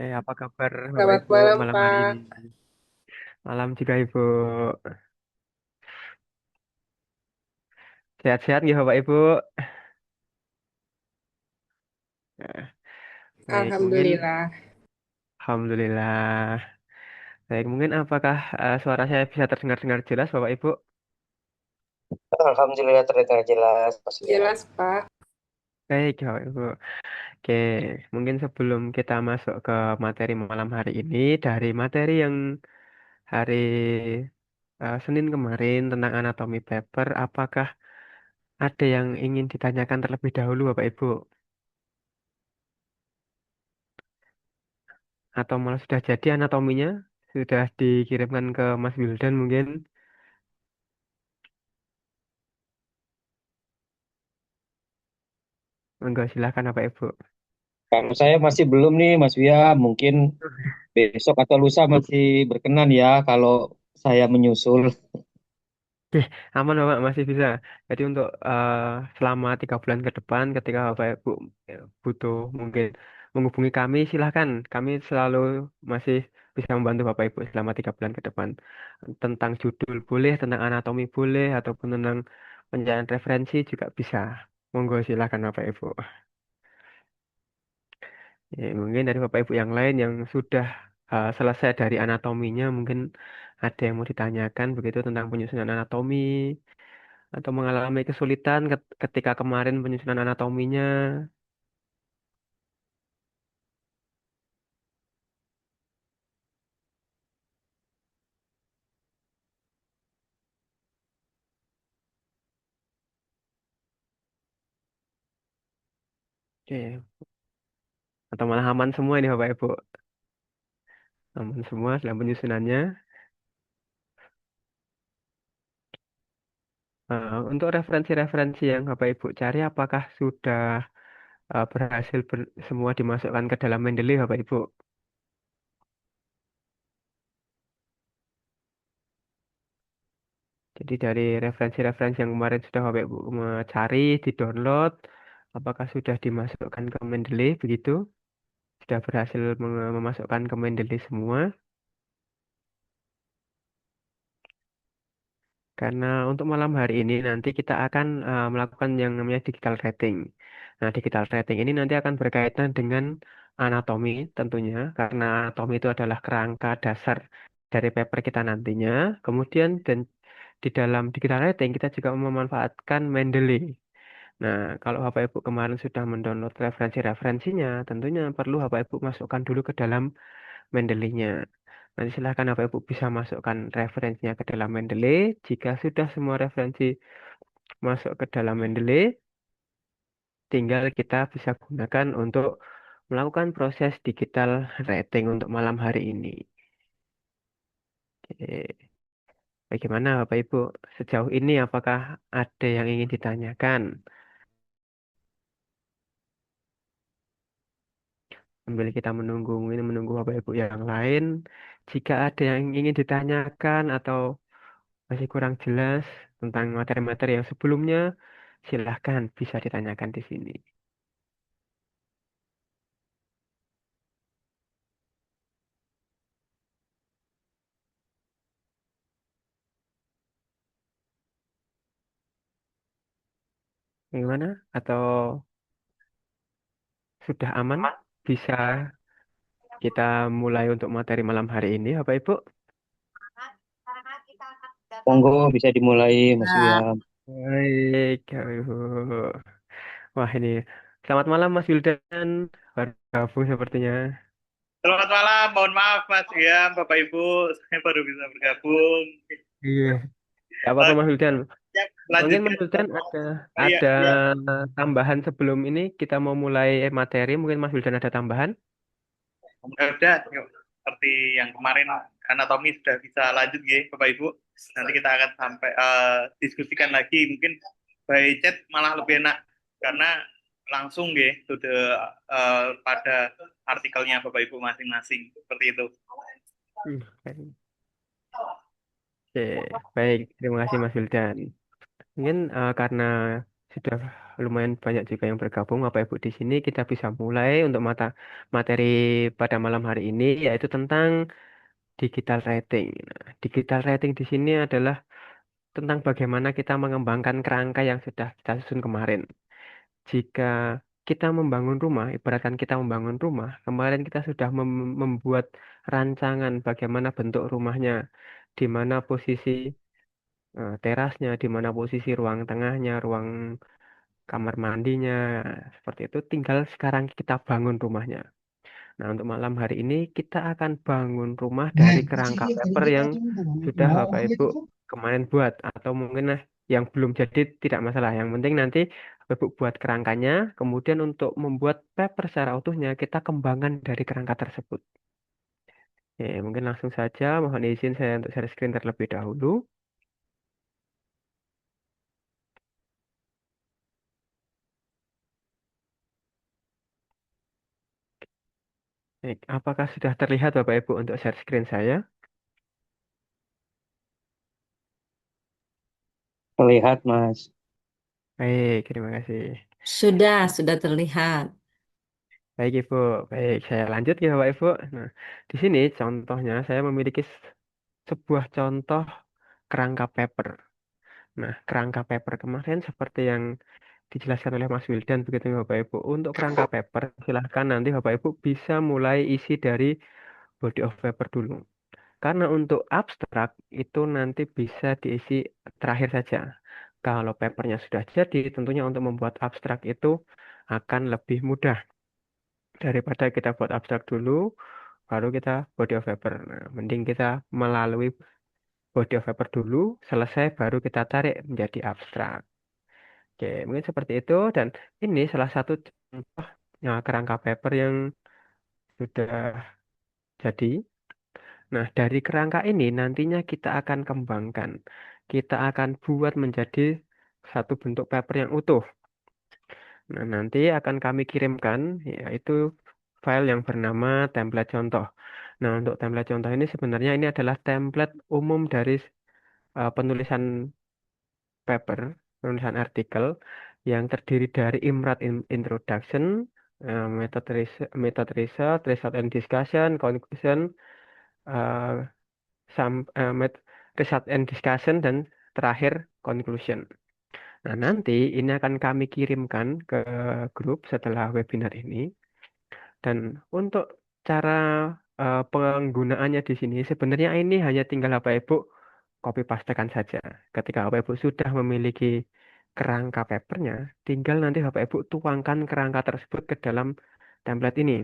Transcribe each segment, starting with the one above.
Apa kabar Bapak Selamat Ibu malam, malam hari ini? Pak. Malam juga Ibu. Sehat-sehat nggih Bapak Ibu? Eh, Baik, mungkin Alhamdulillah. Alhamdulillah. Baik, mungkin apakah suara saya bisa terdengar-dengar jelas Bapak Ibu? Alhamdulillah terdengar jelas, Mas William. Jelas, Pak. Baik, Bapak Ibu. Oke, mungkin sebelum kita masuk ke materi malam hari ini, dari materi yang hari Senin kemarin tentang anatomi paper, apakah ada yang ingin ditanyakan terlebih dahulu Bapak Ibu? Atau malah sudah jadi anatominya? Sudah dikirimkan ke Mas Wildan mungkin? Enggak, silakan Bapak Ibu. Kalau saya masih belum nih, Mas William. Mungkin besok atau lusa masih berkenan ya kalau saya menyusul. Oke, aman Bapak, masih bisa. Jadi untuk selama 3 bulan ke depan, ketika Bapak Ibu butuh mungkin menghubungi kami, silahkan. Kami selalu masih bisa membantu Bapak Ibu selama 3 bulan ke depan. Tentang judul boleh, tentang anatomi boleh, ataupun tentang pencarian referensi juga bisa. Monggo silahkan Bapak Ibu. Ya, mungkin dari Bapak Ibu yang lain yang sudah selesai dari anatominya, mungkin ada yang mau ditanyakan begitu tentang penyusunan anatomi atau mengalami kesulitan ketika kemarin penyusunan anatominya. Oke. Atau malah aman semua ini Bapak Ibu. Aman semua dalam penyusunannya. Untuk referensi-referensi yang Bapak Ibu cari, apakah sudah berhasil semua dimasukkan ke dalam Mendeley Bapak Ibu? Jadi dari referensi-referensi yang kemarin sudah Bapak Ibu cari, di-download, apakah sudah dimasukkan ke Mendeley begitu? Sudah berhasil memasukkan ke Mendeley semua? Karena untuk malam hari ini nanti kita akan melakukan yang namanya digital rating. Nah, digital rating ini nanti akan berkaitan dengan anatomi tentunya, karena anatomi itu adalah kerangka dasar dari paper kita nantinya. Kemudian dan di dalam digital rating kita juga memanfaatkan Mendeley. Nah, kalau Bapak Ibu kemarin sudah mendownload referensi-referensinya, tentunya perlu Bapak Ibu masukkan dulu ke dalam Mendeley-nya. Nanti silahkan Bapak Ibu bisa masukkan referensinya ke dalam Mendeley. Jika sudah semua referensi masuk ke dalam Mendeley, tinggal kita bisa gunakan untuk melakukan proses digital rating untuk malam hari ini. Oke. Bagaimana Bapak Ibu? Sejauh ini apakah ada yang ingin ditanyakan? Sambil kita menunggu, mungkin menunggu Bapak Ibu yang lain. Jika ada yang ingin ditanyakan atau masih kurang jelas tentang materi-materi yang sebelumnya, silahkan bisa ditanyakan di sini. Bagaimana? Atau sudah aman? Bisa kita mulai untuk materi malam hari ini, Bapak Ibu? Monggo bisa dimulai, Mas William. Baik, Bapak Ibu. Wah ini, selamat malam Mas Wildan. Baru gabung sepertinya. Selamat malam, mohon maaf Mas William, Bapak Ibu, saya baru bisa bergabung. Iya. Gak apa-apa Mas Oke, Wildan. ya, Mungkin lanjutkan. Mas Wildan Iya, ada iya. tambahan sebelum ini kita mau mulai materi. Mungkin Mas Wildan ada tambahan? Ya udah, yuk. Seperti yang kemarin anatomi sudah bisa lanjut ya, Bapak Ibu. Nanti kita akan sampai diskusikan lagi. Mungkin by chat malah lebih enak karena langsung ya sudah pada artikelnya Bapak Ibu masing-masing seperti itu. Baik. Oke, baik. Terima kasih Mas Wildan. Mungkin karena sudah lumayan banyak juga yang bergabung Bapak Ibu di sini. Kita bisa mulai untuk materi pada malam hari ini yaitu tentang digital writing. Nah, digital writing di sini adalah tentang bagaimana kita mengembangkan kerangka yang sudah kita susun kemarin. Jika kita membangun rumah, ibaratkan kita membangun rumah, kemarin kita sudah membuat rancangan bagaimana bentuk rumahnya, di mana posisi terasnya, di mana posisi ruang tengahnya, ruang kamar mandinya, seperti itu. Tinggal sekarang kita bangun rumahnya. Nah, untuk malam hari ini kita akan bangun rumah dari kerangka paper yang sudah Bapak Ibu kemarin buat, atau mungkin yang belum jadi tidak masalah. Yang penting nanti Bapak Ibu buat kerangkanya, kemudian untuk membuat paper secara utuhnya kita kembangkan dari kerangka tersebut. Mungkin langsung saja, mohon izin saya untuk share screen terlebih dahulu. Baik, apakah sudah terlihat Bapak Ibu untuk share screen saya? Terlihat, Mas. Baik, terima kasih. Sudah terlihat. Baik Ibu, baik saya lanjut ya Bapak Ibu. Nah, di sini contohnya saya memiliki sebuah contoh kerangka paper. Nah, kerangka paper kemarin seperti yang dijelaskan oleh Mas Wildan begitu ya Bapak Ibu. Untuk kerangka paper, silahkan nanti Bapak Ibu bisa mulai isi dari body of paper dulu. Karena untuk abstrak itu nanti bisa diisi terakhir saja. Kalau papernya sudah jadi, tentunya untuk membuat abstrak itu akan lebih mudah daripada kita buat abstrak dulu, baru kita body of paper. Nah, mending kita melalui body of paper dulu, selesai baru kita tarik menjadi abstrak. Oke, mungkin seperti itu. Dan ini salah satu contoh kerangka paper yang sudah jadi. Nah, dari kerangka ini nantinya kita akan kembangkan. Kita akan buat menjadi satu bentuk paper yang utuh. Nah, nanti akan kami kirimkan, yaitu file yang bernama template contoh. Nah, untuk template contoh ini sebenarnya ini adalah template umum dari penulisan paper, penulisan artikel yang terdiri dari introduction, method result and discussion, conclusion, eh, result and discussion, dan terakhir conclusion. Nah, nanti ini akan kami kirimkan ke grup setelah webinar ini. Dan untuk cara penggunaannya di sini, sebenarnya ini hanya tinggal Bapak Ibu copy pastekan saja. Ketika Bapak Ibu sudah memiliki kerangka papernya, tinggal nanti Bapak Ibu tuangkan kerangka tersebut ke dalam template ini.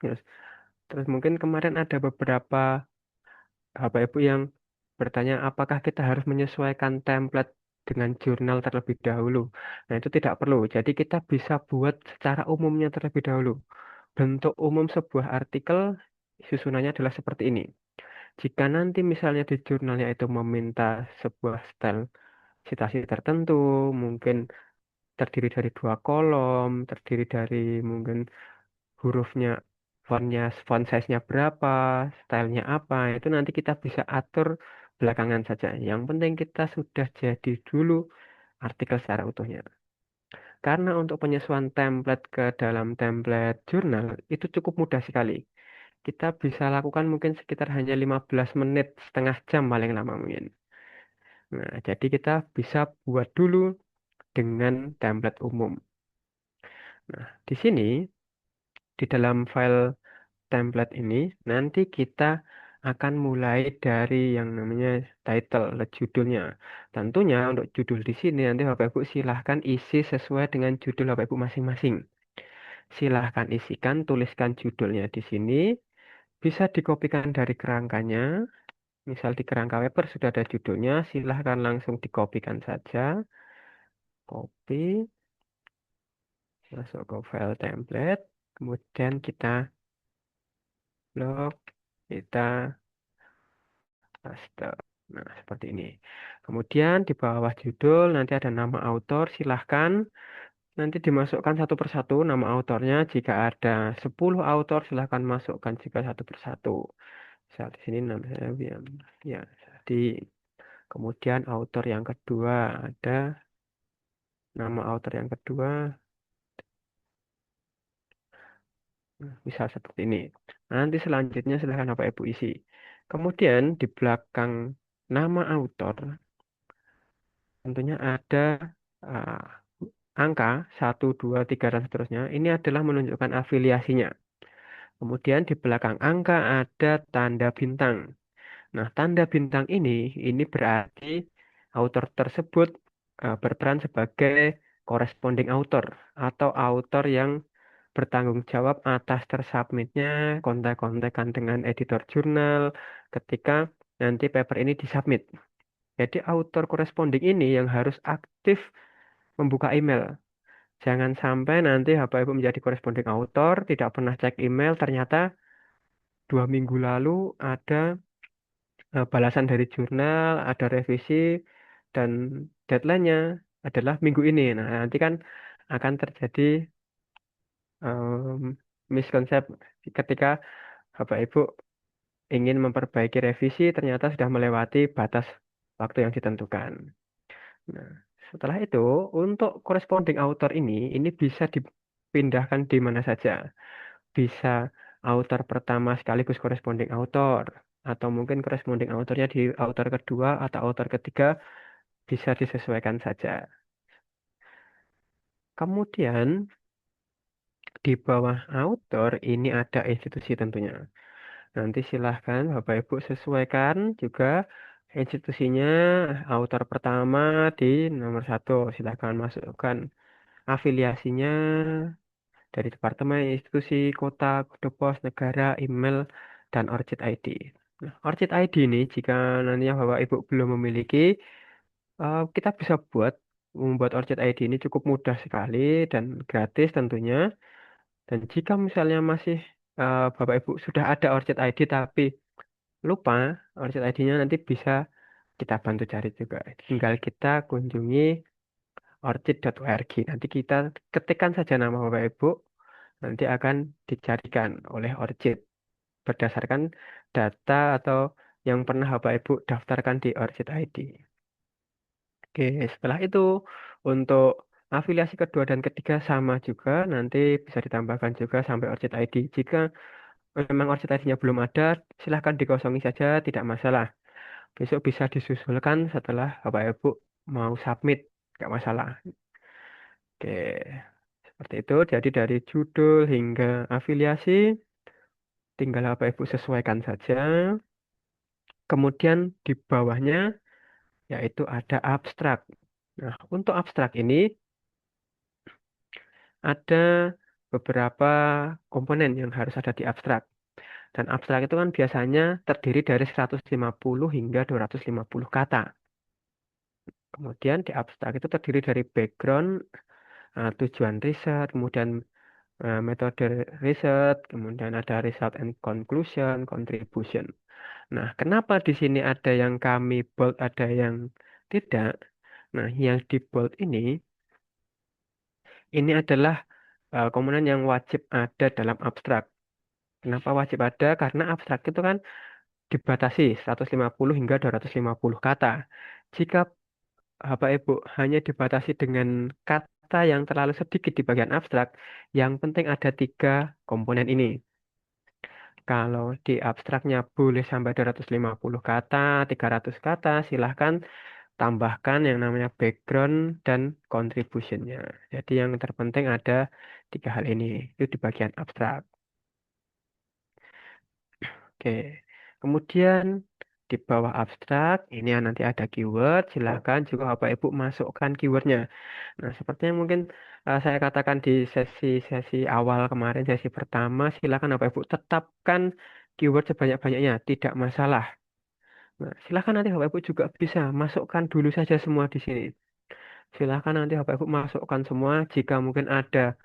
Terus, terus mungkin kemarin ada beberapa Bapak Ibu yang bertanya apakah kita harus menyesuaikan template dengan jurnal terlebih dahulu. Nah, itu tidak perlu. Jadi kita bisa buat secara umumnya terlebih dahulu. Bentuk umum sebuah artikel susunannya adalah seperti ini. Jika nanti misalnya di jurnalnya itu meminta sebuah style citasi tertentu, mungkin terdiri dari dua kolom, terdiri dari mungkin hurufnya, font size-nya berapa, stylenya apa, itu nanti kita bisa atur belakangan saja. Yang penting kita sudah jadi dulu artikel secara utuhnya. Karena untuk penyesuaian template ke dalam template jurnal itu cukup mudah sekali. Kita bisa lakukan mungkin sekitar hanya 15 menit, setengah jam paling lama mungkin. Nah, jadi kita bisa buat dulu dengan template umum. Nah, di sini, di dalam file template ini, nanti kita akan mulai dari yang namanya title, judulnya. Tentunya untuk judul di sini nanti Bapak Ibu silahkan isi sesuai dengan judul Bapak Ibu masing-masing. Silahkan isikan, tuliskan judulnya di sini. Bisa dikopikan dari kerangkanya. Misal di kerangka paper sudah ada judulnya, silahkan langsung dikopikan saja. Copy, masuk ke file template. Kemudian kita blok, kita paste. Nah, seperti ini. Kemudian di bawah judul nanti ada nama autor, silahkan nanti dimasukkan satu persatu nama autornya. Jika ada 10 autor, silahkan masukkan juga satu persatu. Misal di sini nama saya William. Ya, jadi kemudian autor yang kedua ada Nama author yang kedua, misal seperti ini. Nanti selanjutnya silahkan Bapak Ibu isi. Kemudian di belakang nama author tentunya ada uh, angka 1, 2, 3 dan seterusnya. Ini adalah menunjukkan afiliasinya. Kemudian di belakang angka ada tanda bintang. Nah, tanda bintang ini berarti author tersebut berperan sebagai corresponding author atau author yang bertanggung jawab atas tersubmitnya kontak-kontakan dengan editor jurnal ketika nanti paper ini disubmit. Jadi author corresponding ini yang harus aktif membuka email. Jangan sampai nanti Bapak Ibu menjadi corresponding author, tidak pernah cek email, ternyata 2 minggu lalu ada balasan dari jurnal, ada revisi, dan deadline-nya adalah minggu ini. Nah, nanti kan akan terjadi miskonsep ketika Bapak Ibu ingin memperbaiki revisi, ternyata sudah melewati batas waktu yang ditentukan. Nah, setelah itu, untuk corresponding author ini bisa dipindahkan di mana saja. Bisa author pertama sekaligus corresponding author, atau mungkin corresponding authornya di author kedua atau author ketiga, bisa disesuaikan saja. Kemudian di bawah author ini ada institusi tentunya. Nanti silahkan Bapak Ibu sesuaikan juga institusinya. Author pertama di nomor 1, silahkan masukkan afiliasinya dari departemen, institusi, kota, kode pos, negara, email, dan ORCID ID. Nah, ORCID ID ini jika nantinya Bapak Ibu belum memiliki, kita bisa membuat ORCID ID ini cukup mudah sekali dan gratis tentunya. Dan jika misalnya masih Bapak Ibu sudah ada ORCID ID tapi lupa ORCID ID-nya, nanti bisa kita bantu cari juga. Tinggal kita kunjungi orchid.org. Nanti kita ketikkan saja nama Bapak Ibu, nanti akan dicarikan oleh Orchid berdasarkan data atau yang pernah Bapak Ibu daftarkan di Orchid ID. Oke, setelah itu untuk afiliasi kedua dan ketiga sama juga, nanti bisa ditambahkan juga sampai Orchid ID. Jika memang Orchid ID-nya belum ada, silahkan dikosongi saja, tidak masalah. Besok bisa disusulkan setelah Bapak Ibu mau submit, nggak masalah. Oke, seperti itu. Jadi dari judul hingga afiliasi, tinggal Bapak Ibu sesuaikan saja. Kemudian di bawahnya yaitu ada abstrak. Nah, untuk abstrak ini ada beberapa komponen yang harus ada di abstrak. Dan abstrak itu kan biasanya terdiri dari 150 hingga 250 kata. Kemudian di abstrak itu terdiri dari background, tujuan riset, kemudian metode riset, kemudian ada result and conclusion, contribution. Nah, kenapa di sini ada yang kami bold, ada yang tidak? Nah, yang di bold ini adalah komponen yang wajib ada dalam abstrak. Kenapa wajib ada? Karena abstrak itu kan dibatasi 150 hingga 250 kata. Jika Bapak Ibu hanya dibatasi dengan kata yang terlalu sedikit di bagian abstrak, yang penting ada 3 komponen ini. Kalau di abstraknya boleh sampai 250 kata, 300 kata, silahkan tambahkan yang namanya background dan contributionnya. Jadi yang terpenting ada 3 hal ini, itu di bagian abstrak. Oke, kemudian di bawah abstrak, ini yang nanti ada keyword, silahkan juga Bapak Ibu masukkan keywordnya. Nah, seperti yang mungkin saya katakan di sesi awal kemarin, sesi pertama, silahkan Bapak Ibu tetapkan keyword sebanyak-banyaknya, tidak masalah. Nah, silahkan nanti Bapak Ibu juga bisa masukkan dulu saja semua di sini. Silahkan nanti Bapak Ibu masukkan semua. Jika mungkin ada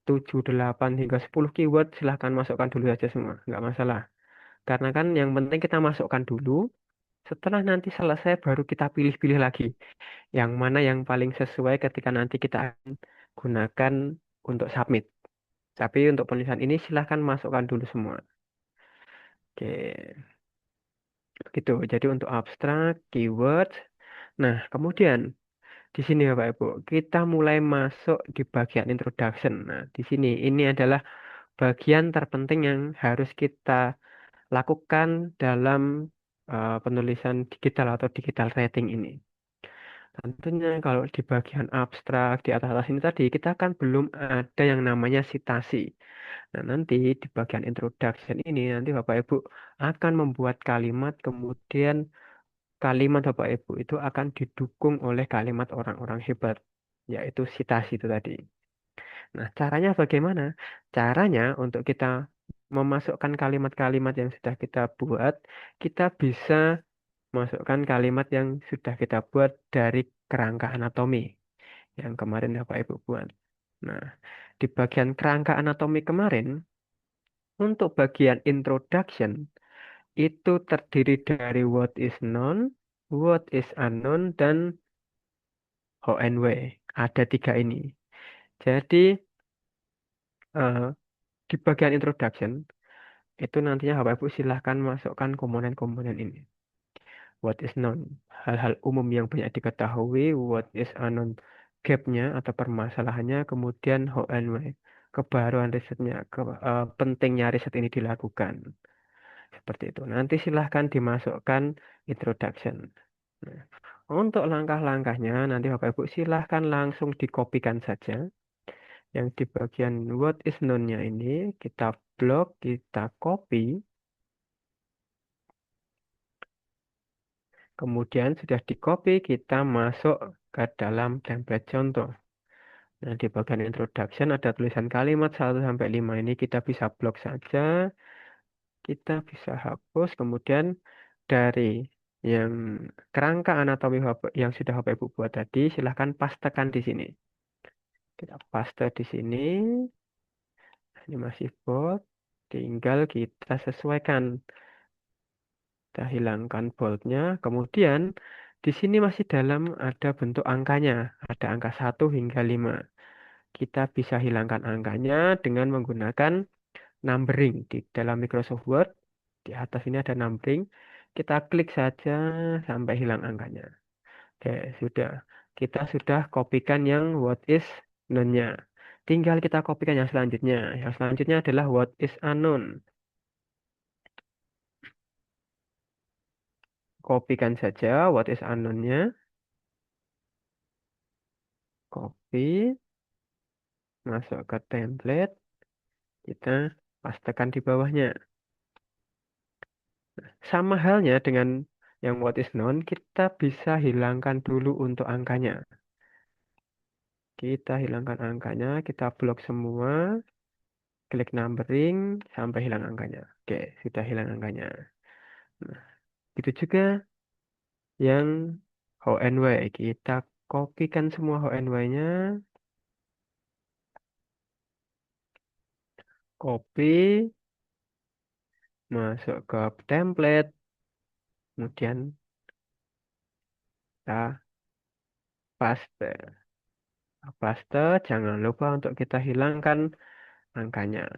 7, 8, hingga 10 keyword, silahkan masukkan dulu saja semua. Nggak masalah. Karena kan yang penting kita masukkan dulu. Setelah nanti selesai, baru kita pilih-pilih lagi. Yang mana yang paling sesuai ketika nanti kita akan gunakan untuk submit. Tapi untuk penulisan ini silahkan masukkan dulu semua. Oke, gitu. Jadi untuk abstrak, keyword. Nah, kemudian di sini Bapak Ibu, kita mulai masuk di bagian introduction. Nah, di sini ini adalah bagian terpenting yang harus kita lakukan dalam penulisan digital atau digital writing ini. Tentunya kalau di bagian abstrak di atas-atas ini tadi kita kan belum ada yang namanya sitasi. Nah, nanti di bagian introduction ini nanti Bapak Ibu akan membuat kalimat, kemudian kalimat Bapak Ibu itu akan didukung oleh kalimat orang-orang hebat, yaitu sitasi itu tadi. Nah, caranya bagaimana? Caranya untuk kita memasukkan kalimat-kalimat yang sudah kita buat, kita bisa masukkan kalimat yang sudah kita buat dari kerangka anatomi yang kemarin Bapak Ibu buat. Nah, di bagian kerangka anatomi kemarin, untuk bagian introduction, itu terdiri dari what is known, what is unknown, dan how and why. Ada tiga ini. Jadi, eh, di bagian introduction, itu nantinya Bapak Ibu silahkan masukkan komponen-komponen ini. What is known, hal-hal umum yang banyak diketahui. What is unknown, gapnya atau permasalahannya. Kemudian how and why, kebaruan risetnya, pentingnya riset ini dilakukan. Seperti itu. Nanti silahkan dimasukkan introduction. Nah, untuk langkah-langkahnya nanti Bapak Ibu silahkan langsung dikopikan saja. Yang di bagian what is known-nya ini kita blok, kita copy. Kemudian sudah di copy, kita masuk ke dalam template contoh. Nah, di bagian introduction ada tulisan kalimat 1 sampai 5 ini kita bisa blok saja. Kita bisa hapus. Kemudian dari yang kerangka anatomi yang sudah Bapak Ibu buat tadi, silahkan pastekan di sini. Kita paste di sini. Ini masih bold. Tinggal kita sesuaikan. Kita hilangkan boldnya. Kemudian di sini masih dalam ada bentuk angkanya. Ada angka 1 hingga 5. Kita bisa hilangkan angkanya dengan menggunakan numbering. Di dalam Microsoft Word, di atas ini ada numbering. Kita klik saja sampai hilang angkanya. Oke, sudah. Kita sudah kopikan yang what is known-nya. Tinggal kita kopikan yang selanjutnya. Yang selanjutnya adalah what is unknown. Kopikan saja what is unknown-nya. Copy, masuk ke template. Kita pastekan di bawahnya. Sama halnya dengan yang what is known, kita bisa hilangkan dulu untuk angkanya. Kita hilangkan angkanya, kita blok semua, klik numbering, sampai hilang angkanya. Oke, sudah hilang angkanya. Nah, itu juga yang how and why. Kita kopikan semua how and why-nya, copy, masuk ke template, kemudian kita paste. Paste, jangan lupa untuk kita hilangkan angkanya.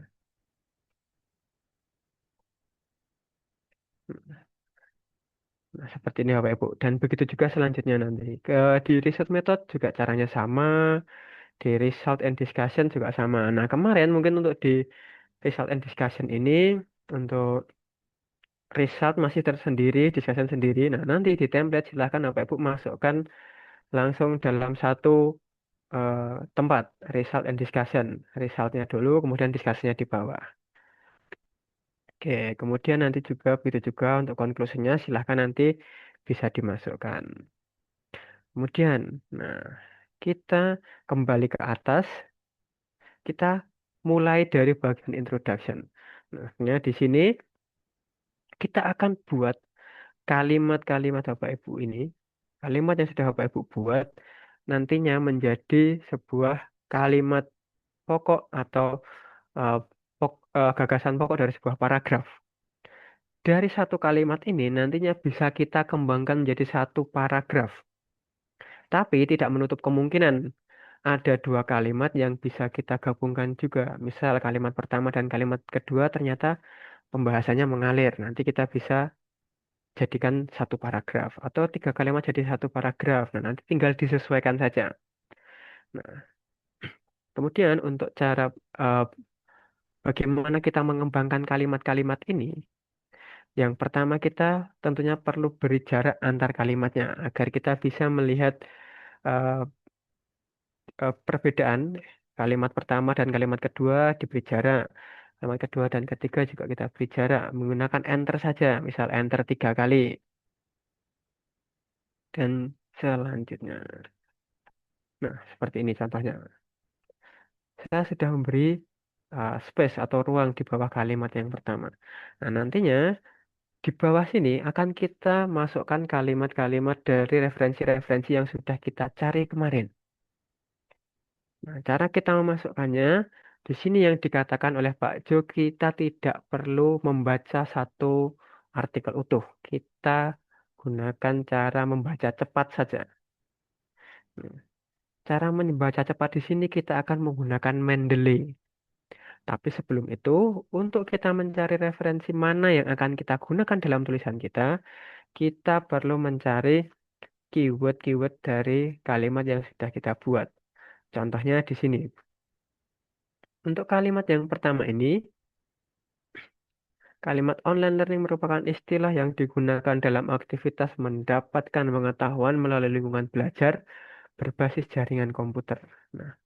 Nah, seperti ini Bapak Ibu. Dan begitu juga selanjutnya nanti. Di research method juga caranya sama. Di result and discussion juga sama. Nah, kemarin mungkin untuk di result and discussion ini, untuk result masih tersendiri, discussion sendiri. Nah, nanti di template silahkan Bapak Ibu masukkan langsung dalam satu eh, tempat. Result and discussion. Resultnya dulu, kemudian discussionnya di bawah. Oke, kemudian nanti juga begitu juga untuk konklusinya silahkan nanti bisa dimasukkan. Kemudian, nah, kita kembali ke atas, kita mulai dari bagian introduction. Nah, di sini kita akan buat kalimat-kalimat Bapak Ibu ini, kalimat yang sudah Bapak Ibu buat, nantinya menjadi sebuah kalimat pokok atau eh, gagasan pokok dari sebuah paragraf. Dari satu kalimat ini nantinya bisa kita kembangkan menjadi satu paragraf. Tapi tidak menutup kemungkinan ada dua kalimat yang bisa kita gabungkan juga. Misal kalimat pertama dan kalimat kedua ternyata pembahasannya mengalir. Nanti kita bisa jadikan satu paragraf atau 3 kalimat jadi satu paragraf. Nah, nanti tinggal disesuaikan saja. Nah, kemudian untuk cara eh, bagaimana kita mengembangkan kalimat-kalimat ini, yang pertama kita tentunya perlu beri jarak antar kalimatnya agar kita bisa melihat eh, perbedaan kalimat pertama dan kalimat kedua diberi jarak. Kalimat kedua dan ketiga juga kita beri jarak menggunakan enter saja, misal enter 3 kali dan selanjutnya. Nah, seperti ini contohnya. Saya sudah memberi space atau ruang di bawah kalimat yang pertama. Nah, nantinya di bawah sini akan kita masukkan kalimat-kalimat dari referensi-referensi yang sudah kita cari kemarin. Nah, cara kita memasukkannya, di sini yang dikatakan oleh Pak Jo, kita tidak perlu membaca satu artikel utuh. Kita gunakan cara membaca cepat saja. Nah, cara membaca cepat di sini kita akan menggunakan Mendeley. Tapi sebelum itu, untuk kita mencari referensi mana yang akan kita gunakan dalam tulisan kita perlu mencari keyword-keyword dari kalimat yang sudah kita buat. Contohnya di sini. Untuk kalimat yang pertama ini, kalimat online learning merupakan istilah yang digunakan dalam aktivitas mendapatkan pengetahuan melalui lingkungan belajar berbasis jaringan komputer. Nah,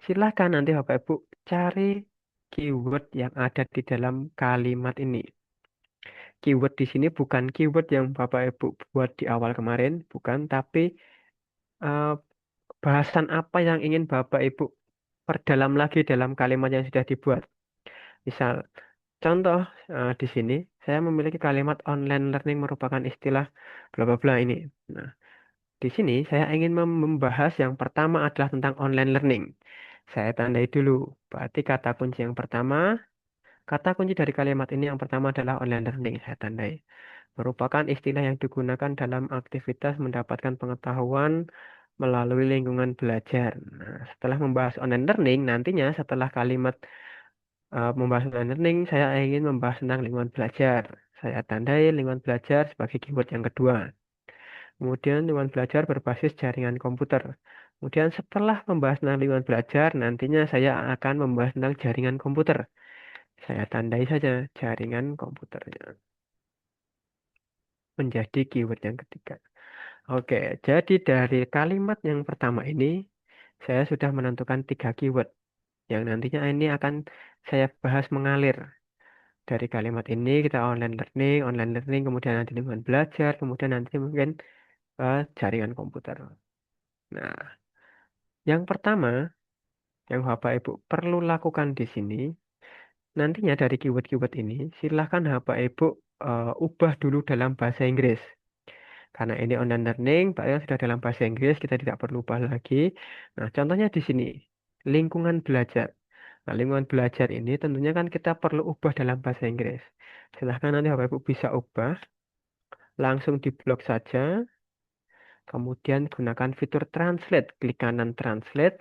silakan nanti Bapak Ibu cari keyword yang ada di dalam kalimat ini. Keyword di sini bukan keyword yang Bapak Ibu buat di awal kemarin, bukan, tapi eh, bahasan apa yang ingin Bapak Ibu perdalam lagi dalam kalimat yang sudah dibuat. Misal, contoh di sini, saya memiliki kalimat online learning merupakan istilah bla bla bla ini. Nah, di sini saya ingin membahas yang pertama adalah tentang online learning. Saya tandai dulu. Berarti kata kunci yang pertama, kata kunci dari kalimat ini yang pertama adalah online learning. Saya tandai. Merupakan istilah yang digunakan dalam aktivitas mendapatkan pengetahuan melalui lingkungan belajar. Nah, setelah membahas online learning, nantinya setelah kalimat membahas online learning, saya ingin membahas tentang lingkungan belajar. Saya tandai lingkungan belajar sebagai keyword yang kedua. Kemudian lingkungan belajar berbasis jaringan komputer. Kemudian setelah membahas tentang lingkungan belajar, nantinya saya akan membahas tentang jaringan komputer. Saya tandai saja jaringan komputernya menjadi keyword yang ketiga. Oke, jadi dari kalimat yang pertama ini, saya sudah menentukan 3 keyword yang nantinya ini akan saya bahas mengalir. Dari kalimat ini kita online learning, kemudian nanti lingkungan belajar, kemudian nanti mungkin jaringan komputer. Nah, yang pertama yang Bapak Ibu perlu lakukan di sini, nantinya dari keyword-keyword ini, silahkan Bapak Ibu ubah dulu dalam bahasa Inggris. Karena ini online learning, Pak ya sudah dalam bahasa Inggris, kita tidak perlu ubah lagi. Nah, contohnya di sini, lingkungan belajar. Nah, lingkungan belajar ini tentunya kan kita perlu ubah dalam bahasa Inggris. Silahkan nanti Bapak Ibu bisa ubah, langsung di blok saja, kemudian gunakan fitur translate, klik kanan translate,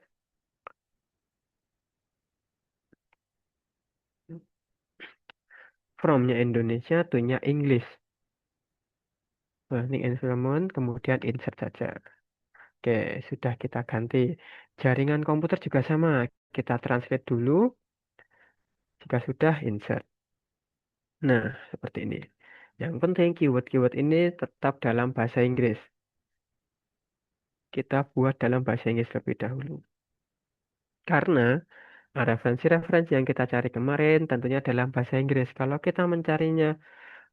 from-nya Indonesia, to-nya English. Learning environment, kemudian insert saja. Oke, sudah kita ganti. Jaringan komputer juga sama. Kita translate dulu. Jika sudah, insert. Nah, seperti ini. Yang penting keyword-keyword ini tetap dalam bahasa Inggris. Kita buat dalam bahasa Inggris terlebih dahulu. Karena referensi-referensi yang kita cari kemarin tentunya dalam bahasa Inggris. Kalau kita mencarinya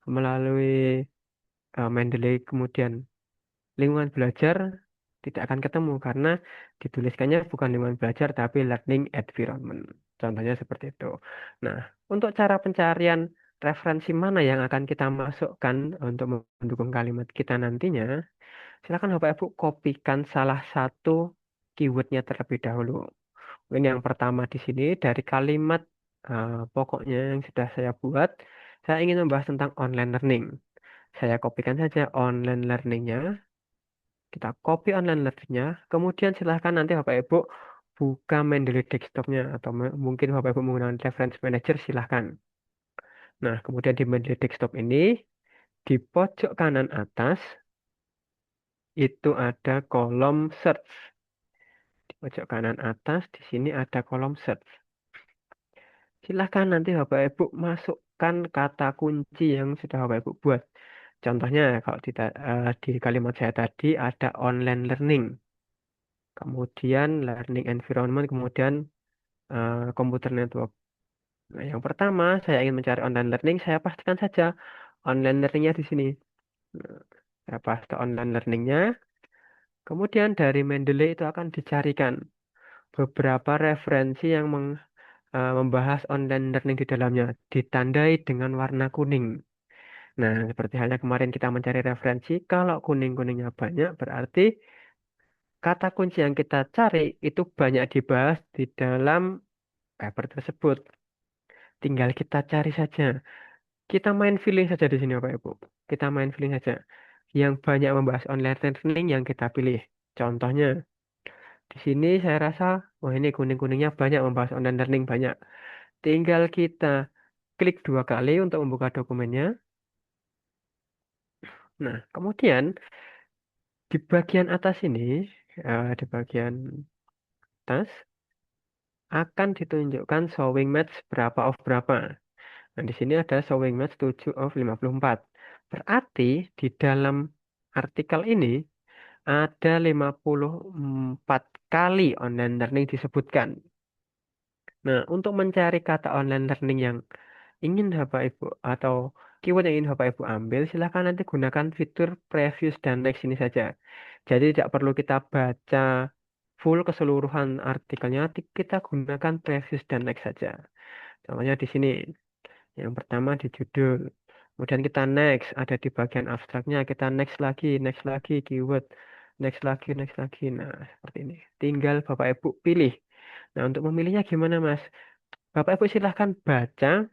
melalui Mendeley kemudian lingkungan belajar tidak akan ketemu karena dituliskannya bukan lingkungan belajar tapi learning environment. Contohnya seperti itu. Nah, untuk cara pencarian referensi mana yang akan kita masukkan untuk mendukung kalimat kita nantinya, silakan Bapak Ibu kopikan salah satu keywordnya terlebih dahulu. Mungkin yang pertama di sini dari kalimat pokoknya yang sudah saya buat, saya ingin membahas tentang online learning. Saya kopikan saja online learningnya. Kita copy online learningnya, kemudian silahkan nanti Bapak Ibu buka Mendeley desktopnya atau mungkin Bapak Ibu menggunakan reference manager silahkan. Nah, kemudian di Mendeley desktop ini Di pojok kanan atas itu ada kolom search. Di pojok kanan atas di sini ada kolom search. Silahkan nanti Bapak Ibu masukkan kata kunci yang sudah Bapak Ibu buat. Contohnya kalau di kalimat saya tadi ada online learning, kemudian learning environment, kemudian computer network. Nah, yang pertama saya ingin mencari online learning, saya pastikan saja online learningnya di sini. Nah, saya paste online learningnya, kemudian dari Mendeley itu akan dicarikan beberapa referensi yang membahas online learning di dalamnya, ditandai dengan warna kuning. Nah, seperti halnya kemarin kita mencari referensi, kalau kuning-kuningnya banyak, berarti kata kunci yang kita cari itu banyak dibahas di dalam paper tersebut. Tinggal kita cari saja. Kita main feeling saja di sini, Bapak Ibu. Kita main feeling saja. Yang banyak membahas online learning yang kita pilih. Contohnya, di sini saya rasa, wah ini kuning-kuningnya banyak membahas online learning banyak. Tinggal kita klik 2 kali untuk membuka dokumennya. Nah, kemudian di bagian atas ini, di bagian atas, akan ditunjukkan showing match berapa of berapa. Nah, di sini ada showing match 7 of 54. Berarti di dalam artikel ini ada 54 kali online learning disebutkan. Nah, untuk mencari kata online learning yang ingin Bapak Ibu atau keyword yang ingin Bapak Ibu ambil, silahkan nanti gunakan fitur previous dan next ini saja. Jadi tidak perlu kita baca full keseluruhan artikelnya, kita gunakan previous dan next saja. Contohnya di sini, yang pertama di judul. Kemudian kita next, ada di bagian abstraknya, kita next lagi keyword, next lagi. Nah, seperti ini. Tinggal Bapak Ibu pilih. Nah, untuk memilihnya gimana, Mas? Bapak Ibu silahkan baca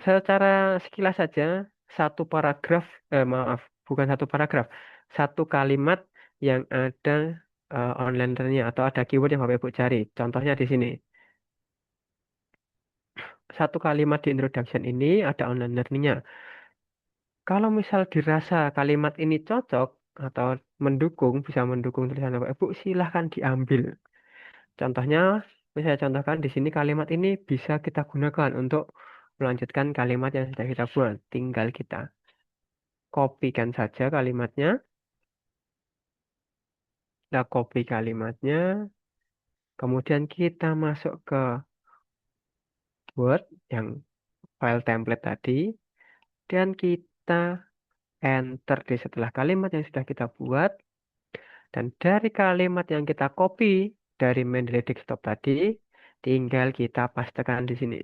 secara sekilas saja satu paragraf, maaf, bukan satu paragraf, satu kalimat yang ada online learning atau ada keyword yang Bapak Ibu cari. Contohnya di sini, satu kalimat di introduction ini ada online learningnya. Kalau misal dirasa kalimat ini cocok atau mendukung, bisa mendukung tulisan Bapak Ibu, silahkan diambil. Contohnya, saya contohkan di sini kalimat ini bisa kita gunakan untuk melanjutkan kalimat yang sudah kita buat. Tinggal kita kopikan saja kalimatnya. Kita copy kalimatnya. Kemudian kita masuk ke Word yang file template tadi. Dan kita enter di setelah kalimat yang sudah kita buat. Dan dari kalimat yang kita copy dari Mendeley desktop tadi, tinggal kita pastekan di sini.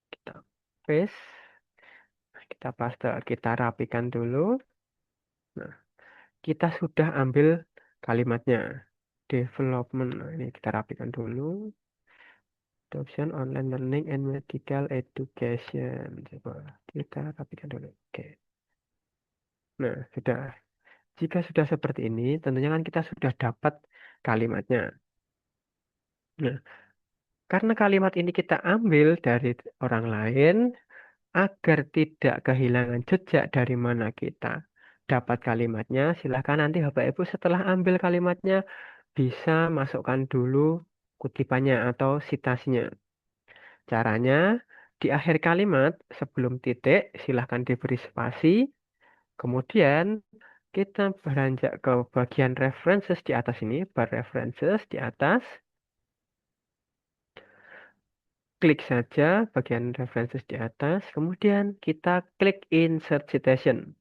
Kita paste. Kita paste, kita rapikan dulu. Nah, kita sudah ambil kalimatnya. Development. Nah, ini kita rapikan dulu. Adoption online learning and medical education. Coba kita rapikan dulu. Oke. Nah, sudah. Jika sudah seperti ini, tentunya kan kita sudah dapat kalimatnya. Nah, karena kalimat ini kita ambil dari orang lain, agar tidak kehilangan jejak dari mana kita dapat kalimatnya, silahkan nanti Bapak Ibu setelah ambil kalimatnya bisa masukkan dulu kutipannya atau citasinya. Caranya, di akhir kalimat sebelum titik silahkan diberi spasi, kemudian kita beranjak ke bagian references di atas ini, bar references di atas, klik saja bagian references di atas, kemudian kita klik insert citation.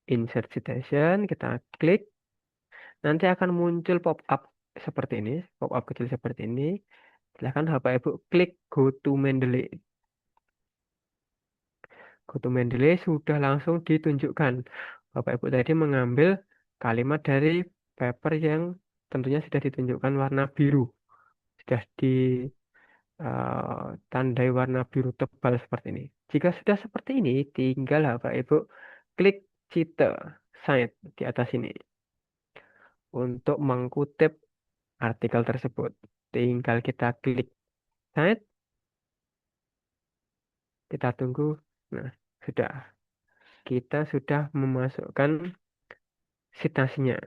Insert citation, kita klik, nanti akan muncul pop-up seperti ini, pop-up kecil seperti ini. Silahkan Bapak Ibu klik Go to Mendeley. Go to Mendeley sudah langsung ditunjukkan. Bapak Ibu tadi mengambil kalimat dari paper yang tentunya sudah ditunjukkan warna biru. Sudah ditandai warna biru tebal seperti ini. Jika sudah seperti ini, tinggal Bapak Ibu klik cite, cite di atas ini untuk mengutip artikel tersebut. Tinggal kita klik cite, kita tunggu. Nah, Sudah. Kita sudah memasukkan citasinya.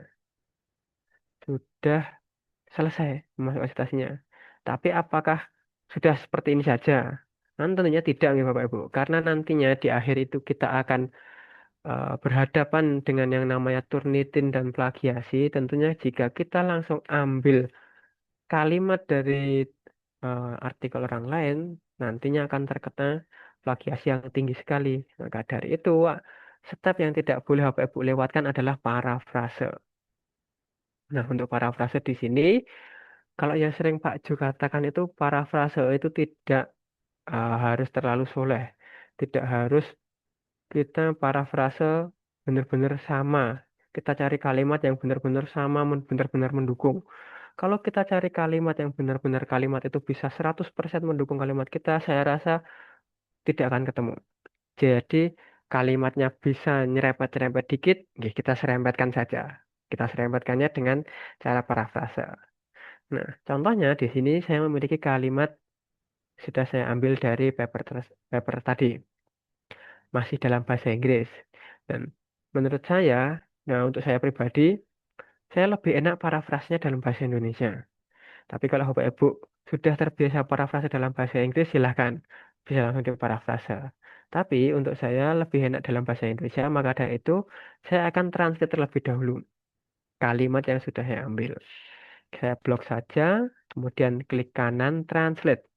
Sudah selesai memasukkan citasinya. Tapi apakah sudah seperti ini saja? Kan tentunya tidak ya Bapak Ibu. Karena nantinya di akhir itu kita akan berhadapan dengan yang namanya Turnitin dan plagiasi. Tentunya jika kita langsung ambil kalimat dari artikel orang lain, nantinya akan terkena plagiasi yang tinggi sekali. Maka dari itu, step yang tidak boleh Bapak Ibu lewatkan adalah parafrase. Nah, untuk parafrase di sini, kalau yang sering Pak Jo katakan itu parafrase itu tidak harus terlalu soleh. Tidak harus kita parafrase benar-benar sama. Kita cari kalimat yang benar-benar sama, benar-benar mendukung. Kalau kita cari kalimat yang benar-benar kalimat itu bisa 100% mendukung kalimat kita, saya rasa tidak akan ketemu. Jadi kalimatnya bisa nyerempet-nyerempet dikit, ya kita serempetkan saja. Kita serempetkannya dengan cara parafrase. Nah, contohnya di sini saya memiliki kalimat sudah saya ambil dari paper tadi, masih dalam bahasa Inggris. Dan menurut saya, nah untuk saya pribadi, saya lebih enak parafrasnya dalam bahasa Indonesia. Tapi kalau Bapak Ibu sudah terbiasa parafrase dalam bahasa Inggris, silahkan bisa langsung diparafrase. Tapi untuk saya lebih enak dalam bahasa Indonesia, maka dari itu saya akan translate terlebih dahulu kalimat yang sudah saya ambil. Saya blok saja, kemudian klik kanan translate.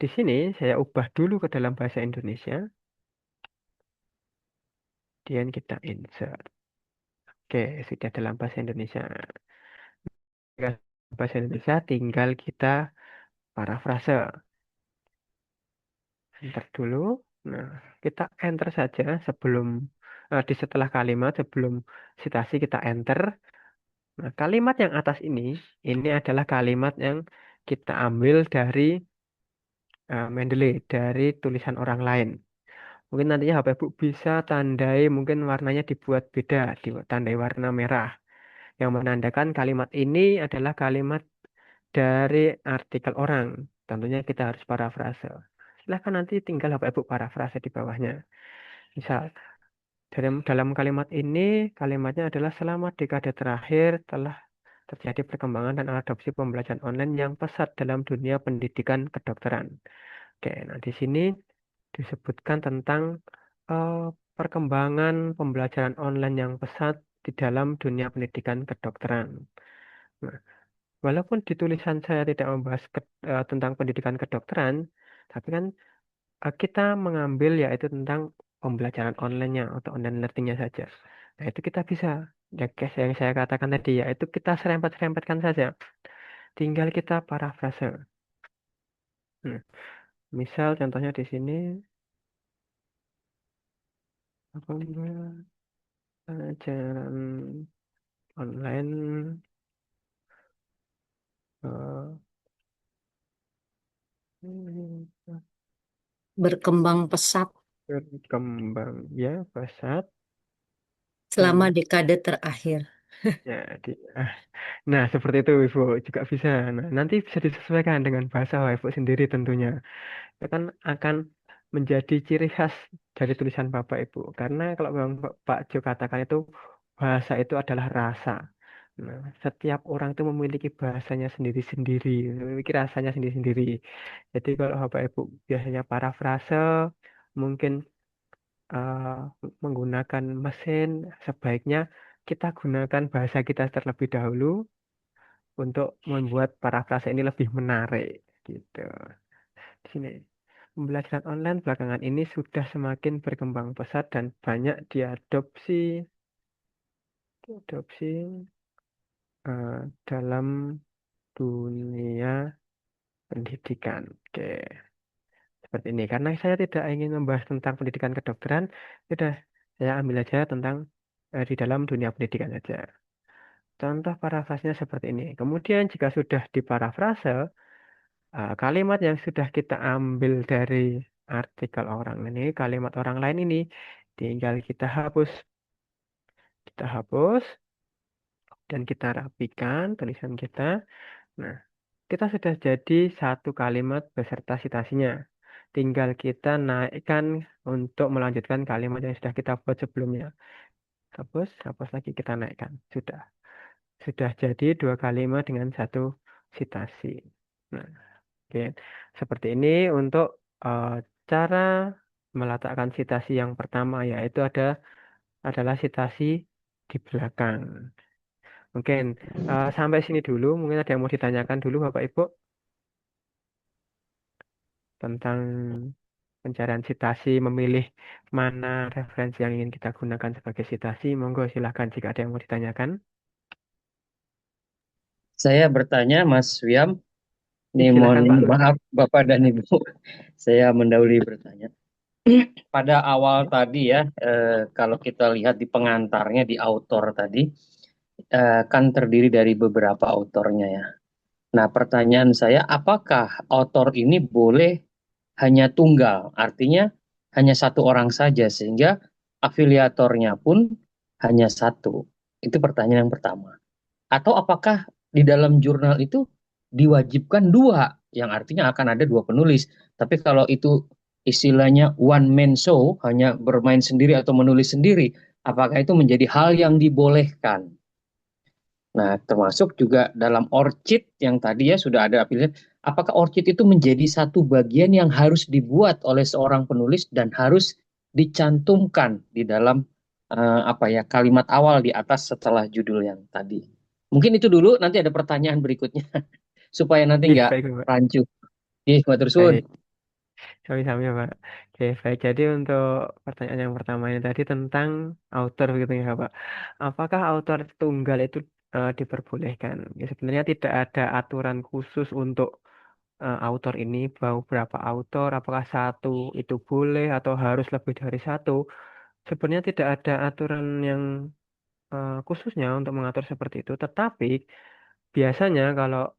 Di sini saya ubah dulu ke dalam bahasa Indonesia, kemudian kita insert. Oke, sudah dalam bahasa Indonesia. Tinggal bahasa Indonesia tinggal kita parafrase. Enter dulu. Nah, kita enter saja sebelum di setelah kalimat sebelum citasi kita enter. Nah, kalimat yang atas ini adalah kalimat yang kita ambil dari Mendeley, dari tulisan orang lain. Mungkin nantinya Bapak Ibu bisa tandai, mungkin warnanya dibuat beda, ditandai warna merah, yang menandakan kalimat ini adalah kalimat dari artikel orang. Tentunya kita harus parafrase. Silahkan nanti tinggal Bapak Ibu parafrase di bawahnya. Misal, dalam kalimat ini, kalimatnya adalah selama dekade terakhir telah terjadi perkembangan dan adopsi pembelajaran online yang pesat dalam dunia pendidikan kedokteran. Oke, nah di sini disebutkan tentang eh, perkembangan pembelajaran online yang pesat di dalam dunia pendidikan kedokteran. Nah, walaupun di tulisan saya tidak membahas tentang pendidikan kedokteran, tapi kan kita mengambil yaitu tentang pembelajaran online-nya atau online learning-nya saja. Nah, itu kita bisa, ya guys, yang saya katakan tadi, yaitu kita serempet-serempetkan saja. Tinggal kita parafrase. Hmm. Misal contohnya di sini, pembelajaran online eh, Berkembang pesat berkembang ya pesat selama dan dekade terakhir. ya nah seperti itu Ibu juga bisa. Nah, nanti bisa disesuaikan dengan bahasa Ibu sendiri tentunya. Itu kan akan menjadi ciri khas dari tulisan Bapak Ibu. Karena kalau memang Pak Jo katakan itu bahasa itu adalah rasa. Nah, setiap orang itu memiliki bahasanya sendiri-sendiri, memiliki rasanya sendiri-sendiri. Jadi kalau Bapak Ibu biasanya parafrase, mungkin eh, menggunakan mesin, sebaiknya kita gunakan bahasa kita terlebih dahulu untuk membuat parafrase ini lebih menarik, gitu. Di sini. Pembelajaran online belakangan ini sudah semakin berkembang pesat dan banyak diadopsi dalam dunia pendidikan. Oke, seperti ini. Karena saya tidak ingin membahas tentang pendidikan kedokteran, sudah saya ambil aja tentang di dalam dunia pendidikan saja. Contoh parafrasenya seperti ini. Kemudian jika sudah diparafrase, kalimat yang sudah kita ambil dari artikel orang ini, kalimat orang lain ini, tinggal kita hapus dan kita rapikan tulisan kita. Nah, kita sudah jadi satu kalimat beserta citasinya. tinggal kita naikkan untuk melanjutkan kalimat yang sudah kita buat sebelumnya. Hapus lagi kita naikkan. Sudah jadi dua kalimat dengan satu citasi. Nah, oke. Seperti ini untuk eh, cara meletakkan citasi yang pertama, yaitu adalah citasi di belakang. Mungkin sampai sini dulu. Mungkin ada yang mau ditanyakan dulu Bapak Ibu tentang pencarian citasi, memilih mana referensi yang ingin kita gunakan sebagai citasi. Monggo silahkan jika ada yang mau ditanyakan. Saya bertanya, Mas Wiam, nih mohon Silahkan Pak Nur. maaf Bapak dan Ibu, saya mendahului bertanya. Pada awal tadi ya, kalau kita lihat di pengantarnya, di autor tadi, kan terdiri dari beberapa autornya ya. Nah, pertanyaan saya, apakah autor ini boleh hanya tunggal, artinya hanya satu orang saja, sehingga afiliatornya pun hanya satu? Itu pertanyaan yang pertama. Atau apakah di dalam jurnal itu diwajibkan dua, yang artinya akan ada dua penulis. Tapi kalau itu istilahnya one man show, hanya bermain sendiri atau menulis sendiri, apakah itu menjadi hal yang dibolehkan? Nah, termasuk juga dalam orchid yang tadi ya sudah ada pilihan, apakah orchid itu menjadi satu bagian yang harus dibuat oleh seorang penulis dan harus dicantumkan di dalam kalimat awal di atas setelah judul yang tadi. Mungkin itu dulu, nanti ada pertanyaan berikutnya supaya nanti Ih, nggak baik Pak. rancu. Ih, matur suwun. Baik. Sami-sami ya Pak. Oke, baik. Jadi untuk pertanyaan yang pertama ini tadi tentang author begitu ya Pak. Apakah author tunggal itu diperbolehkan? Ya, sebenarnya tidak ada aturan khusus untuk author ini, mau berapa author, apakah satu itu boleh atau harus lebih dari satu. Sebenarnya tidak ada aturan yang khususnya untuk mengatur seperti itu. Tetapi biasanya kalau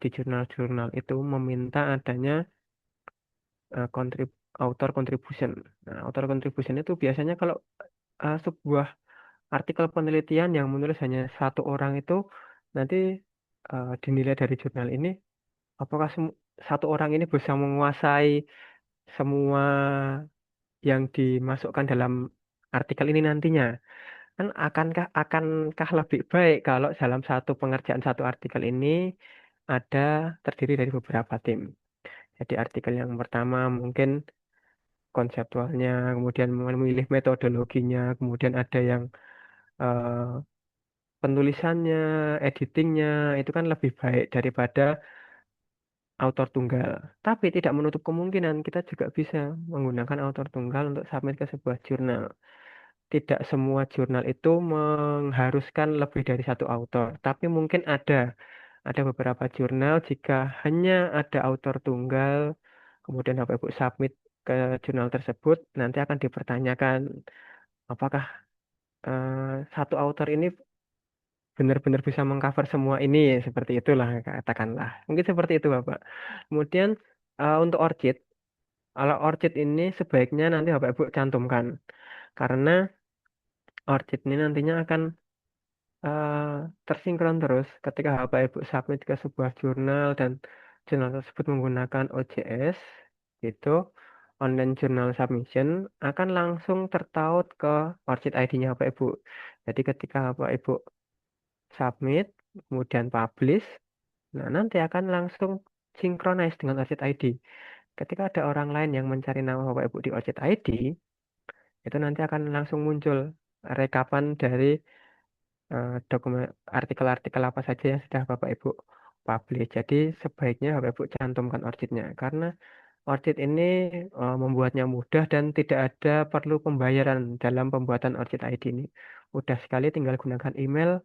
di jurnal-jurnal itu meminta adanya eh, kontrib- author contribution. Nah, author contribution itu biasanya kalau sebuah artikel penelitian yang menulis hanya satu orang itu nanti dinilai dari jurnal ini apakah satu orang ini bisa menguasai semua yang dimasukkan dalam artikel ini nantinya. Kan akankah lebih baik kalau dalam satu pengerjaan satu artikel ini ada terdiri dari beberapa tim. Jadi artikel yang pertama mungkin konseptualnya, kemudian memilih metodologinya, kemudian ada yang eh, penulisannya, editingnya, itu kan lebih baik daripada autor tunggal. Tapi tidak menutup kemungkinan kita juga bisa menggunakan autor tunggal untuk submit ke sebuah jurnal. Tidak semua jurnal itu mengharuskan lebih dari satu autor, tapi mungkin ada beberapa jurnal jika hanya ada autor tunggal, kemudian Bapak Ibu submit ke jurnal tersebut, nanti akan dipertanyakan apakah satu autor ini benar-benar bisa mengcover semua ini, seperti itulah katakanlah. Mungkin seperti itu Bapak. Kemudian untuk ORCID, kalau ORCID ini sebaiknya nanti Bapak Ibu cantumkan, karena ORCID ini nantinya akan eh, tersinkron terus ketika Bapak Ibu submit ke sebuah jurnal dan jurnal tersebut menggunakan OJS itu online journal submission akan langsung tertaut ke ORCID ID-nya Bapak Ibu. Jadi ketika Bapak Ibu submit kemudian publish, nah nanti akan langsung synchronize dengan ORCID ID. Ketika ada orang lain yang mencari nama Bapak Ibu di ORCID ID, itu nanti akan langsung muncul rekapan dari dokumen artikel-artikel apa saja yang sudah Bapak Ibu publish. Jadi sebaiknya Bapak Ibu cantumkan ORCID-nya karena ORCID ini membuatnya mudah dan tidak ada perlu pembayaran dalam pembuatan ORCID ID ini. Mudah sekali tinggal gunakan email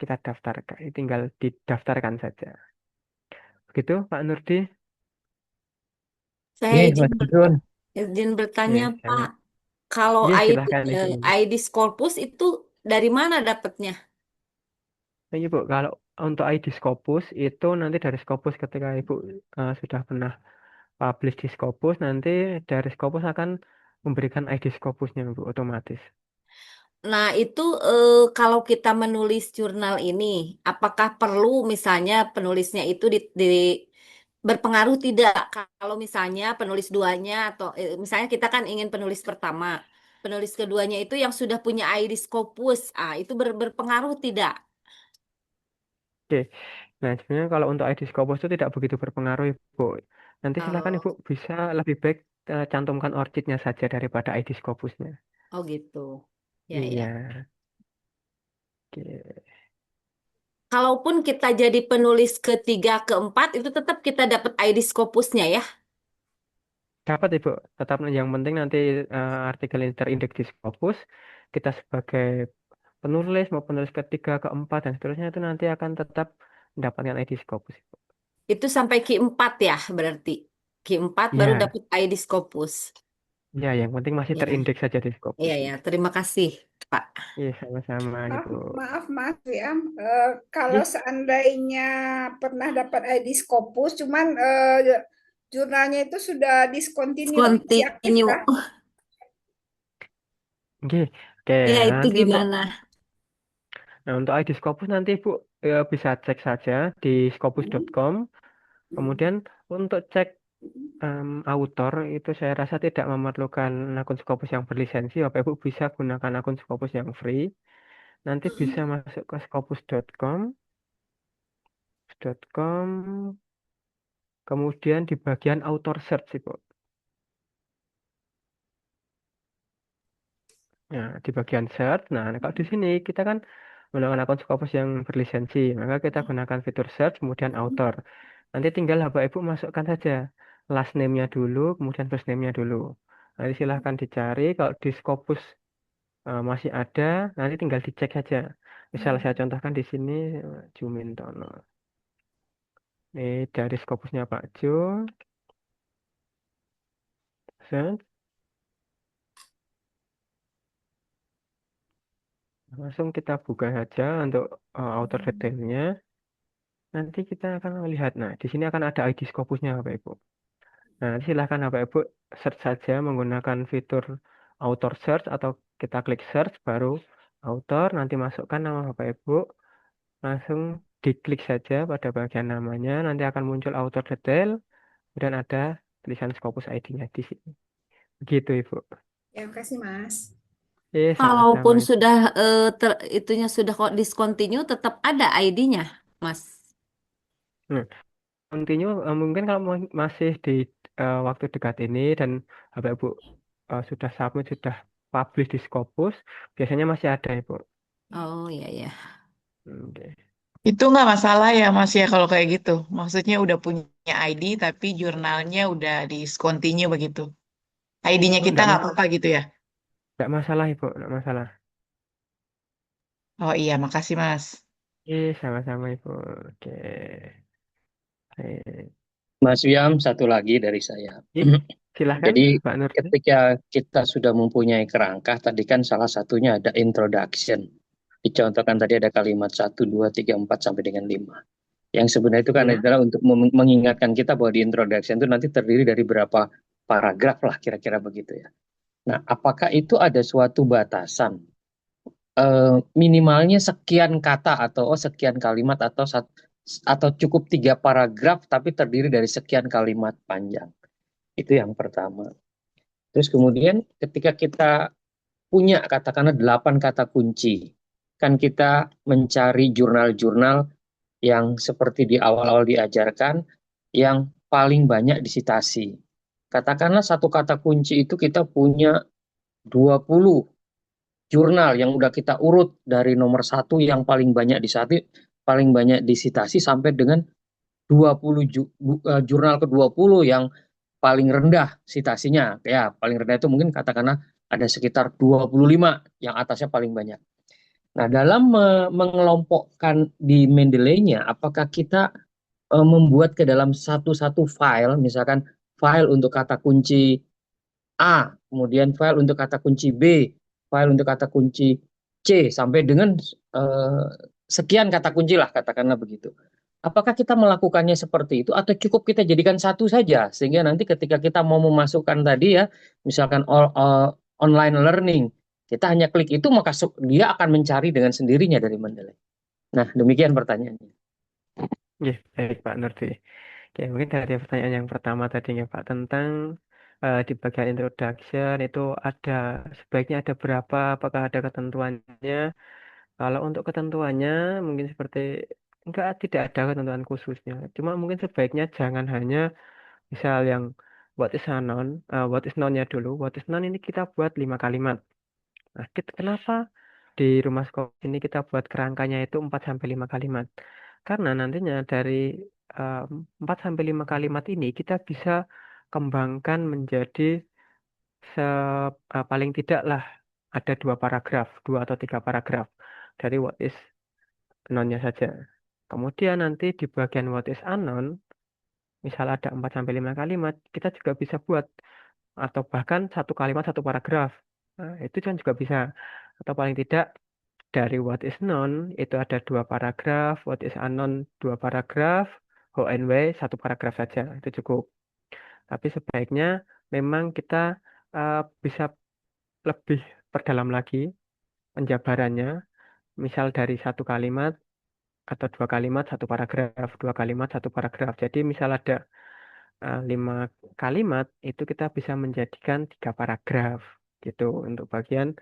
kita daftarkan, tinggal didaftarkan saja. Begitu Pak Nurdi? Saya Ih, matur suwun. izin bertanya, Ya, Pak. Kalau ya ID, silahkan izin. ID Scopus itu dari mana dapatnya? Nah, Ibu, kalau untuk ID Scopus itu nanti dari Scopus ketika Ibu sudah pernah publish di Scopus, nanti dari Scopus akan memberikan ID Scopusnya, Bu, otomatis. Nah, itu kalau kita menulis jurnal ini, apakah perlu misalnya penulisnya itu berpengaruh tidak kalau misalnya penulis duanya atau misalnya kita kan ingin penulis pertama, penulis keduanya itu yang sudah punya ID Scopus, itu berpengaruh tidak? Oke. Nah, sebenarnya kalau untuk ID Scopus itu tidak begitu berpengaruh, Ibu. Nanti silakan Oh, Ibu bisa lebih baik cantumkan ORCID-nya saja daripada ID Scopusnya. oh gitu. Ya, ya. Iya. Oke. Kalaupun kita jadi penulis ketiga, keempat, itu tetap kita dapat ID Scopusnya ya. Dapat Ibu. Tetap yang penting nanti artikel ini terindeks di Scopus. Kita sebagai penulis mau penulis ketiga, keempat dan seterusnya itu nanti akan tetap mendapatkan ID Scopus, Ibu. Itu sampai Q4 ya berarti. Q4 baru Iya. dapat ID Scopus. Ya, yang penting masih Ya, terindeks saja di iya Scopus. ya. Terima kasih, Pak. Iya, sama-sama Maaf, Ibu. maaf Mas ya. Kalau Iya, seandainya pernah dapat ID Scopus, cuman jurnalnya itu sudah discontinue, masih aktif Continue. kah? oke. Oke, Ya, nah itu nanti Ibu. gimana? Nah, untuk ID Scopus nanti Ibu bisa cek saja di scopus.com. Kemudian untuk cek autor itu saya rasa tidak memerlukan akun Scopus yang berlisensi. Bapak Ibu bisa gunakan akun Scopus yang free. Nanti bisa masuk ke scopus.com, kemudian di bagian author search, Ibu. Nah, di bagian search, nah kalau di sini kita kan menggunakan akun Scopus yang berlisensi, maka kita gunakan fitur search, kemudian author. Nanti tinggal Bapak Ibu masukkan saja last name-nya dulu, kemudian first name-nya dulu. Nanti silahkan dicari, kalau di Scopus masih ada, nanti tinggal dicek saja. Misal saya contohkan di sini, Jumintono. Ini dari Scopusnya Pak Jo, search. Langsung kita buka saja untuk author detailnya. Nanti kita akan melihat, nah di sini akan ada ID Scopusnya Bapak Ibu. Nah, nanti silahkan Bapak Ibu search saja menggunakan fitur author search atau kita klik search baru author, nanti masukkan nama Bapak Ibu, langsung diklik saja pada bagian namanya, nanti akan muncul author detail, dan ada tulisan Scopus ID-nya di sini. Begitu Ibu. Ya, kasih Mas. Sama-sama Kalaupun Ibu. sudah itunya sudah kok discontinue, tetap ada ID-nya, Mas. Nah, continue mungkin kalau masih di waktu dekat ini dan Bapak Ibu sudah submit, sudah publish di Scopus, biasanya masih ada Ibu. Oh iya ya. Oke. Itu nggak masalah ya Mas ya kalau kayak gitu. Maksudnya udah punya ID tapi jurnalnya udah discontinue begitu. ID-nya Oh, kita nggak apa-apa gitu ya. enggak masalah Ibu, enggak masalah. Oh iya, makasih Mas. Sama-sama Ibu. Oke. Baik. Mas Wiam, satu lagi dari saya. Ih, silahkan Jadi Pak Nur. ketika kita sudah mempunyai kerangka, tadi kan salah satunya ada introduction. Dicontohkan tadi ada kalimat 1, 2, 3, 4 sampai dengan 5. Yang sebenarnya itu kan Ya. adalah untuk mengingatkan kita bahwa di introduction itu nanti terdiri dari berapa paragraf lah kira-kira begitu ya. Nah, apakah itu ada suatu batasan minimalnya sekian kata atau sekian kalimat atau cukup 3 paragraf tapi terdiri dari sekian kalimat panjang? Itu yang pertama. Terus kemudian ketika kita punya katakanlah 8 kata kunci, kan kita mencari jurnal-jurnal yang seperti di awal-awal diajarkan, yang paling banyak disitasi. Katakanlah satu kata kunci itu kita punya 20 jurnal yang udah kita urut dari nomor 1 yang paling banyak disitasi sampai dengan 20 jurnal ke-20 yang paling rendah sitasinya. Ya, paling rendah itu mungkin katakanlah ada sekitar 25 yang atasnya paling banyak. Nah, dalam mengelompokkan di Mendeley-nya, apakah kita membuat ke dalam satu-satu file, misalkan file untuk kata kunci A, kemudian file untuk kata kunci B, file untuk kata kunci C, sampai dengan sekian kata kunci lah, katakanlah begitu. Apakah kita melakukannya seperti itu atau cukup kita jadikan satu saja sehingga nanti ketika kita mau memasukkan tadi ya misalkan online learning kita hanya klik itu maka dia akan mencari dengan sendirinya dari Mendeley. Nah, demikian pertanyaannya. Baik Pak Nur. Oke, mungkin dari pertanyaan yang pertama tadi ya Pak, tentang di bagian introduction itu ada sebaiknya ada berapa, apakah ada ketentuannya? Kalau untuk ketentuannya mungkin seperti tidak ada ketentuan khususnya. Cuma mungkin sebaiknya jangan hanya misal yang what is noun-nya dulu. What is noun ini kita buat 5 kalimat. Nah, kenapa di rumah sekolah ini kita buat kerangkanya itu 4 sampai 5 kalimat? Karena nantinya dari 4 sampai 5 kalimat ini kita bisa kembangkan menjadi se paling tidak lah ada 2 paragraf, 2 atau 3 paragraf dari what is noun-nya saja. Kemudian nanti di bagian what is unknown, misal ada 4 sampai 5 kalimat, kita juga bisa buat atau bahkan 1 kalimat 1 paragraf. Nah, itu kan juga bisa. Atau paling tidak dari what is known itu ada 2 paragraf, what is unknown 2 paragraf, how and why 1 paragraf saja. Itu cukup. Tapi sebaiknya memang kita bisa lebih perdalam lagi penjabarannya. Misal dari 1 kalimat atau 2 kalimat 1 paragraf, 2 kalimat 1 paragraf. Jadi misal ada 5 kalimat itu kita bisa menjadikan 3 paragraf gitu untuk bagian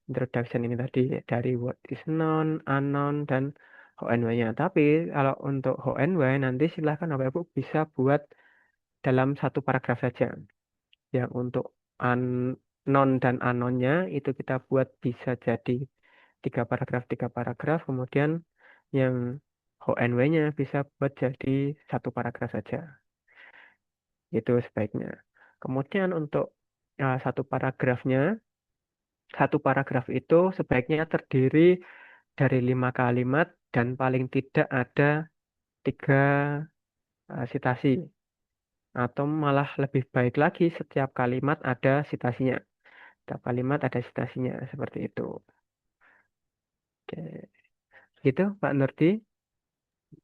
introduction ini tadi dari what is known, unknown dan how and why-nya. Tapi kalau untuk how and why nanti silahkan Bapak Ibu bisa buat dalam 1 paragraf saja. Yang untuk unknown dan unknown-nya itu kita buat bisa jadi 3 paragraf, 3 paragraf. Kemudian yang how and why-nya bisa buat jadi 1 paragraf saja. Itu sebaiknya. Kemudian untuk 1 paragrafnya, 1 paragraf itu sebaiknya terdiri dari 5 kalimat dan paling tidak ada 3 sitasi. Atau malah lebih baik lagi setiap kalimat ada sitasinya. Setiap kalimat ada sitasinya seperti itu. Oke. Gitu Pak Nurdi.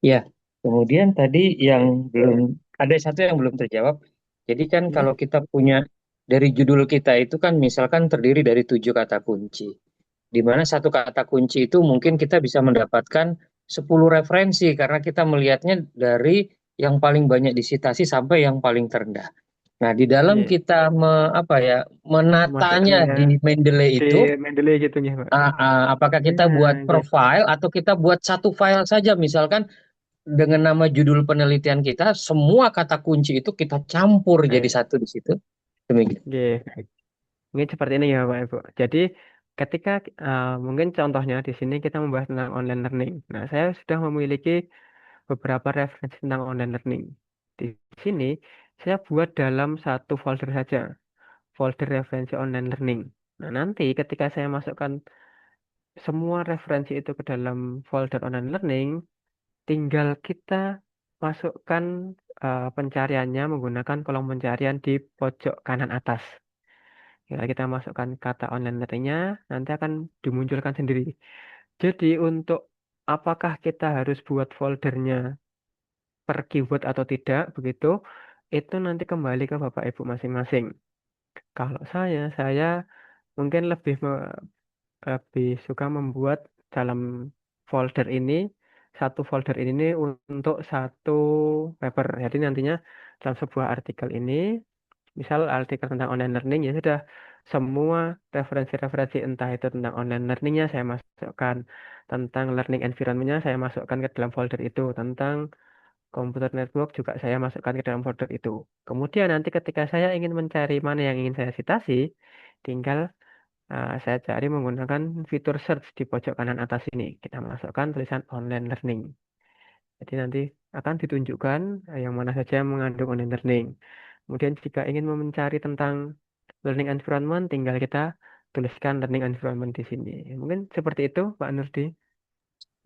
Ya, kemudian tadi yang belum ada satu yang belum terjawab. Jadi kan Ya. kalau kita punya dari judul kita itu kan misalkan terdiri dari 7 kata kunci, di mana satu kata kunci itu mungkin kita bisa mendapatkan 10 referensi karena kita melihatnya dari yang paling banyak disitasi sampai yang paling terendah. Nah, di dalam Iya. kita apa ya menatanya Memasukkannya di Mendeley di itu, Mendeley gitu ya Pak. apakah kita buat Ya, oke. profile atau kita buat satu file saja, misalkan dengan nama judul penelitian kita, semua kata kunci itu kita campur jadi Baik. satu di situ. Demikian. Oke. Mungkin seperti ini ya Pak Ibu. Jadi ketika mungkin contohnya di sini kita membahas tentang online learning. Nah, saya sudah memiliki beberapa referensi tentang online learning. Di sini saya buat dalam satu folder saja, folder referensi online learning. Nah, nanti ketika saya masukkan semua referensi itu ke dalam folder online learning, tinggal kita masukkan pencariannya menggunakan kolom pencarian di pojok kanan atas. Tinggal kita masukkan kata online learning-nya, nanti akan dimunculkan sendiri. Jadi untuk apakah kita harus buat foldernya per keyword atau tidak, begitu, itu nanti kembali ke Bapak Ibu masing-masing. Kalau saya mungkin lebih suka membuat dalam folder ini, satu folder ini untuk satu paper. Jadi nantinya dalam sebuah artikel ini, misal artikel tentang online learning, ya sudah semua referensi-referensi entah itu tentang online learningnya saya masukkan, tentang learning environment-nya saya masukkan ke dalam folder itu, tentang komputer network juga saya masukkan ke dalam folder itu. Kemudian nanti ketika saya ingin mencari mana yang ingin saya citasi, tinggal saya cari menggunakan fitur search di pojok kanan atas ini. Kita masukkan tulisan online learning. Jadi nanti akan ditunjukkan yang mana saja yang mengandung online learning. Kemudian jika ingin mencari tentang learning environment, tinggal kita tuliskan learning environment di sini. Mungkin seperti itu, Pak Nurdi.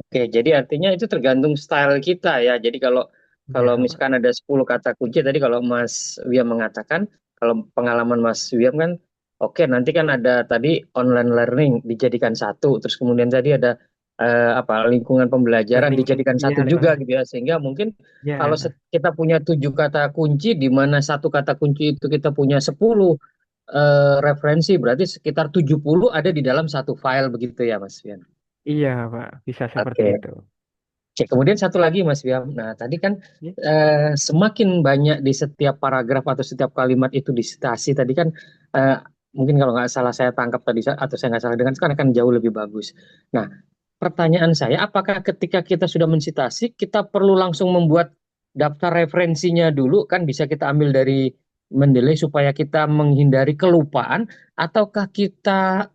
Oke, jadi artinya itu tergantung style kita ya. Jadi kalau kalau Ya, Pak. misalkan ada 10 kata kunci tadi kalau Mas Wiam mengatakan, kalau pengalaman Mas Wiam kan oke, nanti kan ada tadi online learning dijadikan satu, terus kemudian tadi ada apa lingkungan pembelajaran Learning, dijadikan ya, satu juga gitu ya. Sehingga mungkin kalau ya, kita punya 7 kata kunci di mana satu kata kunci itu kita punya 10 referensi, berarti sekitar 70 ada di dalam satu file begitu ya Mas Wiam. iya, Pak. Bisa seperti Oke. itu. Cek. Kemudian satu lagi Mas Wiam. Nah, tadi kan Ya. semakin banyak di setiap paragraf atau setiap kalimat itu disitasi. Tadi kan eh, mungkin kalau nggak salah saya tangkap tadi atau saya nggak salah dengan kan akan jauh lebih bagus. Nah, pertanyaan saya, apakah ketika kita sudah mensitasi, kita perlu langsung membuat daftar referensinya dulu? Kan bisa kita ambil dari Mendeley supaya kita menghindari kelupaan, ataukah kita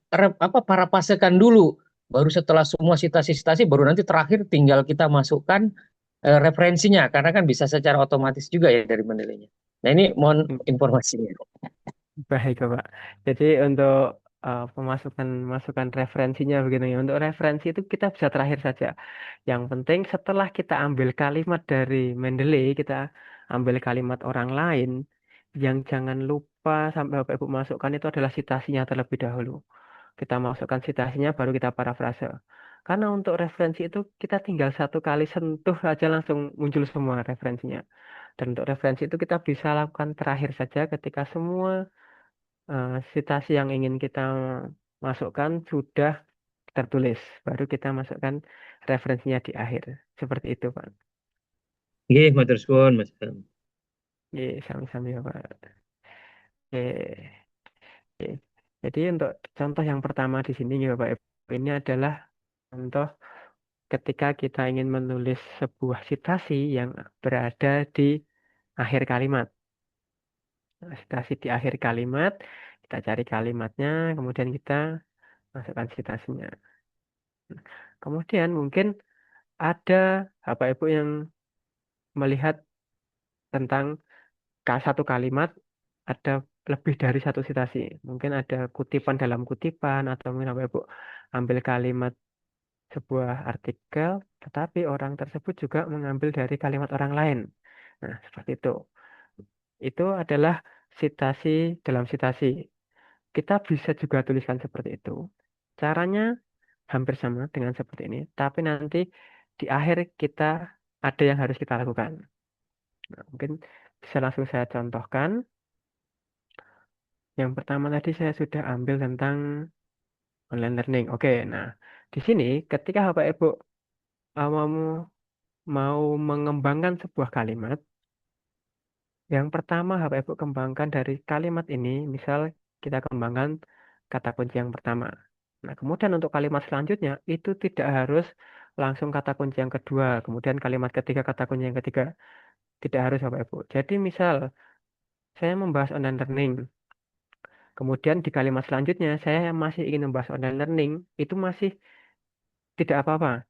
parapasekan dulu? Baru setelah semua sitasi-sitasi, baru nanti terakhir tinggal kita masukkan referensinya, karena kan bisa secara otomatis juga ya dari Mendeley-nya. Nah ini mohon Hmm, informasinya. Baik, Pak. Jadi untuk pemasukan masukan referensinya begini ya. Untuk referensi itu kita bisa terakhir saja. Yang penting setelah kita ambil kalimat dari Mendeley, kita ambil kalimat orang lain, yang jangan lupa sampai Bapak Ibu masukkan itu adalah citasinya terlebih dahulu. Kita masukkan citasinya baru kita parafrase. Karena untuk referensi itu kita tinggal satu kali sentuh aja langsung muncul semua referensinya. Dan untuk referensi itu kita bisa lakukan terakhir saja ketika semua citasi yang ingin kita masukkan sudah tertulis. Baru kita masukkan referensinya di akhir. Seperti itu, Pak. Nggih, matur suwun Mas. Oke, sami-sami ya, Pak. Oke. Oke. Jadi untuk contoh yang pertama di sini ya, Pak, ini adalah contoh ketika kita ingin menulis sebuah citasi yang berada di akhir kalimat. Nah, citasi di akhir kalimat, kita cari kalimatnya, kemudian kita masukkan citasinya. Kemudian mungkin ada Bapak Ibu yang melihat tentang satu kalimat ada lebih dari satu citasi. Mungkin ada kutipan dalam kutipan atau mungkin Bapak Ibu ambil kalimat sebuah artikel, tetapi orang tersebut juga mengambil dari kalimat orang lain. Nah, seperti itu. Itu adalah citasi dalam citasi. Kita bisa juga tuliskan seperti itu. Caranya hampir sama dengan seperti ini, tapi nanti di akhir kita ada yang harus kita lakukan. Nah, mungkin bisa langsung saya contohkan. Yang pertama tadi saya sudah ambil tentang online learning. Oke, nah di sini ketika Bapak Ibu mau mau mengembangkan sebuah kalimat, yang pertama Bapak Ibu kembangkan dari kalimat ini, misal kita kembangkan kata kunci yang pertama. Nah, kemudian untuk kalimat selanjutnya itu tidak harus langsung kata kunci yang kedua, kemudian kalimat ketiga kata kunci yang ketiga. Tidak harus Bapak Ibu. Jadi misal saya membahas online learning, kemudian di kalimat selanjutnya saya masih ingin membahas online learning, itu masih tidak apa-apa.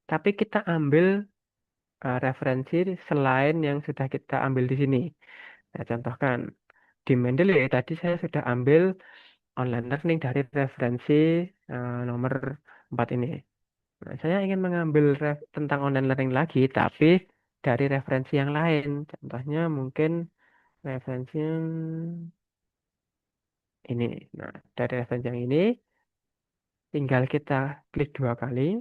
Tapi kita ambil referensi selain yang sudah kita ambil di sini. Saya contohkan, di Mendeley tadi saya sudah ambil online learning dari referensi nomor 4 ini. Nah, saya ingin mengambil tentang online learning lagi, tapi dari referensi yang lain. Contohnya mungkin referensi yang ini. Nah, dari referensi yang ini, tinggal kita klik 2 kali.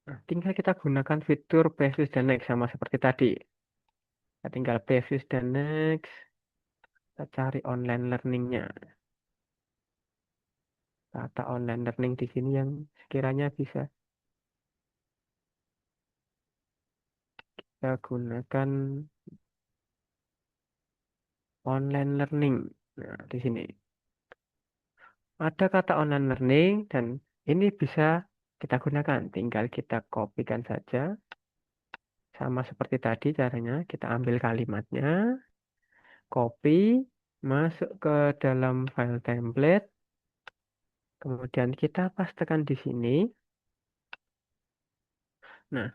Nah, tinggal kita gunakan fitur previous dan next sama seperti tadi. Kita tinggal previous dan next. Kita cari online learningnya. Kata online learning di sini yang sekiranya bisa kita gunakan online learning. Nah, di sini ada kata online learning dan ini bisa kita gunakan. Tinggal kita kopikan saja. Sama seperti tadi caranya. Kita ambil kalimatnya, copy, masuk ke dalam file template. Kemudian kita pastekan di sini. Nah,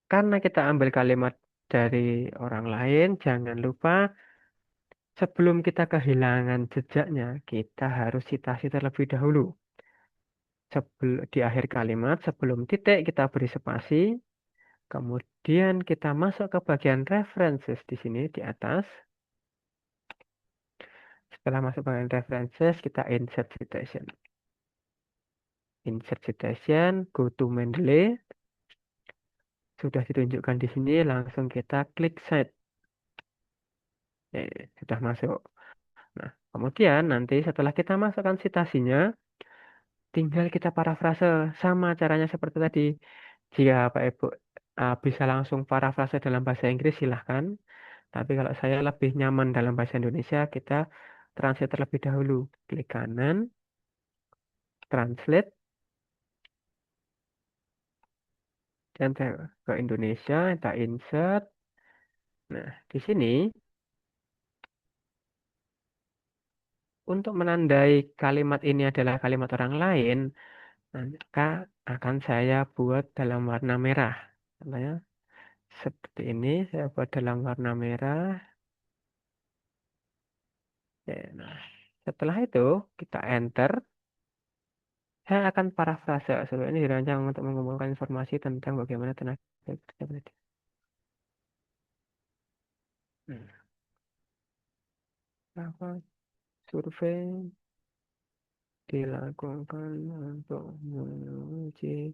karena kita ambil kalimat dari orang lain, jangan lupa sebelum kita kehilangan jejaknya, kita harus citasi terlebih dahulu. Di akhir kalimat, sebelum titik kita beri spasi, kemudian kita masuk ke bagian references di sini di atas. Setelah masuk bagian references, kita insert citation. Insert citation, go to Mendeley. Sudah ditunjukkan di sini, langsung kita klik set. Sudah masuk. Nah, kemudian nanti setelah kita masukkan citasinya, tinggal kita parafrase sama caranya seperti tadi. Jika Pak Ibu bisa langsung parafrase dalam bahasa Inggris silahkan. Tapi kalau saya lebih nyaman dalam bahasa Indonesia, kita translate terlebih dahulu. Klik kanan, translate, dan saya ke Indonesia, kita insert. Nah, di sini untuk menandai kalimat ini adalah kalimat orang lain, maka akan saya buat dalam warna merah. Contohnya seperti ini, saya buat dalam warna merah. Ya, nah, setelah itu kita enter. Saya akan parafrase. Sebenarnya ini dirancang untuk mengumpulkan informasi tentang bagaimana tenaga kerja pendidik. Hmm. Apa survei dilakukan untuk menguji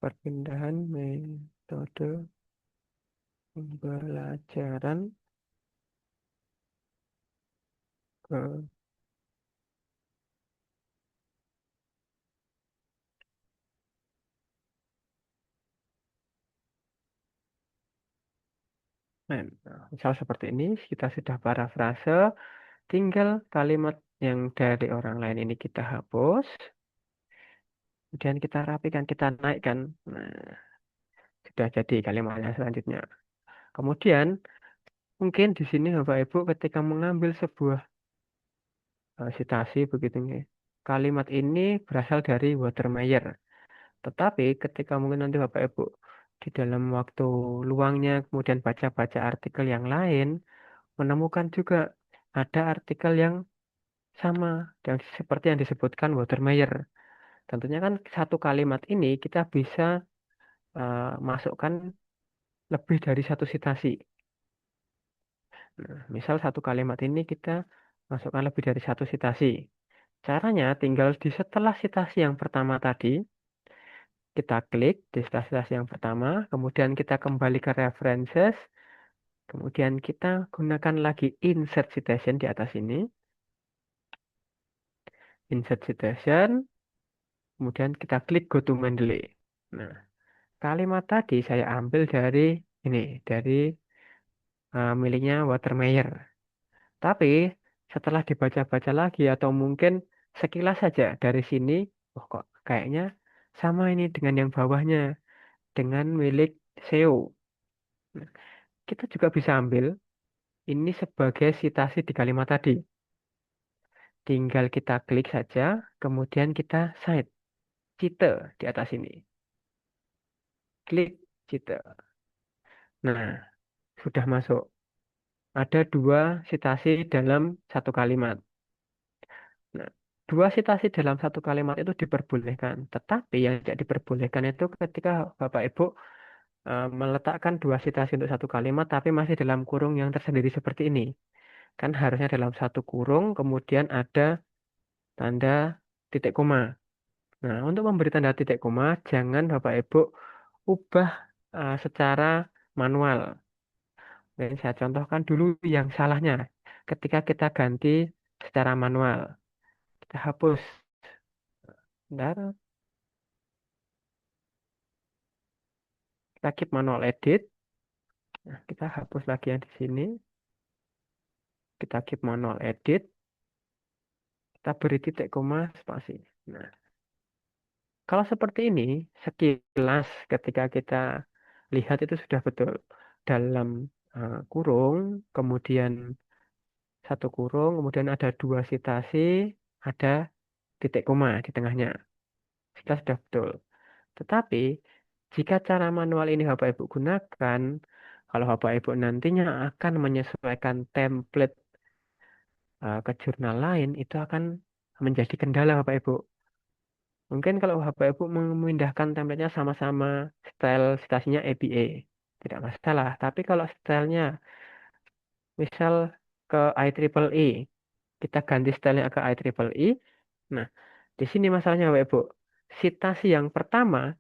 perpindahan metode pembelajaran ke Nah, misal seperti ini, kita sudah parafrase, tinggal kalimat yang dari orang lain ini kita hapus, kemudian kita rapikan, kita naikkan. Nah, sudah jadi kalimatnya selanjutnya. Kemudian, mungkin di sini Bapak Ibu ketika mengambil sebuah citasi begitu nih, kalimat ini berasal dari Watermeyer. Tetapi ketika mungkin nanti Bapak Ibu di dalam waktu luangnya kemudian baca-baca artikel yang lain, menemukan juga ada artikel yang sama yang seperti yang disebutkan Watermeyer. Tentunya kan satu kalimat ini kita bisa masukkan lebih dari satu citasi. Nah, misal satu kalimat ini kita masukkan lebih dari satu citasi. Caranya tinggal di setelah citasi yang pertama tadi, kita klik di citasi yang pertama, kemudian kita kembali ke references, kemudian kita gunakan lagi insert citation di atas ini. Insert citation, kemudian kita klik go to Mendeley. Nah, kalimat tadi saya ambil dari ini, dari miliknya Watermeyer. Tapi setelah dibaca-baca lagi atau mungkin sekilas saja dari sini, oh kok kayaknya sama ini dengan yang bawahnya, dengan milik SEO. Nah, kita juga bisa ambil ini sebagai citasi di kalimat tadi. Tinggal kita klik saja, kemudian kita cite, cite di atas ini. Klik cite. Nah, sudah masuk. Ada dua citasi dalam satu kalimat. Nah, dua citasi dalam satu kalimat itu diperbolehkan. Tetapi yang tidak diperbolehkan itu ketika Bapak Ibu meletakkan dua citasi untuk satu kalimat, tapi masih dalam kurung yang tersendiri seperti ini. Kan harusnya dalam satu kurung, kemudian ada tanda titik koma. Nah, untuk memberi tanda titik koma, jangan Bapak Ibu ubah secara manual. Ini saya contohkan dulu yang salahnya. Ketika kita ganti secara manual, kita hapus. Bentar, kita keep manual edit. Nah, kita hapus lagi yang di sini. Kita keep manual edit. Kita beri titik koma spasi. Nah, kalau seperti ini, sekilas ketika kita lihat itu sudah betul. Dalam kurung, kemudian satu kurung, kemudian ada dua citasi, ada titik koma di tengahnya. Sekilas sudah betul. Tetapi, jika cara manual ini Bapak Ibu gunakan, kalau Bapak Ibu nantinya akan menyesuaikan template ke jurnal lain, itu akan menjadi kendala Bapak Ibu. Mungkin kalau Bapak Ibu memindahkan template-nya sama-sama style citasinya ABA, tidak masalah. Tapi kalau stylenya misal ke IEEE, Kita ganti stylenya ke IEEE. Nah, di sini masalahnya Bapak Ibu. Citasi yang pertama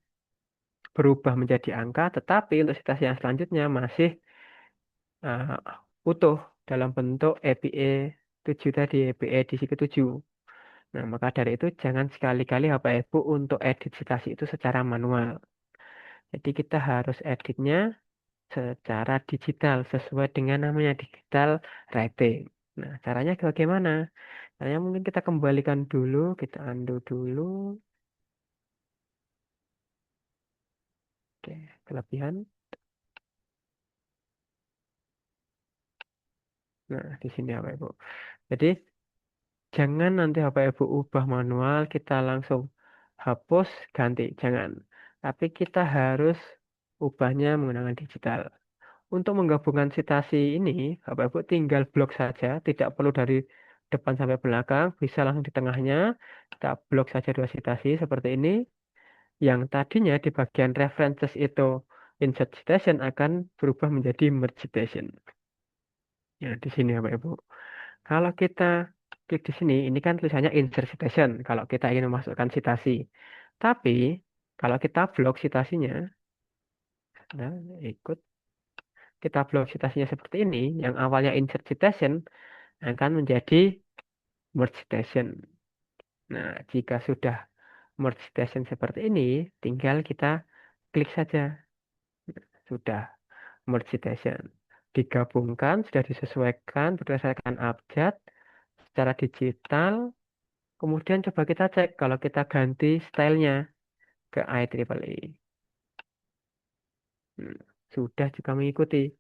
berubah menjadi angka, tetapi untuk citasi yang selanjutnya masih uh, utuh dalam bentuk EPE 7 tadi, EPE edisi ke-7. Nah, maka dari itu jangan sekali-kali Bapak Ibu untuk edit citasi itu secara manual. Jadi kita harus editnya secara digital sesuai dengan namanya digital writing. Nah, caranya bagaimana? Caranya mungkin kita kembalikan dulu, kita undo dulu. Oke, kelebihan. Nah, di sini Bapak Ibu. Jadi jangan nanti Bapak Ibu ubah manual, kita langsung hapus, ganti. Jangan. Tapi kita harus ubahnya menggunakan digital. Untuk menggabungkan citasi ini, Bapak Ibu tinggal blok saja, tidak perlu dari depan sampai belakang, bisa langsung di tengahnya. Kita blok saja dua citasi seperti ini. Yang tadinya di bagian references itu insert citation akan berubah menjadi merge citation. Ya, di sini Bapak Ibu. Kalau kita klik di sini, ini kan tulisannya insert citation kalau kita ingin memasukkan citasi. Tapi kalau kita blok citasinya, nah, ikut kita blok citasinya seperti ini, yang awalnya insert citation akan menjadi merge citation. Nah, jika sudah merge citation seperti ini, tinggal kita klik saja. Sudah merge citation. Digabungkan, sudah disesuaikan berdasarkan abjad secara digital. Kemudian coba kita cek kalau kita ganti stylenya ke IEEE. Hmm, Sudah juga mengikuti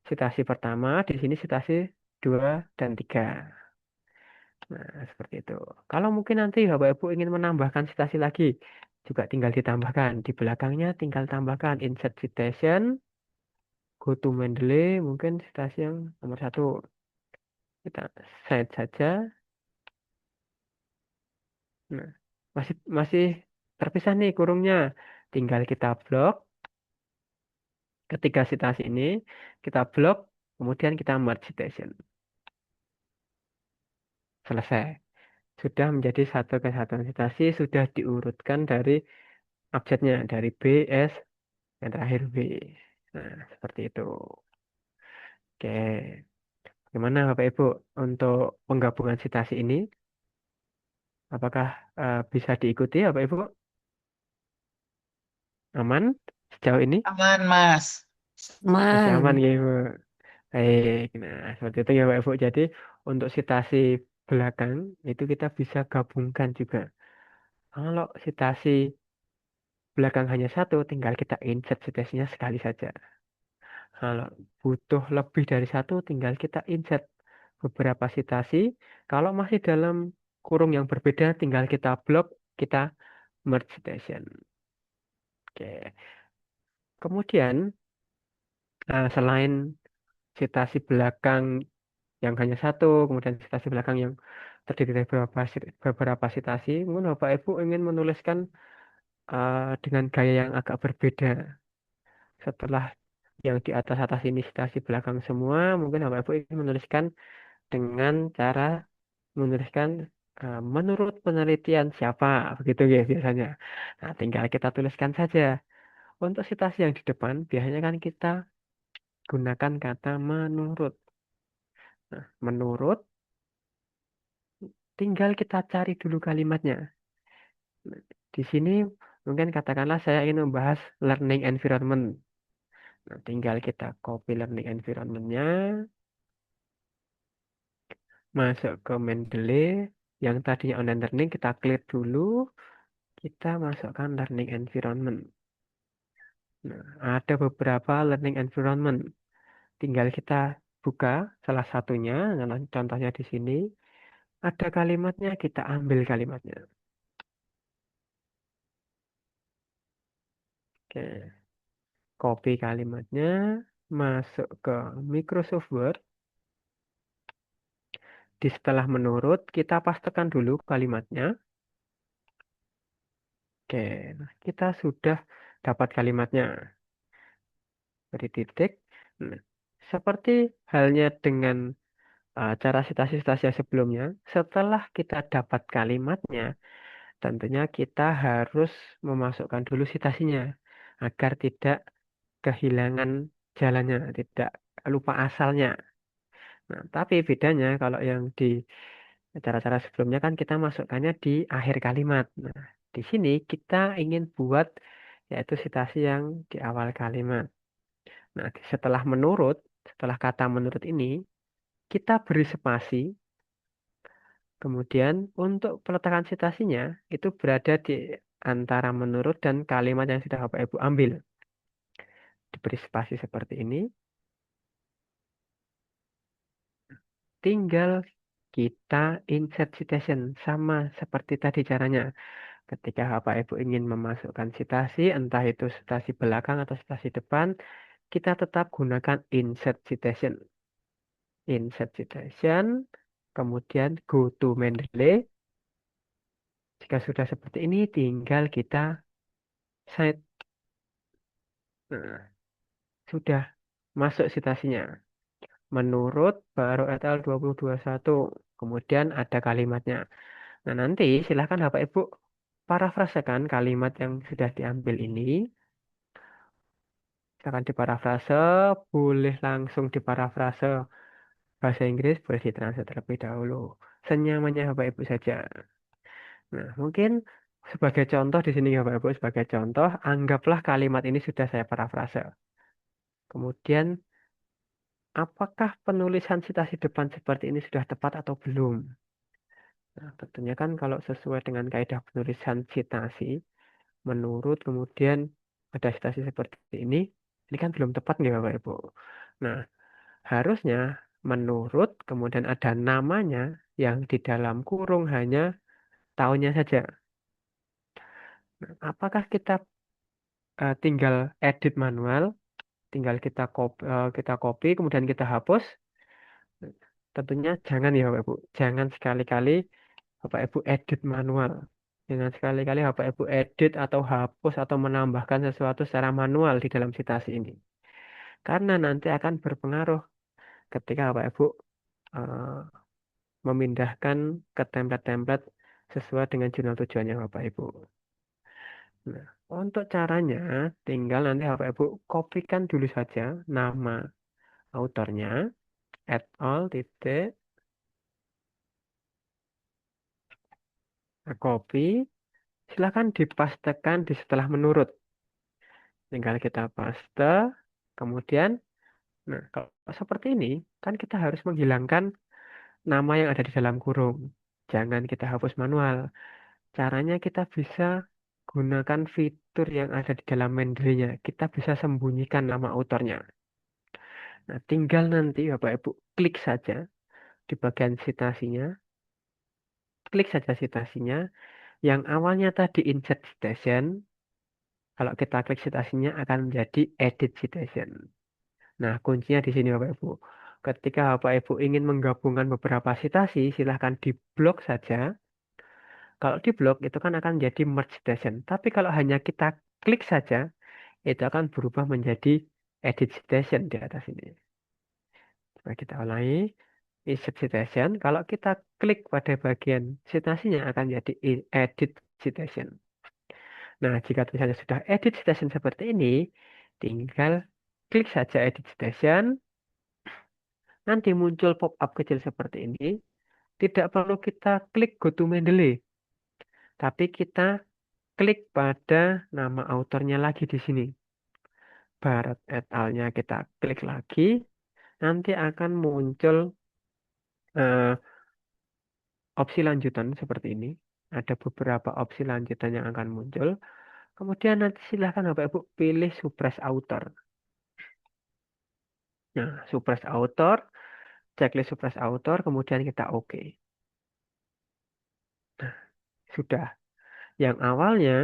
citasi pertama, di sini citasi 2 dan 3. Nah, seperti itu. Kalau mungkin nanti Bapak Ibu ingin menambahkan citasi lagi, juga tinggal ditambahkan. Di belakangnya tinggal tambahkan insert citation, go to Mendeley, mungkin citasi yang nomor 1. Kita set saja. Nah, masih masih terpisah nih kurungnya. Tinggal kita blok. Ketiga citasi ini kita blok, kemudian kita merge citation. Selesai. Sudah menjadi satu kesatuan citasi, sudah diurutkan dari abjadnya, dari B, S, dan terakhir B. Nah, seperti itu. Oke. Gimana Bapak Ibu untuk penggabungan citasi ini? Apakah bisa diikuti Bapak Ibu? Aman sejauh ini? Aman, Mas. Masih aman Man. ya Ibu? Baik, nah seperti itu ya Pak Ibu. Jadi untuk citasi belakang itu kita bisa gabungkan juga. Kalau citasi belakang hanya satu, tinggal kita insert citasinya sekali saja. Kalau butuh lebih dari satu, tinggal kita insert beberapa citasi. Kalau masih dalam kurung yang berbeda, tinggal kita blok, kita merge citation. Oke. Kemudian selain citasi belakang yang hanya satu, kemudian citasi belakang yang terdiri dari beberapa citasi, mungkin Bapak Ibu ingin menuliskan dengan gaya yang agak berbeda. Setelah yang di atas-atas ini citasi belakang semua, mungkin Bapak Ibu ingin menuliskan dengan cara menuliskan menurut penelitian siapa, begitu ya biasanya. Nah, tinggal kita tuliskan saja. Untuk citasi yang di depan, biasanya kan kita gunakan kata menurut. Nah, menurut, tinggal kita cari dulu kalimatnya. Di sini mungkin katakanlah saya ingin membahas learning environment. Nah, tinggal kita copy learning environment-nya, masuk ke Mendeley. Yang tadinya online learning kita clear dulu, kita masukkan learning environment. Nah, ada beberapa learning environment. Tinggal kita buka salah satunya, nah, contohnya di sini. Ada kalimatnya, kita ambil kalimatnya. Oke, copy kalimatnya, masuk ke Microsoft Word. Di setelah menurut, kita pastekan dulu kalimatnya. Oke, nah kita sudah dapat kalimatnya. Beri titik. Nah, seperti halnya dengan cara citasi-citasi yang sebelumnya, setelah kita dapat kalimatnya, tentunya kita harus memasukkan dulu citasinya agar tidak kehilangan jalannya, tidak lupa asalnya. Nah, tapi bedanya kalau yang di cara-cara sebelumnya kan kita masukkannya di akhir kalimat. Nah, di sini kita ingin buat yaitu citasi yang di awal kalimat. Nah, setelah kata menurut ini, kita beri spasi. Kemudian untuk peletakan citasinya itu berada di antara menurut dan kalimat yang sudah Bapak Ibu ambil. Diberi spasi seperti ini. Tinggal kita insert citation sama seperti tadi caranya. Ketika Bapak Ibu ingin memasukkan citasi, entah itu citasi belakang atau citasi depan, kita tetap gunakan insert citation. Insert citation, kemudian go to Mendeley. Jika sudah seperti ini, tinggal kita cite. Nah, sudah masuk citasinya. Menurut Baro et al. 2021. Kemudian ada kalimatnya. Nah, nanti silahkan Bapak Ibu parafrasekan kalimat yang sudah diambil ini. Silakan diparafrase, boleh langsung diparafrase bahasa Inggris, boleh ditranslate terlebih dahulu. Senyamannya Bapak Ibu saja. Nah, mungkin sebagai contoh di sini Bapak Ibu, sebagai contoh, anggaplah kalimat ini sudah saya parafrase. Kemudian, apakah penulisan citasi depan seperti ini sudah tepat atau belum? Nah, tentunya kan kalau sesuai dengan kaidah penulisan citasi, menurut kemudian ada citasi seperti ini kan belum tepat nih Bapak Ibu. Nah, harusnya menurut kemudian ada namanya yang di dalam kurung hanya tahunnya saja. Nah, apakah kita tinggal edit manual, tinggal kita copy kemudian kita hapus? Tentunya jangan ya Bapak Ibu. Jangan sekali-kali Bapak Ibu edit manual. Jangan sekali-kali Bapak Ibu edit atau hapus atau menambahkan sesuatu secara manual di dalam citasi ini. Karena nanti akan berpengaruh ketika Bapak Ibu eh, memindahkan ke template-template sesuai dengan jurnal tujuannya Bapak Ibu. Nah, untuk caranya tinggal nanti Bapak Ibu kopikan dulu saja nama autornya, et al. Titik, copy, silahkan dipastekan di setelah menurut. Tinggal kita paste, kemudian, nah kalau seperti ini, kan kita harus menghilangkan nama yang ada di dalam kurung. Jangan kita hapus manual. Caranya kita bisa gunakan fitur yang ada di dalam Mendeley-nya. Kita bisa sembunyikan nama autornya. Nah, tinggal nanti Bapak Ibu klik saja di bagian citasinya. Klik saja citasinya. Yang awalnya tadi insert citation. Kalau kita klik citasinya akan menjadi edit citation. Nah, kuncinya di sini Bapak Ibu. Ketika Bapak Ibu ingin menggabungkan beberapa citasi, silahkan diblok saja. Kalau diblok itu kan akan menjadi merge citation. Tapi kalau hanya kita klik saja, itu akan berubah menjadi edit citation di atas ini. Coba kita ulangi. Insert citation. Kalau kita klik pada bagian citasinya akan jadi edit citation. Nah, jika tulisannya sudah edit citation seperti ini, tinggal klik saja edit citation. Nanti muncul pop-up kecil seperti ini. Tidak perlu kita klik go to Mendeley. Tapi kita klik pada nama autornya lagi di sini. Barat et al.-nya kita klik lagi. Nanti akan muncul eh, opsi lanjutan seperti ini. Ada beberapa opsi lanjutan yang akan muncul. Kemudian nanti silahkan Bapak Ibu pilih suppress author. Nah, suppress author, checklist suppress author, kemudian kita oke. Nah, sudah. Yang awalnya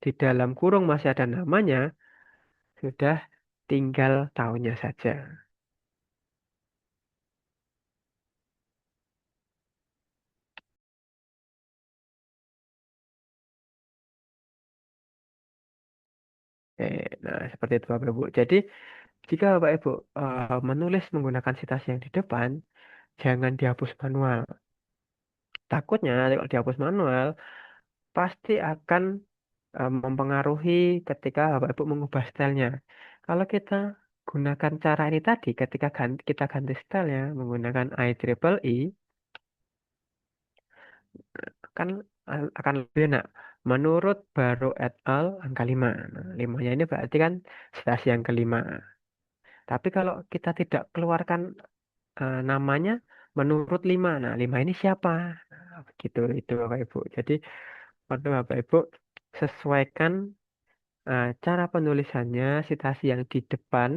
di dalam kurung masih ada namanya, sudah tinggal tahunnya saja. Nah, seperti itu Bapak Ibu. Jadi, jika Bapak Ibu menulis menggunakan citasi yang di depan, jangan dihapus manual. Takutnya kalau dihapus manual pasti akan mempengaruhi ketika Bapak Ibu mengubah stylenya. Kalau kita gunakan cara ini tadi, ketika kita ganti style ya menggunakan IEEE, kan akan lebih enak. Menurut Baro et al. Angka 5. Nah, 5-nya ini berarti kan stasi yang kelima. Tapi kalau kita tidak keluarkan namanya menurut 5. Nah, 5 ini siapa? Nah, begitu itu Bapak Ibu. Jadi, waktu Bapak Ibu sesuaikan cara penulisannya, citasi yang di depan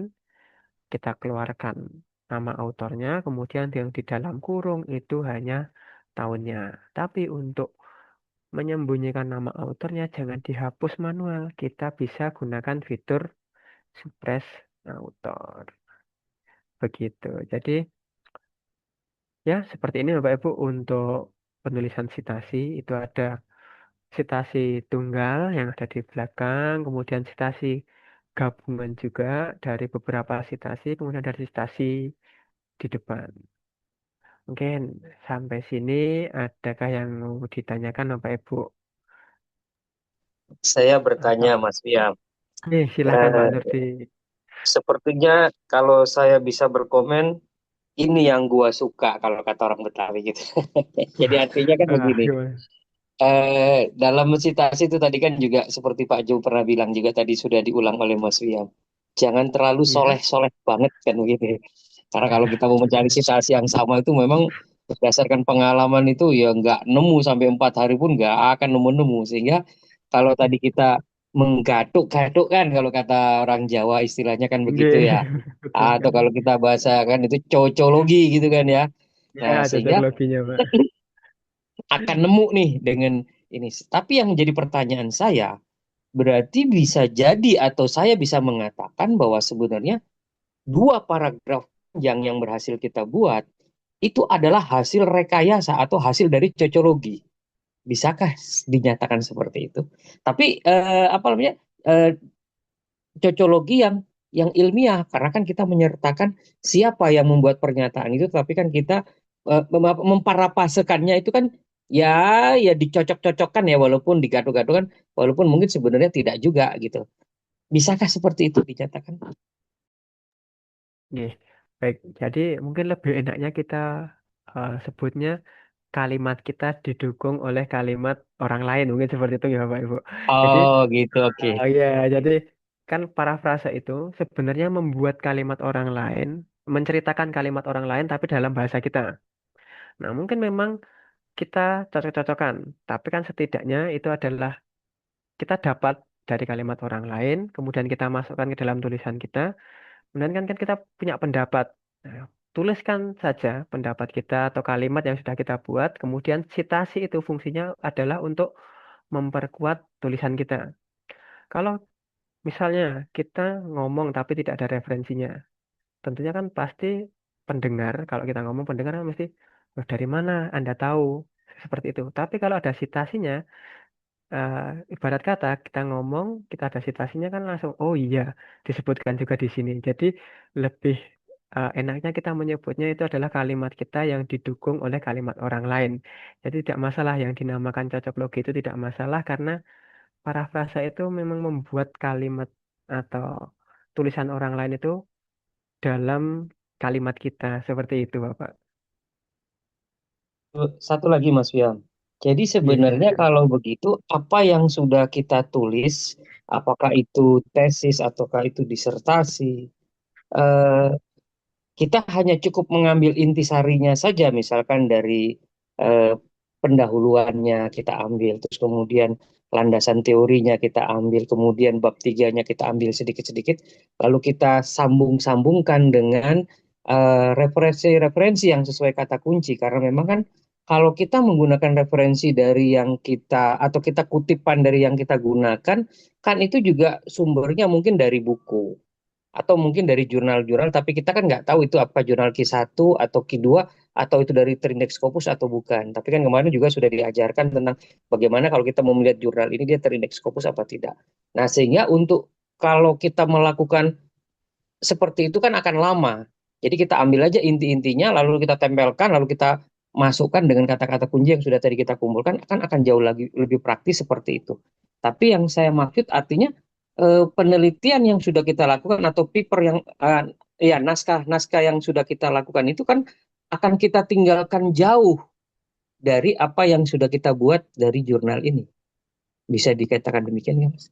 kita keluarkan nama autornya, kemudian yang di dalam kurung itu hanya tahunnya. Tapi untuk menyembunyikan nama autornya jangan dihapus manual. Kita bisa gunakan fitur suppress author. Begitu. Jadi ya seperti ini Bapak Ibu untuk penulisan citasi itu ada citasi tunggal yang ada di belakang, kemudian citasi gabungan juga dari beberapa citasi, kemudian dari citasi di depan. Mungkin sampai sini adakah yang mau ditanyakan Bapak Ibu? Saya bertanya, Atau Mas Fiam, silakan Pak eh, Nurdi. sepertinya kalau saya bisa berkomen, ini yang gua suka kalau kata orang Betawi gitu. Jadi artinya kan begini, Gimana? dalam citasi itu tadi kan juga seperti Pak Jo pernah bilang juga tadi sudah diulang oleh Mas Fiam. Jangan terlalu Iya. soleh-soleh banget kan begitu. Karena kalau kita mau mencari citasi yang sama itu memang berdasarkan pengalaman itu ya nggak nemu sampai 4 hari pun nggak akan nemu-nemu. Sehingga kalau tadi kita menggaduk-gaduk kan kalau kata orang Jawa istilahnya kan begitu Nggih, ya. betul Atau sekali. kalau kita bahasa kan itu cocologi gitu kan ya. Ya, Nah, cocok sehingga loginya, Pak. akan nemu nih dengan ini. Tapi yang jadi pertanyaan saya, berarti bisa jadi atau saya bisa mengatakan bahwa sebenarnya dua paragraf yang berhasil kita buat itu adalah hasil rekayasa atau hasil dari cocologi. Bisakah dinyatakan seperti itu? Tapi apa namanya eh, cocologi yang ilmiah karena kan kita menyertakan siapa yang membuat pernyataan itu, tapi kan kita memparapasekannya itu kan ya ya dicocok-cocokkan ya walaupun digaduh-gaduh kan walaupun mungkin sebenarnya tidak juga gitu. Bisakah seperti itu dinyatakan? Nggih. Baik, jadi mungkin lebih enaknya kita sebutnya kalimat kita didukung oleh kalimat orang lain, mungkin seperti itu ya, Bapak Ibu. Jadi, Oh gitu, oke. ya, jadi kan parafrase itu sebenarnya membuat kalimat orang lain, menceritakan kalimat orang lain, tapi dalam bahasa kita. Nah, mungkin memang kita cocok-cocokan, tapi kan setidaknya itu adalah kita dapat dari kalimat orang lain, kemudian kita masukkan ke dalam tulisan kita. Kemudian kan kita punya pendapat. Nah, tuliskan saja pendapat kita atau kalimat yang sudah kita buat. Kemudian citasi itu fungsinya adalah untuk memperkuat tulisan kita. Kalau misalnya kita ngomong tapi tidak ada referensinya, tentunya kan pasti pendengar, kalau kita ngomong pendengar kan mesti, "Loh, dari mana Anda tahu?" Seperti itu. Tapi kalau ada citasinya, eh, ibarat kata kita ngomong, kita ada situasinya kan langsung, oh iya, disebutkan juga di sini. Jadi lebih enaknya kita menyebutnya itu adalah kalimat kita yang didukung oleh kalimat orang lain. Jadi tidak masalah yang dinamakan cocok logi itu tidak masalah karena parafrasa itu memang membuat kalimat atau tulisan orang lain itu dalam kalimat kita seperti itu, Bapak. Satu lagi Mas Fiam. Jadi Iya, sebenarnya silakan. kalau begitu apa yang sudah kita tulis, apakah itu tesis ataukah itu disertasi, eh, kita hanya cukup mengambil intisarinya saja, misalkan dari eh, pendahuluannya kita ambil, terus kemudian landasan teorinya kita ambil, kemudian bab tiganya kita ambil sedikit-sedikit, lalu kita sambung-sambungkan dengan referensi-referensi yang sesuai kata kunci, karena memang kan kalau kita menggunakan referensi dari yang kita atau kita kutipan dari yang kita gunakan, kan itu juga sumbernya mungkin dari buku atau mungkin dari jurnal-jurnal, tapi kita kan nggak tahu itu apa jurnal Q1 atau Q2 atau itu dari Trindex Scopus atau bukan. Tapi kan kemarin juga sudah diajarkan tentang bagaimana kalau kita mau melihat jurnal ini dia Trindex Scopus apa tidak. Nah, sehingga untuk kalau kita melakukan seperti itu kan akan lama. Jadi kita ambil aja inti-intinya, lalu kita tempelkan, lalu kita masukkan dengan kata-kata kunci yang sudah tadi kita kumpulkan, akan jauh lagi lebih praktis seperti itu. Tapi yang saya maksud artinya penelitian yang sudah kita lakukan atau paper yang ya naskah-naskah yang sudah kita lakukan itu kan akan kita tinggalkan jauh dari apa yang sudah kita buat dari jurnal ini. Bisa dikatakan demikian ya, Mas?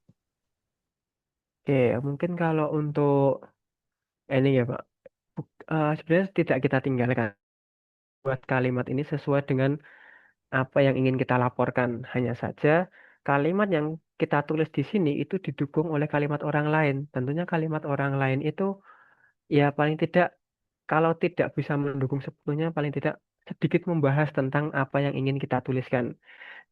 Oke, mungkin kalau untuk ini ya Pak, sebenarnya tidak kita tinggalkan buat kalimat ini sesuai dengan apa yang ingin kita laporkan. Hanya saja kalimat yang kita tulis di sini itu didukung oleh kalimat orang lain. Tentunya kalimat orang lain itu ya paling tidak kalau tidak bisa mendukung sepenuhnya paling tidak sedikit membahas tentang apa yang ingin kita tuliskan.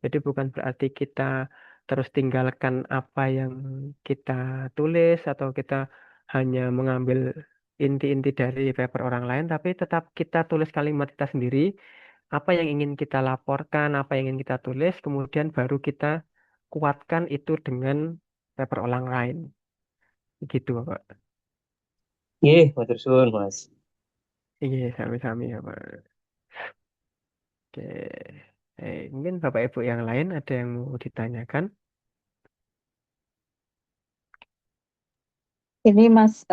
Jadi bukan berarti kita terus tinggalkan apa yang kita tulis atau kita hanya mengambil inti-inti dari paper orang lain, tapi tetap kita tulis kalimat kita sendiri, apa yang ingin kita laporkan, apa yang ingin kita tulis, kemudian baru kita kuatkan itu dengan paper orang lain. Gitu, Pak. Iya, matur suwun, Mas. Iya, sami-sami ya, Pak. Oke. Mungkin Bapak Ibu yang lain ada yang mau ditanyakan? Ini Mas,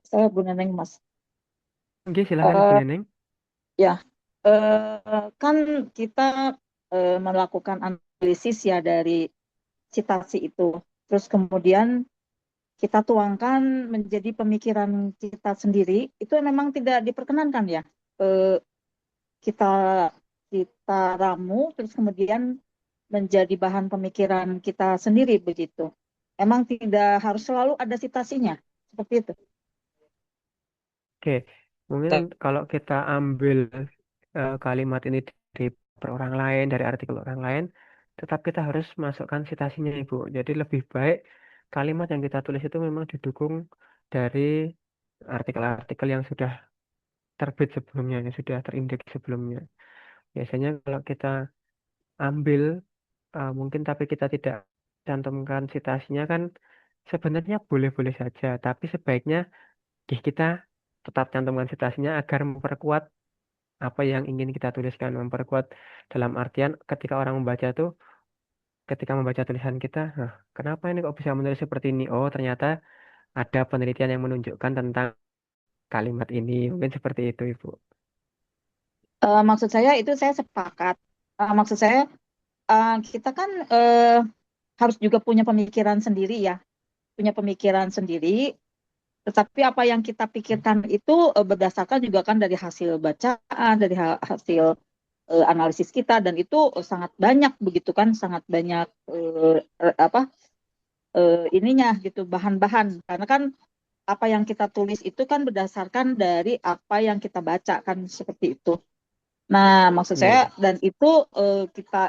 saya Bu Neneng Mas. Oke, silakan Bu Eh, Neneng. ya, kan kita melakukan analisis ya dari citasi itu. Terus kemudian kita tuangkan menjadi pemikiran kita sendiri. Itu memang tidak diperkenankan ya. Eh, kita kita ramu, terus kemudian menjadi bahan pemikiran kita sendiri begitu. Emang tidak harus selalu ada citasinya, seperti itu. Oke, mungkin kalau kita ambil kalimat ini dari orang lain, dari artikel orang lain, tetap kita harus masukkan citasinya, Ibu. Jadi lebih baik kalimat yang kita tulis itu memang didukung dari artikel-artikel yang sudah terbit sebelumnya, yang sudah terindeks sebelumnya. Biasanya kalau kita ambil mungkin tapi kita tidak cantumkan citasinya kan sebenarnya boleh-boleh saja, tapi sebaiknya kita tetap cantumkan citasinya agar memperkuat apa yang ingin kita tuliskan, memperkuat dalam artian ketika orang membaca tuh, ketika membaca tulisan kita, nah, kenapa ini kok bisa menulis seperti ini? Oh, ternyata ada penelitian yang menunjukkan tentang kalimat ini. Mungkin seperti itu, Ibu. Maksud saya itu saya sepakat. Maksud saya kita kan harus juga punya pemikiran sendiri ya, punya pemikiran sendiri. Tetapi apa yang kita pikirkan itu berdasarkan juga kan dari hasil bacaan, dari hasil analisis kita, dan itu sangat banyak begitu kan, sangat banyak apa ininya gitu, bahan-bahan. Karena kan apa yang kita tulis itu kan berdasarkan dari apa yang kita baca kan, seperti itu. Nah, maksud saya, Iya. dan itu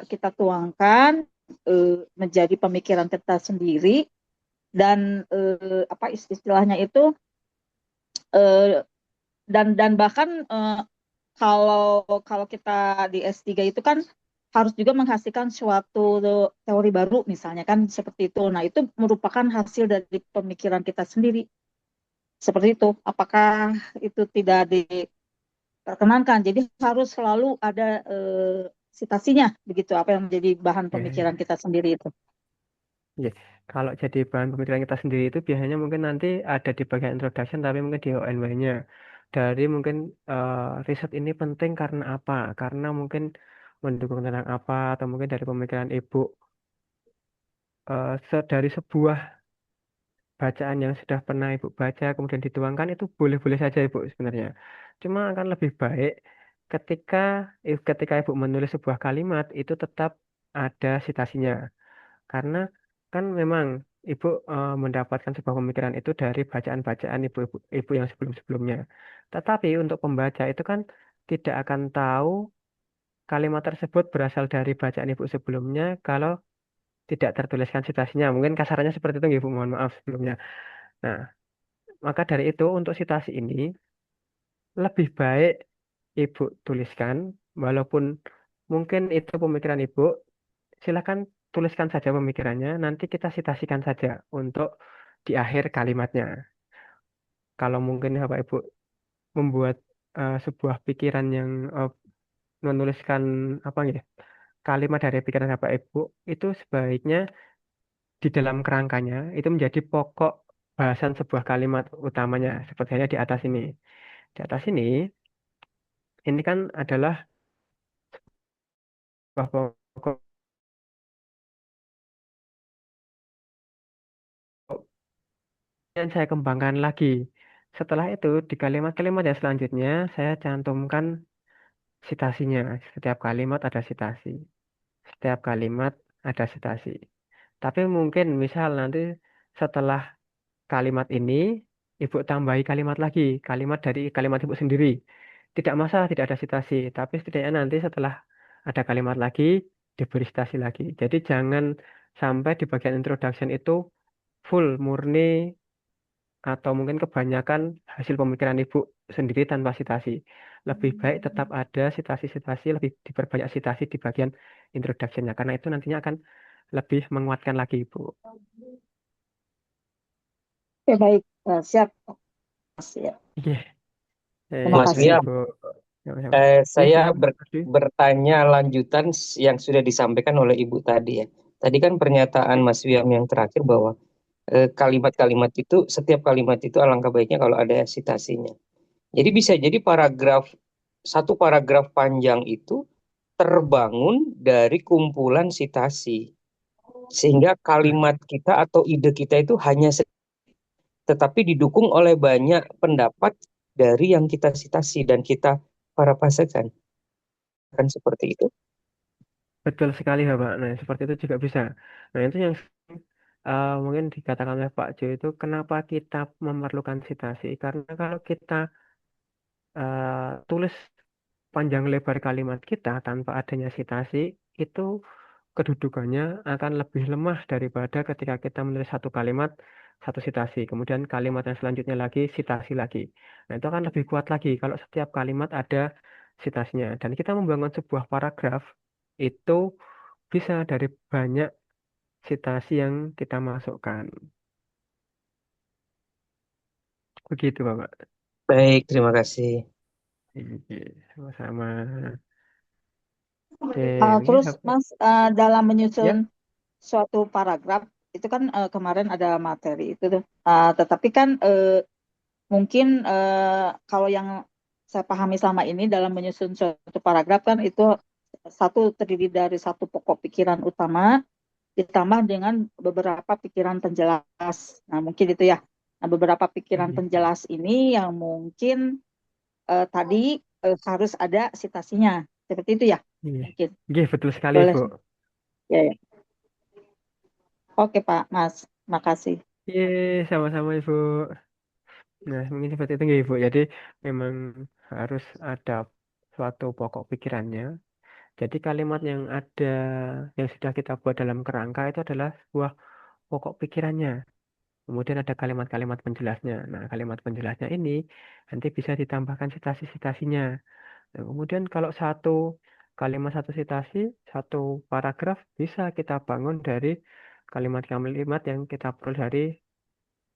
kita tuangkan menjadi pemikiran kita sendiri, dan apa istilahnya itu, dan bahkan kalau kita di S3 itu kan harus juga menghasilkan suatu teori baru misalnya kan, seperti itu. Nah, itu merupakan hasil dari pemikiran kita sendiri. Seperti itu. Apakah itu tidak diperkenankan? Jadi harus selalu ada citasinya begitu, apa yang menjadi bahan pemikiran Oke. kita sendiri itu. Iya. Kalau jadi bahan pemikiran kita sendiri itu biasanya mungkin nanti ada di bagian introduction, tapi mungkin di ONW-nya. Dari mungkin riset ini penting karena apa? Karena mungkin mendukung tentang apa, atau mungkin dari pemikiran Ibu dari sebuah bacaan yang sudah pernah Ibu baca kemudian dituangkan itu boleh-boleh saja Ibu sebenarnya. Cuma akan lebih baik ketika ketika Ibu menulis sebuah kalimat itu tetap ada citasinya. Karena kan memang Ibu mendapatkan sebuah pemikiran itu dari bacaan-bacaan ibu yang sebelum-sebelumnya. Tetapi untuk pembaca itu kan tidak akan tahu kalimat tersebut berasal dari bacaan Ibu sebelumnya kalau tidak tertuliskan citasinya. Mungkin kasarnya seperti itu, Ibu. Mohon maaf sebelumnya. Nah, maka dari itu untuk citasi ini lebih baik Ibu tuliskan, walaupun mungkin itu pemikiran Ibu, silakan tuliskan saja pemikirannya, nanti kita citasikan saja untuk di akhir kalimatnya. Kalau mungkin Bapak Ibu membuat sebuah pikiran yang menuliskan apa ya kalimat dari pikiran Bapak Ibu itu sebaiknya di dalam kerangkanya itu menjadi pokok bahasan sebuah kalimat utamanya seperti halnya di atas ini. Di atas ini kan adalah sebuah pokok yang saya kembangkan lagi. Setelah itu di kalimat-kalimat yang selanjutnya saya cantumkan sitasinya. Setiap kalimat ada sitasi. Setiap kalimat ada sitasi. Tapi mungkin misal nanti setelah kalimat ini, ibu tambahi kalimat lagi, kalimat dari kalimat ibu sendiri. Tidak masalah, tidak ada citasi, tapi setidaknya nanti setelah ada kalimat lagi, diberi citasi lagi. Jadi jangan sampai di bagian introduction itu full murni atau mungkin kebanyakan hasil pemikiran ibu sendiri tanpa citasi. Lebih baik tetap ada citasi-citasi, lebih diperbanyak citasi di bagian introductionnya, karena itu nantinya akan lebih menguatkan lagi ibu. Oke, baik. Siap. Mas, ya. Iya. Terima Mas kasih. Wiam, Bu. Sama-sama. saya Siap, Adi. bertanya lanjutan yang sudah disampaikan oleh Ibu tadi ya. Tadi kan pernyataan Mas Wiam yang terakhir bahwa kalimat-kalimat itu, setiap kalimat itu alangkah baiknya kalau ada sitasinya. Jadi bisa jadi satu paragraf panjang itu terbangun dari kumpulan sitasi. Sehingga kalimat kita atau ide kita itu hanya tetapi didukung oleh banyak pendapat dari yang kita sitasi dan kita parafrasekan. Kan seperti itu. Betul sekali, Bapak. Nah, seperti itu juga bisa. Nah, itu yang mungkin dikatakan oleh Pak Jo itu kenapa kita memerlukan citasi. Karena kalau kita tulis panjang lebar kalimat kita tanpa adanya citasi, itu kedudukannya akan lebih lemah daripada ketika kita menulis satu kalimat, satu citasi. Kemudian kalimat yang selanjutnya lagi, citasi lagi. Nah, itu akan lebih kuat lagi kalau setiap kalimat ada citasinya. Dan kita membangun sebuah paragraf, itu bisa dari banyak citasi yang kita masukkan. Begitu, Bapak. Baik, terima kasih. Oke, sama-sama. Oke, mungkin Terus Bapak. Mas, dalam Ya, menyusun suatu paragraf itu kan kemarin ada materi itu tuh. Tetapi kan mungkin kalau yang saya pahami selama ini dalam menyusun suatu paragraf kan itu satu terdiri dari satu pokok pikiran utama ditambah dengan beberapa pikiran penjelas. Nah, mungkin itu ya. Nah, beberapa pikiran penjelas ini yang mungkin tadi harus ada sitasinya. Seperti itu ya? iya. Mungkin. Iya, betul sekali, Boleh. Bu. Ya, ya. Oke, Pak, Mas. Makasih. Iya, sama-sama, Ibu. Nah, mungkin seperti itu, nggih, Ibu. Jadi, memang harus ada suatu pokok pikirannya. Jadi, kalimat yang ada, yang sudah kita buat dalam kerangka itu adalah sebuah pokok pikirannya. Kemudian ada kalimat-kalimat penjelasnya. Nah, kalimat penjelasnya ini nanti bisa ditambahkan citasi-citasinya. Nah, kemudian kalau satu kalimat satu citasi, satu paragraf bisa kita bangun dari kalimat-kalimat yang kita peroleh dari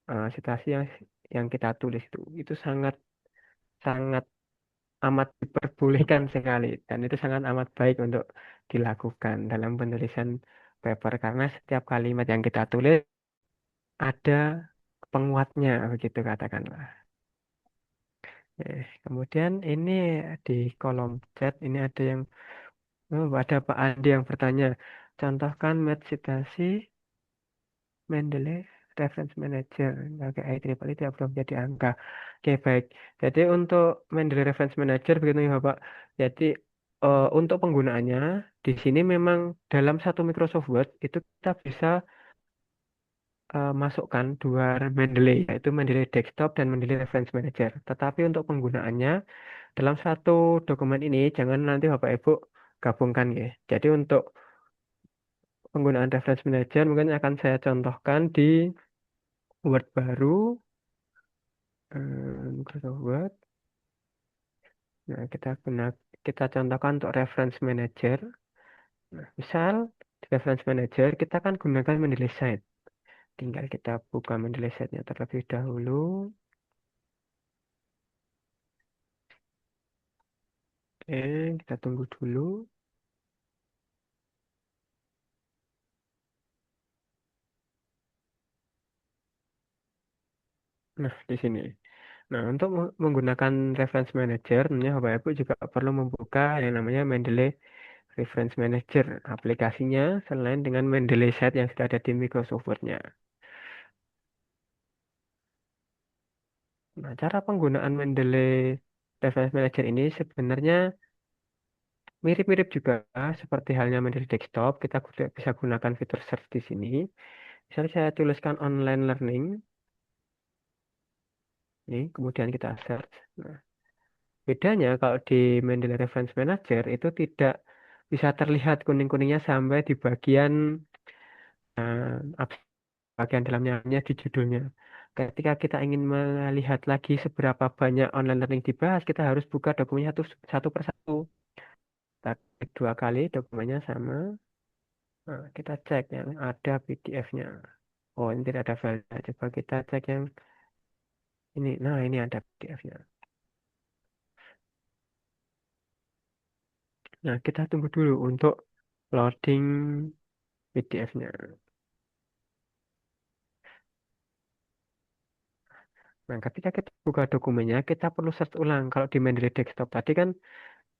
citasi yang kita tulis itu. Itu sangat sangat amat diperbolehkan sekali dan itu sangat amat baik untuk dilakukan dalam penulisan paper karena setiap kalimat yang kita tulis ada penguatnya begitu katakanlah. Kemudian ini di kolom chat ini ada yang ada Pak Andi yang bertanya, contohkan citasi Mendeley Reference Manager pakai IEEE tidak perlu menjadi angka. Oke, baik. Jadi untuk Mendeley Reference Manager begitu ya Pak. Jadi untuk penggunaannya di sini memang dalam satu Microsoft Word itu kita bisa masukkan dua Mendeley, yaitu Mendeley Desktop dan Mendeley Reference Manager. Tetapi untuk penggunaannya dalam satu dokumen ini jangan nanti Bapak Ibu gabungkan ya. Jadi untuk penggunaan Reference Manager mungkin akan saya contohkan di Word baru, Microsoft Word. Nah, kita contohkan untuk Reference Manager. Nah, misal di Reference Manager kita kan gunakan Mendeley Site. Tinggal kita buka Mendeley Site-nya terlebih dahulu. Kita tunggu dulu. Nah, di sini. Nah, untuk menggunakan Reference Manager, tentunya Bapak Ibu juga perlu membuka yang namanya Mendeley Reference Manager. Aplikasinya selain dengan Mendeley Site yang sudah ada di Microsoft Word-nya. Nah, cara penggunaan Mendeley Reference Manager ini sebenarnya mirip-mirip juga seperti halnya Mendeley Desktop. Kita bisa gunakan fitur search di sini. Misalnya saya tuliskan online learning, ini kemudian kita search. Nah, bedanya kalau di Mendeley Reference Manager itu tidak bisa terlihat kuning-kuningnya sampai di bagian bagian dalamnya hanya di judulnya. Ketika kita ingin melihat lagi seberapa banyak online learning dibahas, kita harus buka dokumennya satu persatu. Kita klik 2 kali dokumennya sama. Nah, kita cek yang ada PDF-nya. Oh, ini tidak ada file. Coba kita cek yang ini. Nah, ini ada PDF-nya. Nah, kita tunggu dulu untuk loading PDF-nya. Nah, ketika kita buka dokumennya, kita perlu search ulang. Kalau di Mendeley Desktop tadi kan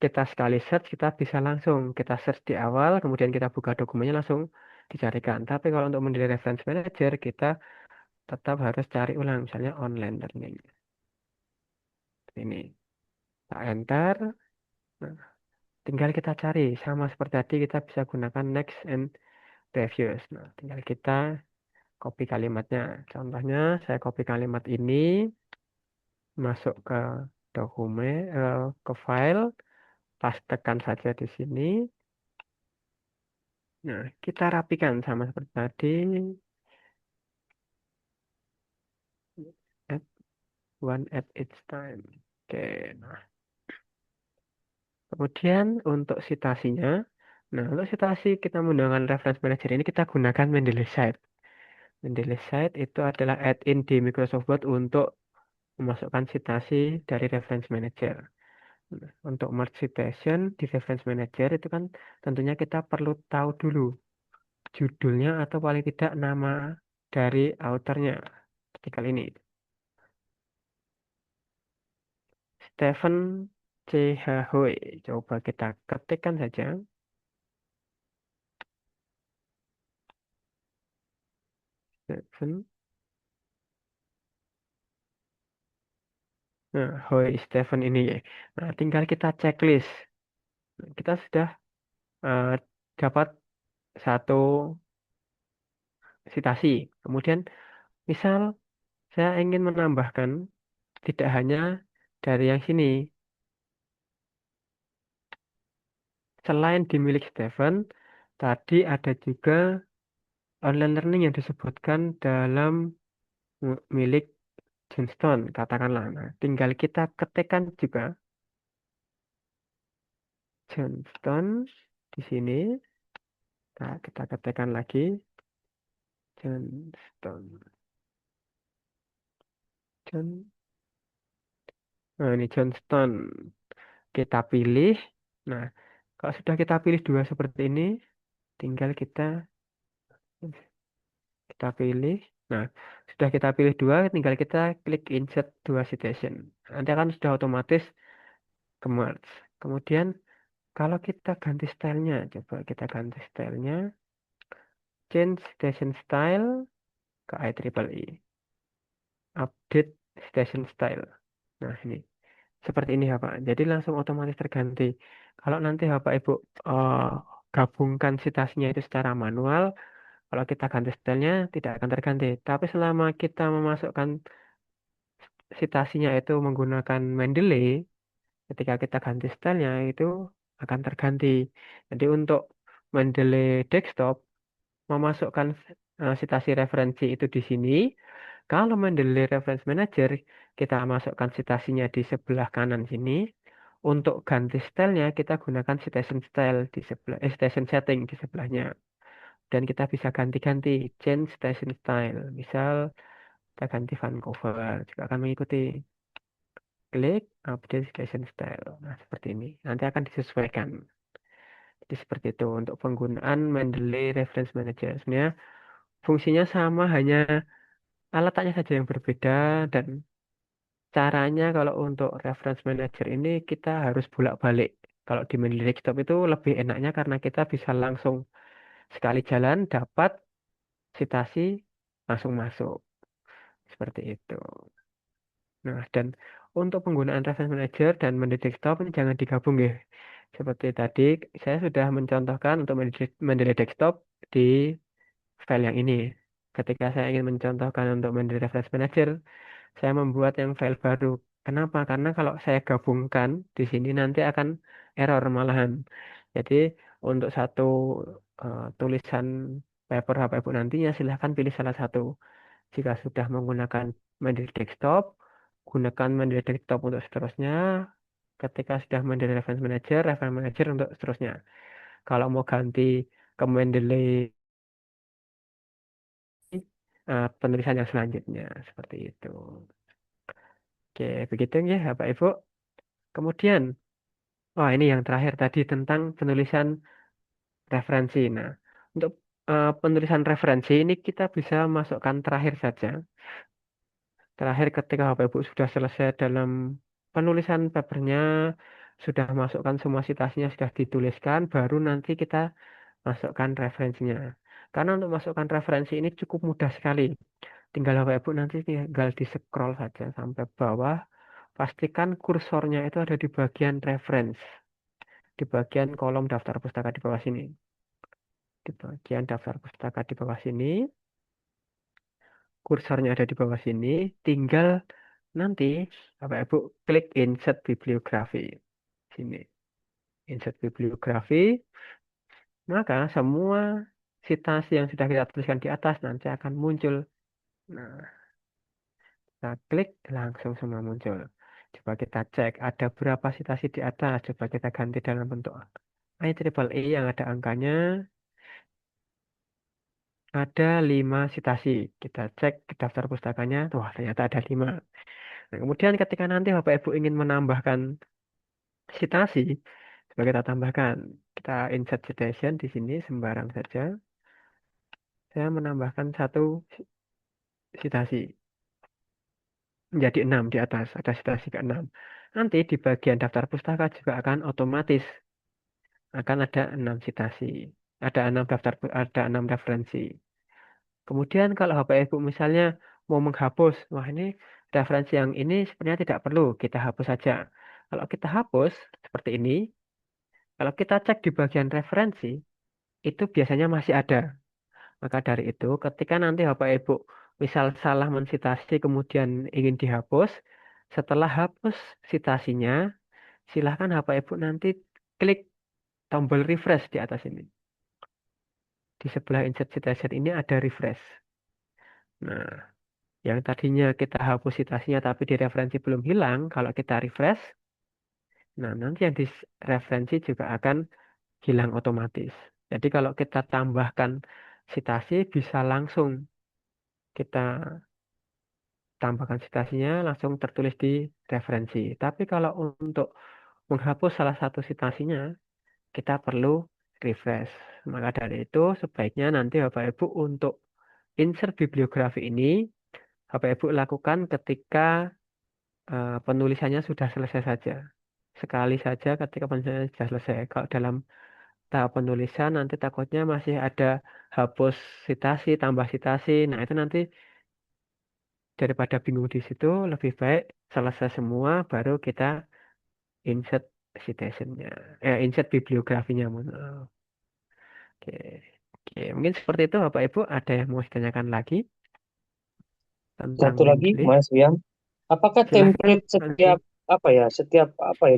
kita sekali search, kita bisa langsung. Kita search di awal, kemudian kita buka dokumennya langsung dicarikan. Tapi kalau untuk Mendeley Reference Manager, kita tetap harus cari ulang. Misalnya online learning. Ini. Kita enter. Nah, tinggal kita cari. Sama seperti tadi, kita bisa gunakan next and previous. Nah, tinggal kita copy kalimatnya. Contohnya, saya copy kalimat ini. Masuk ke dokumen, ke file, pastekan saja di sini. Nah, kita rapikan sama seperti tadi. Add one at each time. Oke, nah. Kemudian untuk citasinya, nah untuk citasi kita menggunakan reference manager ini kita gunakan Mendeley Site. Mendeley Site itu adalah add-in di Microsoft Word untuk memasukkan citasi dari reference manager. Nah, untuk merge citation di reference manager itu kan tentunya kita perlu tahu dulu judulnya atau paling tidak nama dari autornya. Seperti kali ini. Stephen C. Hui. Coba kita ketikkan saja. Stephen. Nah, Hui Stephen ini ya. Nah, tinggal kita checklist. Nah, kita sudah eh, dapat satu citasi. Kemudian, misal saya ingin menambahkan tidak hanya dari yang sini. Selain di milik Stephen, tadi ada juga online learning yang disebutkan dalam milik Johnston, katakanlah. Nah, tinggal kita ketikkan juga Johnston di sini. Nah, kita ketikkan lagi Johnston. John. Nah, ini Johnston. Kita pilih. Nah, kalau sudah kita pilih dua seperti ini, tinggal kita pilih. Nah, sudah kita pilih dua, tinggal kita klik insert dua citation. Nanti akan sudah otomatis ke merge. Kemudian kalau kita ganti stylenya, coba kita ganti stylenya, change station style ke IEEE, update station style. Nah ini seperti ini ya Pak. Jadi langsung otomatis terganti. Kalau nanti Bapak Ibu eh, gabungkan citasinya itu secara manual, kalau kita ganti stylenya tidak akan terganti. Tapi selama kita memasukkan citasinya itu menggunakan Mendeley, ketika kita ganti stylenya itu akan terganti. Jadi untuk Mendeley desktop memasukkan citasi referensi itu di sini. Kalau Mendeley Reference Manager, kita masukkan citasinya di sebelah kanan sini. Untuk ganti stylenya, kita gunakan citation style di sebelah, citation setting di sebelahnya. Dan kita bisa ganti-ganti, change citation style. Misal, kita ganti Vancouver, juga akan mengikuti. klik update citation style. Nah, seperti ini. Nanti akan disesuaikan. Jadi seperti itu untuk penggunaan Mendeley Reference Manager. Sebenarnya fungsinya sama, hanya letaknya saja yang berbeda, dan caranya kalau untuk Reference Manager ini kita harus bolak-balik. Kalau di Mendeley Desktop itu lebih enaknya karena kita bisa langsung sekali jalan dapat citasi langsung masuk. Seperti itu. Nah, dan untuk penggunaan Reference Manager dan Mendeley Desktop ini jangan digabung ya. Seperti tadi saya sudah mencontohkan untuk Mendeley Desktop di file yang ini. Ketika saya ingin mencontohkan untuk Mendeley Reference Manager, saya membuat yang file baru. Kenapa? Karena kalau saya gabungkan di sini nanti akan error malahan. Jadi untuk satu tulisan paper Bapak Ibu nantinya silahkan pilih salah satu. Jika sudah menggunakan Mendeley Desktop, gunakan Mendeley Desktop untuk seterusnya. Ketika sudah Mendeley Reference Manager untuk seterusnya. Kalau mau ganti ke Mendeley penulisan yang selanjutnya, seperti itu. Oke, begitu ya Bapak Ibu. Kemudian, wah ini yang terakhir tadi tentang penulisan referensi. Nah, untuk penulisan referensi ini kita bisa masukkan terakhir saja. Terakhir ketika Bapak Ibu sudah selesai dalam penulisan papernya, sudah masukkan semua citasinya, sudah dituliskan, baru nanti kita masukkan referensinya. Karena untuk masukkan referensi ini cukup mudah sekali. Tinggal Bapak Ibu nanti tinggal di scroll saja sampai bawah. Pastikan kursornya itu ada di bagian reference, di bagian kolom daftar pustaka di bawah sini. Di bagian daftar pustaka di bawah sini, kursornya ada di bawah sini, tinggal nanti Bapak Ibu klik insert bibliografi. Sini, insert bibliografi, maka semua citasi yang sudah kita tuliskan di atas nanti akan muncul. Nah, kita klik langsung semua muncul. Coba kita cek ada berapa citasi di atas. Coba kita ganti dalam bentuk IEEE yang ada angkanya. Ada 5 citasi. Kita cek ke daftar pustakanya. Wah, ternyata ada 5. Nah, kemudian ketika nanti Bapak Ibu ingin menambahkan citasi, coba kita tambahkan. Kita insert citation di sini sembarang saja. Saya menambahkan satu citasi. Menjadi 6 di atas. Ada citasi ke-6. Nanti di bagian daftar pustaka juga akan otomatis akan ada 6 citasi. Ada 6 referensi. Kemudian kalau Bapak Ibu misalnya mau menghapus, wah ini referensi yang ini sebenarnya tidak perlu, kita hapus saja. Kalau kita hapus seperti ini, kalau kita cek di bagian referensi, itu biasanya masih ada. Maka dari itu, ketika nanti Bapak Ibu misal salah mensitasi kemudian ingin dihapus, setelah hapus citasinya, silahkan Bapak Ibu nanti klik tombol refresh di atas ini. Di sebelah insert citation ini ada refresh. Nah, yang tadinya kita hapus citasinya tapi di referensi belum hilang, kalau kita refresh, nah nanti yang di referensi juga akan hilang otomatis. Jadi kalau kita tambahkan citasi bisa langsung kita tambahkan citasinya langsung tertulis di referensi. Tapi kalau untuk menghapus salah satu citasinya, kita perlu refresh. Maka dari itu sebaiknya nanti Bapak Ibu untuk insert bibliografi ini Bapak Ibu lakukan ketika penulisannya sudah selesai saja. Sekali saja ketika penulisannya sudah selesai. Kalau dalam tahap penulisan nanti takutnya masih ada hapus citasi, tambah citasi. Nah, itu nanti daripada bingung di situ, lebih baik selesai semua baru kita insert citationnya. Insert bibliografinya. Mohon maaf. Oke. Oke, mungkin seperti itu Bapak Ibu. Ada yang mau ditanyakan lagi tentang Satu lagi, Mendeley? Mas Wiam, apakah Silahkan template nanti. setiap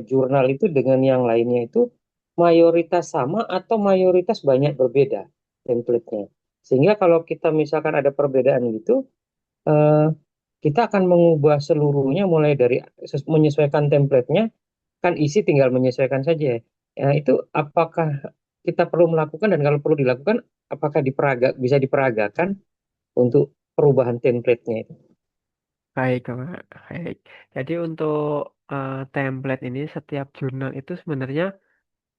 jurnal itu dengan yang lainnya itu mayoritas sama atau mayoritas banyak berbeda template-nya? Sehingga kalau kita misalkan ada perbedaan gitu, eh, kita akan mengubah seluruhnya mulai dari menyesuaikan template-nya, kan isi tinggal menyesuaikan saja. Ya, itu apakah kita perlu melakukan, dan kalau perlu dilakukan, apakah bisa diperagakan untuk perubahan template-nya itu? Baik, Kak. Baik. Jadi untuk template ini setiap jurnal itu sebenarnya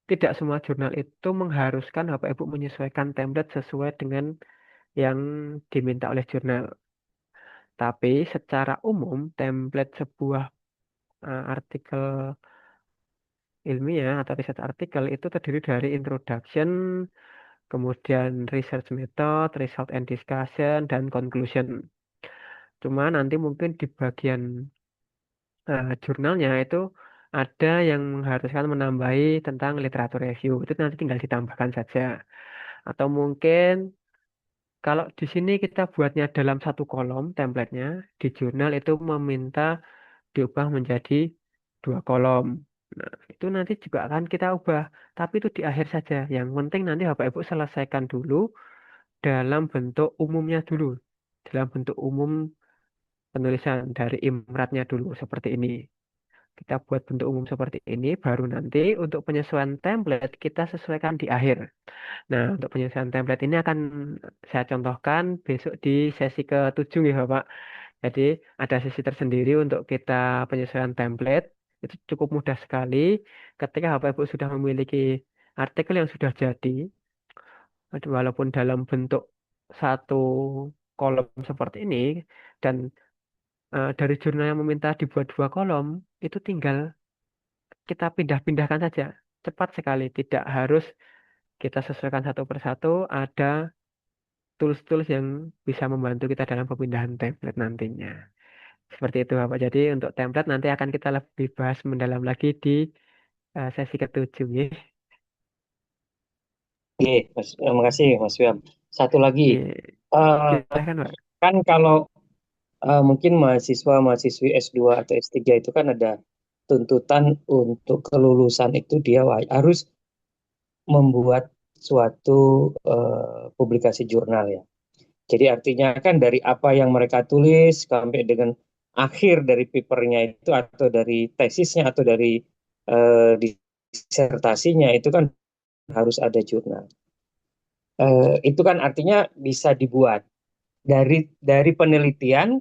tidak semua jurnal itu mengharuskan Bapak Ibu menyesuaikan template sesuai dengan yang diminta oleh jurnal. Tapi secara umum template sebuah artikel ilmiah atau research artikel itu terdiri dari introduction, kemudian research method, result and discussion, dan conclusion. Cuma nanti mungkin di bagian jurnalnya itu ada yang mengharuskan menambahi tentang literatur review. Itu nanti tinggal ditambahkan saja. Atau mungkin kalau di sini kita buatnya dalam satu kolom template-nya, di jurnal itu meminta diubah menjadi dua kolom. Nah, itu nanti juga akan kita ubah. Tapi itu di akhir saja. Yang penting nanti Bapak Ibu selesaikan dulu dalam bentuk umumnya dulu. Dalam bentuk umum penulisan dari imratnya dulu seperti ini. Kita buat bentuk umum seperti ini, baru nanti untuk penyesuaian template kita sesuaikan di akhir. Nah, untuk penyesuaian template ini akan saya contohkan besok di sesi ke-7 ya, Bapak. Jadi ada sesi tersendiri untuk kita penyesuaian template. Itu cukup mudah sekali. Ketika Bapak Ibu sudah memiliki artikel yang sudah jadi, walaupun dalam bentuk satu kolom seperti ini, dan dari jurnal yang meminta dibuat dua kolom, itu tinggal kita pindah-pindahkan saja. Cepat sekali, tidak harus kita sesuaikan satu persatu. Ada tools-tools yang bisa membantu kita dalam pemindahan template nantinya. Seperti itu, Bapak. Jadi untuk template nanti akan kita lebih bahas mendalam lagi di sesi ke-7 ya. Oke, makasih Mas Wiam. Satu lagi, Iya. eh, Silahkan, Pak. kan kalau mungkin mahasiswa-mahasiswi S2 atau S3 itu kan ada tuntutan untuk kelulusan itu dia harus membuat suatu publikasi jurnal ya. Jadi artinya kan dari apa yang mereka tulis sampai dengan akhir dari papernya itu atau dari tesisnya atau dari disertasinya itu kan harus ada jurnal. Itu kan artinya bisa dibuat dari penelitian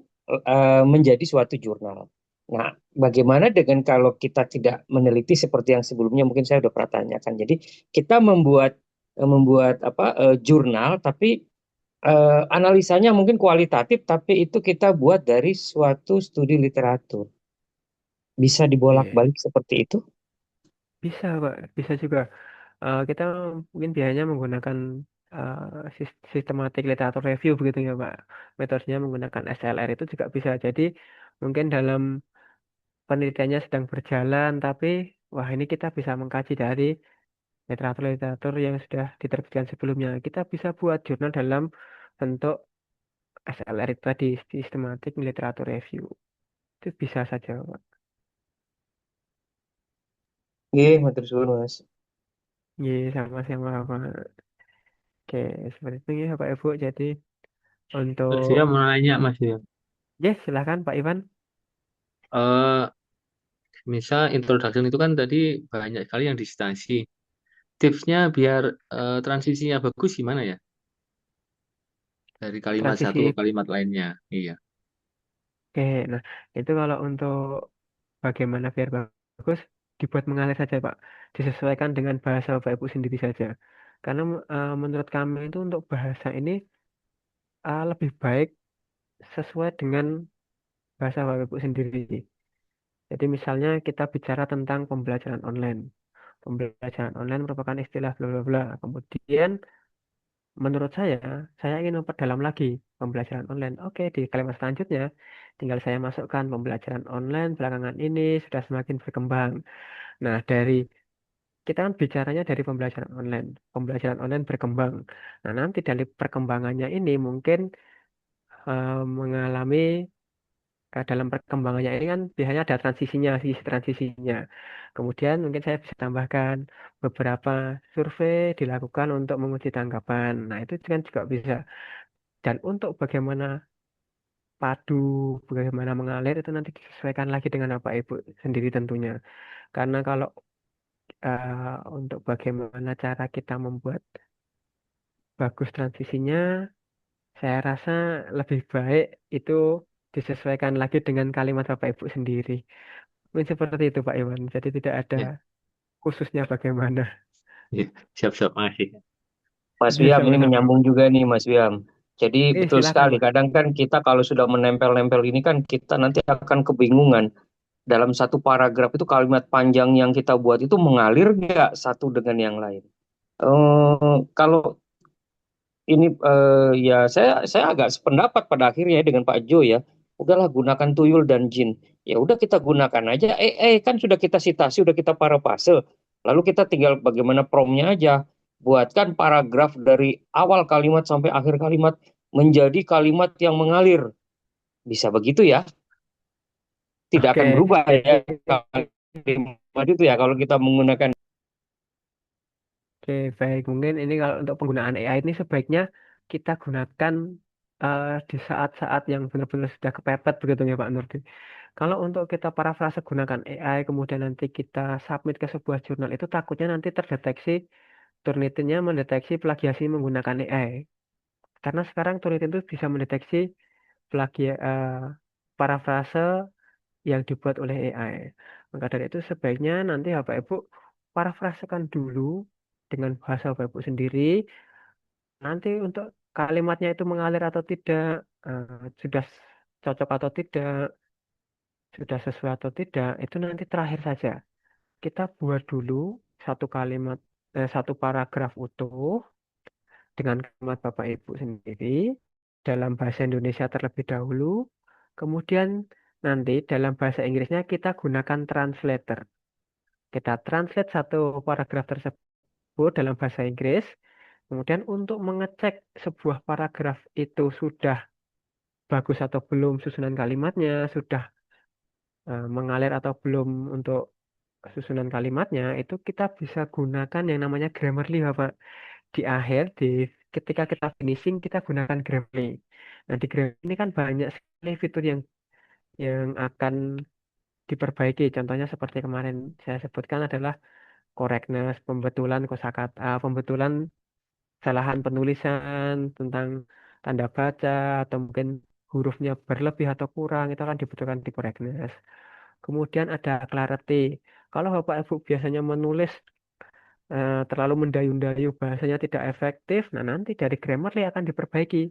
menjadi suatu jurnal. Nah, bagaimana dengan kalau kita tidak meneliti seperti yang sebelumnya mungkin saya sudah pernah tanyakan. Jadi kita membuat apa jurnal tapi analisanya mungkin kualitatif tapi itu kita buat dari suatu studi literatur. Bisa Iya. dibolak-balik seperti itu? Bisa, Pak. Bisa juga. Kita mungkin biasanya menggunakan sistematik literatur review begitu ya, Pak. Metodenya menggunakan SLR itu juga bisa. Jadi mungkin dalam penelitiannya sedang berjalan, tapi wah ini kita bisa mengkaji dari literatur-literatur yang sudah diterbitkan sebelumnya. Kita bisa buat jurnal dalam bentuk SLR itu tadi, sistematik literatur review. Itu bisa saja, Pak. Iya, matur suwun Mas. Iya, sama-sama, Pak. Oke, seperti itu ya, Pak Ibu. Jadi untuk, Saya mau nanya Mas ya, yes, silakan Pak Ivan. eh misal introduction itu kan tadi banyak sekali yang distansi. Tipsnya biar transisinya bagus gimana ya? Dari kalimat satu ke Transisi. kalimat lainnya. Iya. Oke, nah itu kalau untuk bagaimana biar bagus, dibuat mengalir saja, Pak. Disesuaikan dengan bahasa Bapak Ibu sendiri saja. Karena menurut kami itu untuk bahasa ini lebih baik sesuai dengan bahasa Bapak Ibu sendiri. Jadi misalnya kita bicara tentang pembelajaran online. Pembelajaran online merupakan istilah bla bla bla. Kemudian menurut saya ingin memperdalam lagi pembelajaran online. Oke, di kalimat selanjutnya tinggal saya masukkan pembelajaran online belakangan ini sudah semakin berkembang. Nah, dari kita kan bicaranya dari pembelajaran online. Pembelajaran online berkembang. Nah, nanti dari perkembangannya ini mungkin mengalami dalam perkembangannya ini kan biasanya ada transisinya, sisi transisinya. Kemudian mungkin saya bisa tambahkan beberapa survei dilakukan untuk menguji tanggapan. Nah, itu kan juga bisa. Dan untuk bagaimana padu, bagaimana mengalir itu nanti disesuaikan lagi dengan Bapak Ibu sendiri tentunya. Karena kalau untuk bagaimana cara kita membuat bagus transisinya, saya rasa lebih baik itu disesuaikan lagi dengan kalimat Bapak Ibu sendiri. Mungkin seperti itu Pak Iwan. Jadi tidak ada Ya, khususnya bagaimana. ya. Siap-siap, makasih. Mas Ya, Wiam ini sama-sama menyambung Pak. juga nih Mas Wiam. Jadi betul Silakan sekali, Pak. kadang kan kita kalau sudah menempel-nempel ini kan kita nanti akan kebingungan. Dalam satu paragraf itu kalimat panjang yang kita buat itu mengalir nggak satu dengan yang lain. Kalau ini ya saya agak sependapat pada akhirnya dengan Pak Jo ya. Udahlah gunakan tuyul dan jin. Ya udah kita gunakan aja. Kan sudah kita sitasi, udah kita parafrase. Lalu kita tinggal bagaimana promnya aja. Buatkan paragraf dari awal kalimat sampai akhir kalimat menjadi kalimat yang mengalir. Bisa begitu ya? Tidak akan Oke. berubah ya kalimat itu ya kalau kita menggunakan. Oke, baik. Mungkin ini kalau untuk penggunaan AI ini sebaiknya kita gunakan di saat-saat yang benar-benar sudah kepepet begitu ya Pak Nurdi. Kalau untuk kita parafrase gunakan AI, kemudian nanti kita submit ke sebuah jurnal itu takutnya nanti terdeteksi Turnitinnya mendeteksi plagiasi menggunakan AI. Karena sekarang Turnitin itu bisa mendeteksi parafrase yang dibuat oleh AI. Maka dari itu sebaiknya nanti Bapak Ibu parafrasekan dulu dengan bahasa Bapak Ibu sendiri. Nanti untuk kalimatnya itu mengalir atau tidak, sudah cocok atau tidak, sudah sesuai atau tidak, itu nanti terakhir saja. Kita buat dulu satu kalimat, satu paragraf utuh dengan kalimat Bapak Ibu sendiri dalam bahasa Indonesia terlebih dahulu. Kemudian nanti dalam bahasa Inggrisnya kita gunakan translator. Kita translate satu paragraf tersebut dalam bahasa Inggris. Kemudian untuk mengecek sebuah paragraf itu sudah bagus atau belum susunan kalimatnya, sudah mengalir atau belum untuk susunan kalimatnya, itu kita bisa gunakan yang namanya Grammarly, Bapak. Di akhir, ketika kita finishing, kita gunakan Grammarly. Nah, di Grammarly ini kan banyak sekali fitur yang akan diperbaiki. Contohnya seperti kemarin saya sebutkan adalah correctness, pembetulan kosakata, pembetulan kesalahan penulisan tentang tanda baca atau mungkin hurufnya berlebih atau kurang itu akan dibutuhkan di correctness. Kemudian ada clarity. Kalau Bapak Ibu biasanya menulis terlalu mendayu-dayu bahasanya tidak efektif, nah nanti dari Grammarly akan diperbaiki,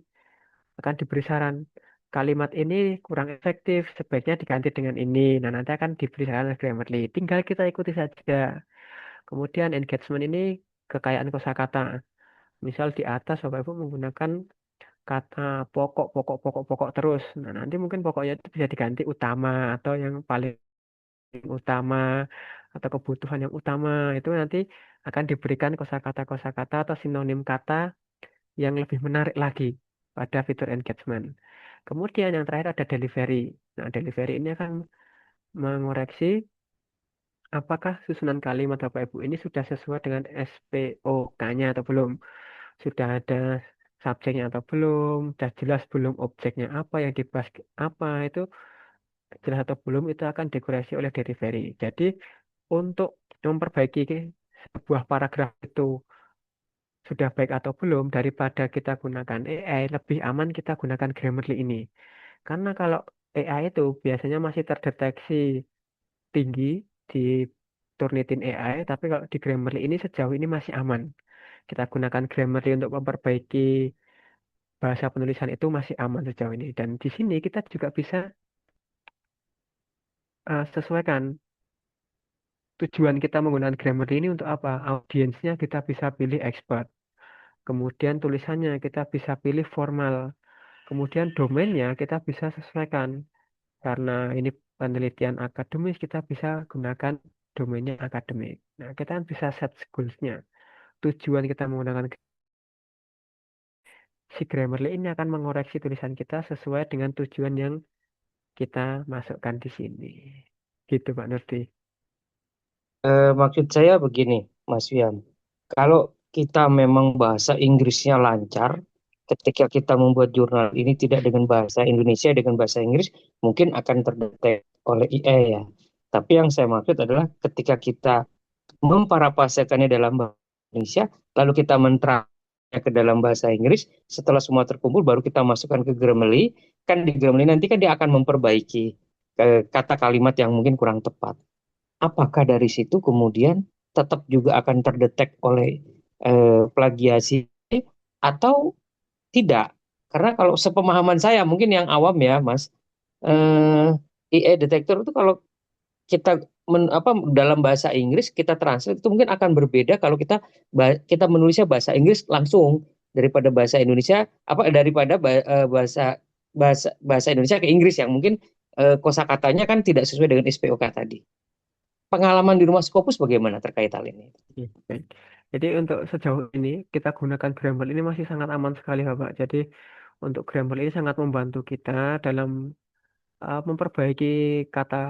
akan diberi saran. Kalimat ini kurang efektif, sebaiknya diganti dengan ini. Nah, nanti akan diberi saran oleh Grammarly. Tinggal kita ikuti saja. Kemudian engagement ini kekayaan kosakata. Misal di atas Bapak Ibu menggunakan kata pokok, pokok, pokok, pokok terus. Nah, nanti mungkin pokoknya itu bisa diganti utama atau yang paling utama atau kebutuhan yang utama. Itu nanti akan diberikan kosakata-kosakata atau sinonim kata yang lebih menarik lagi pada fitur engagement. Kemudian yang terakhir ada delivery. Nah, delivery ini akan mengoreksi apakah susunan kalimat Bapak Ibu ini sudah sesuai dengan SPOK-nya atau belum. Sudah ada subjeknya atau belum, sudah jelas belum objeknya apa yang dibahas apa itu jelas atau belum itu akan dikoreksi oleh delivery. Jadi untuk memperbaiki sebuah paragraf itu sudah baik atau belum daripada kita gunakan AI lebih aman kita gunakan Grammarly ini. Karena kalau AI itu biasanya masih terdeteksi tinggi di Turnitin AI, tapi kalau di Grammarly ini sejauh ini masih aman. Kita gunakan Grammarly untuk memperbaiki bahasa penulisan itu masih aman sejauh ini. Dan di sini kita juga bisa sesuaikan tujuan kita menggunakan Grammarly ini untuk apa. Audiensnya kita bisa pilih expert. Kemudian tulisannya kita bisa pilih formal. Kemudian domainnya kita bisa sesuaikan. Karena ini penelitian akademis, kita bisa gunakan domainnya akademik. Nah, kita kan bisa set goals-nya. Tujuan kita menggunakan si Grammarly ini akan mengoreksi tulisan kita sesuai dengan tujuan yang kita masukkan di sini. Gitu, Pak Nurdi. Maksud saya begini, Mas Wiam. Kalau kita memang bahasa Inggrisnya lancar, ketika kita membuat jurnal ini tidak dengan bahasa Indonesia, dengan bahasa Inggris, mungkin akan terdetek oleh AI ya. Tapi yang saya maksud adalah ketika kita memparafrasekannya dalam bahasa Indonesia, lalu kita ke dalam bahasa Inggris, setelah semua terkumpul baru kita masukkan ke Grammarly. Kan di Grammarly nanti kan dia akan memperbaiki kata kalimat yang mungkin kurang tepat. Apakah dari situ kemudian tetap juga akan terdetek oleh plagiasi atau tidak? Karena kalau sepemahaman saya, mungkin yang awam ya, Mas, AI detector itu kalau kita dalam bahasa Inggris kita translate itu mungkin akan berbeda kalau kita menulisnya bahasa Inggris langsung daripada bahasa Indonesia daripada bahasa Indonesia ke Inggris yang mungkin kosakatanya kan tidak sesuai dengan SPOK tadi. Pengalaman di rumah Scopus bagaimana terkait hal ini? Oke, baik. Jadi untuk sejauh ini kita gunakan Grammarly ini masih sangat aman sekali, Bapak. Jadi untuk Grammarly ini sangat membantu kita dalam memperbaiki kata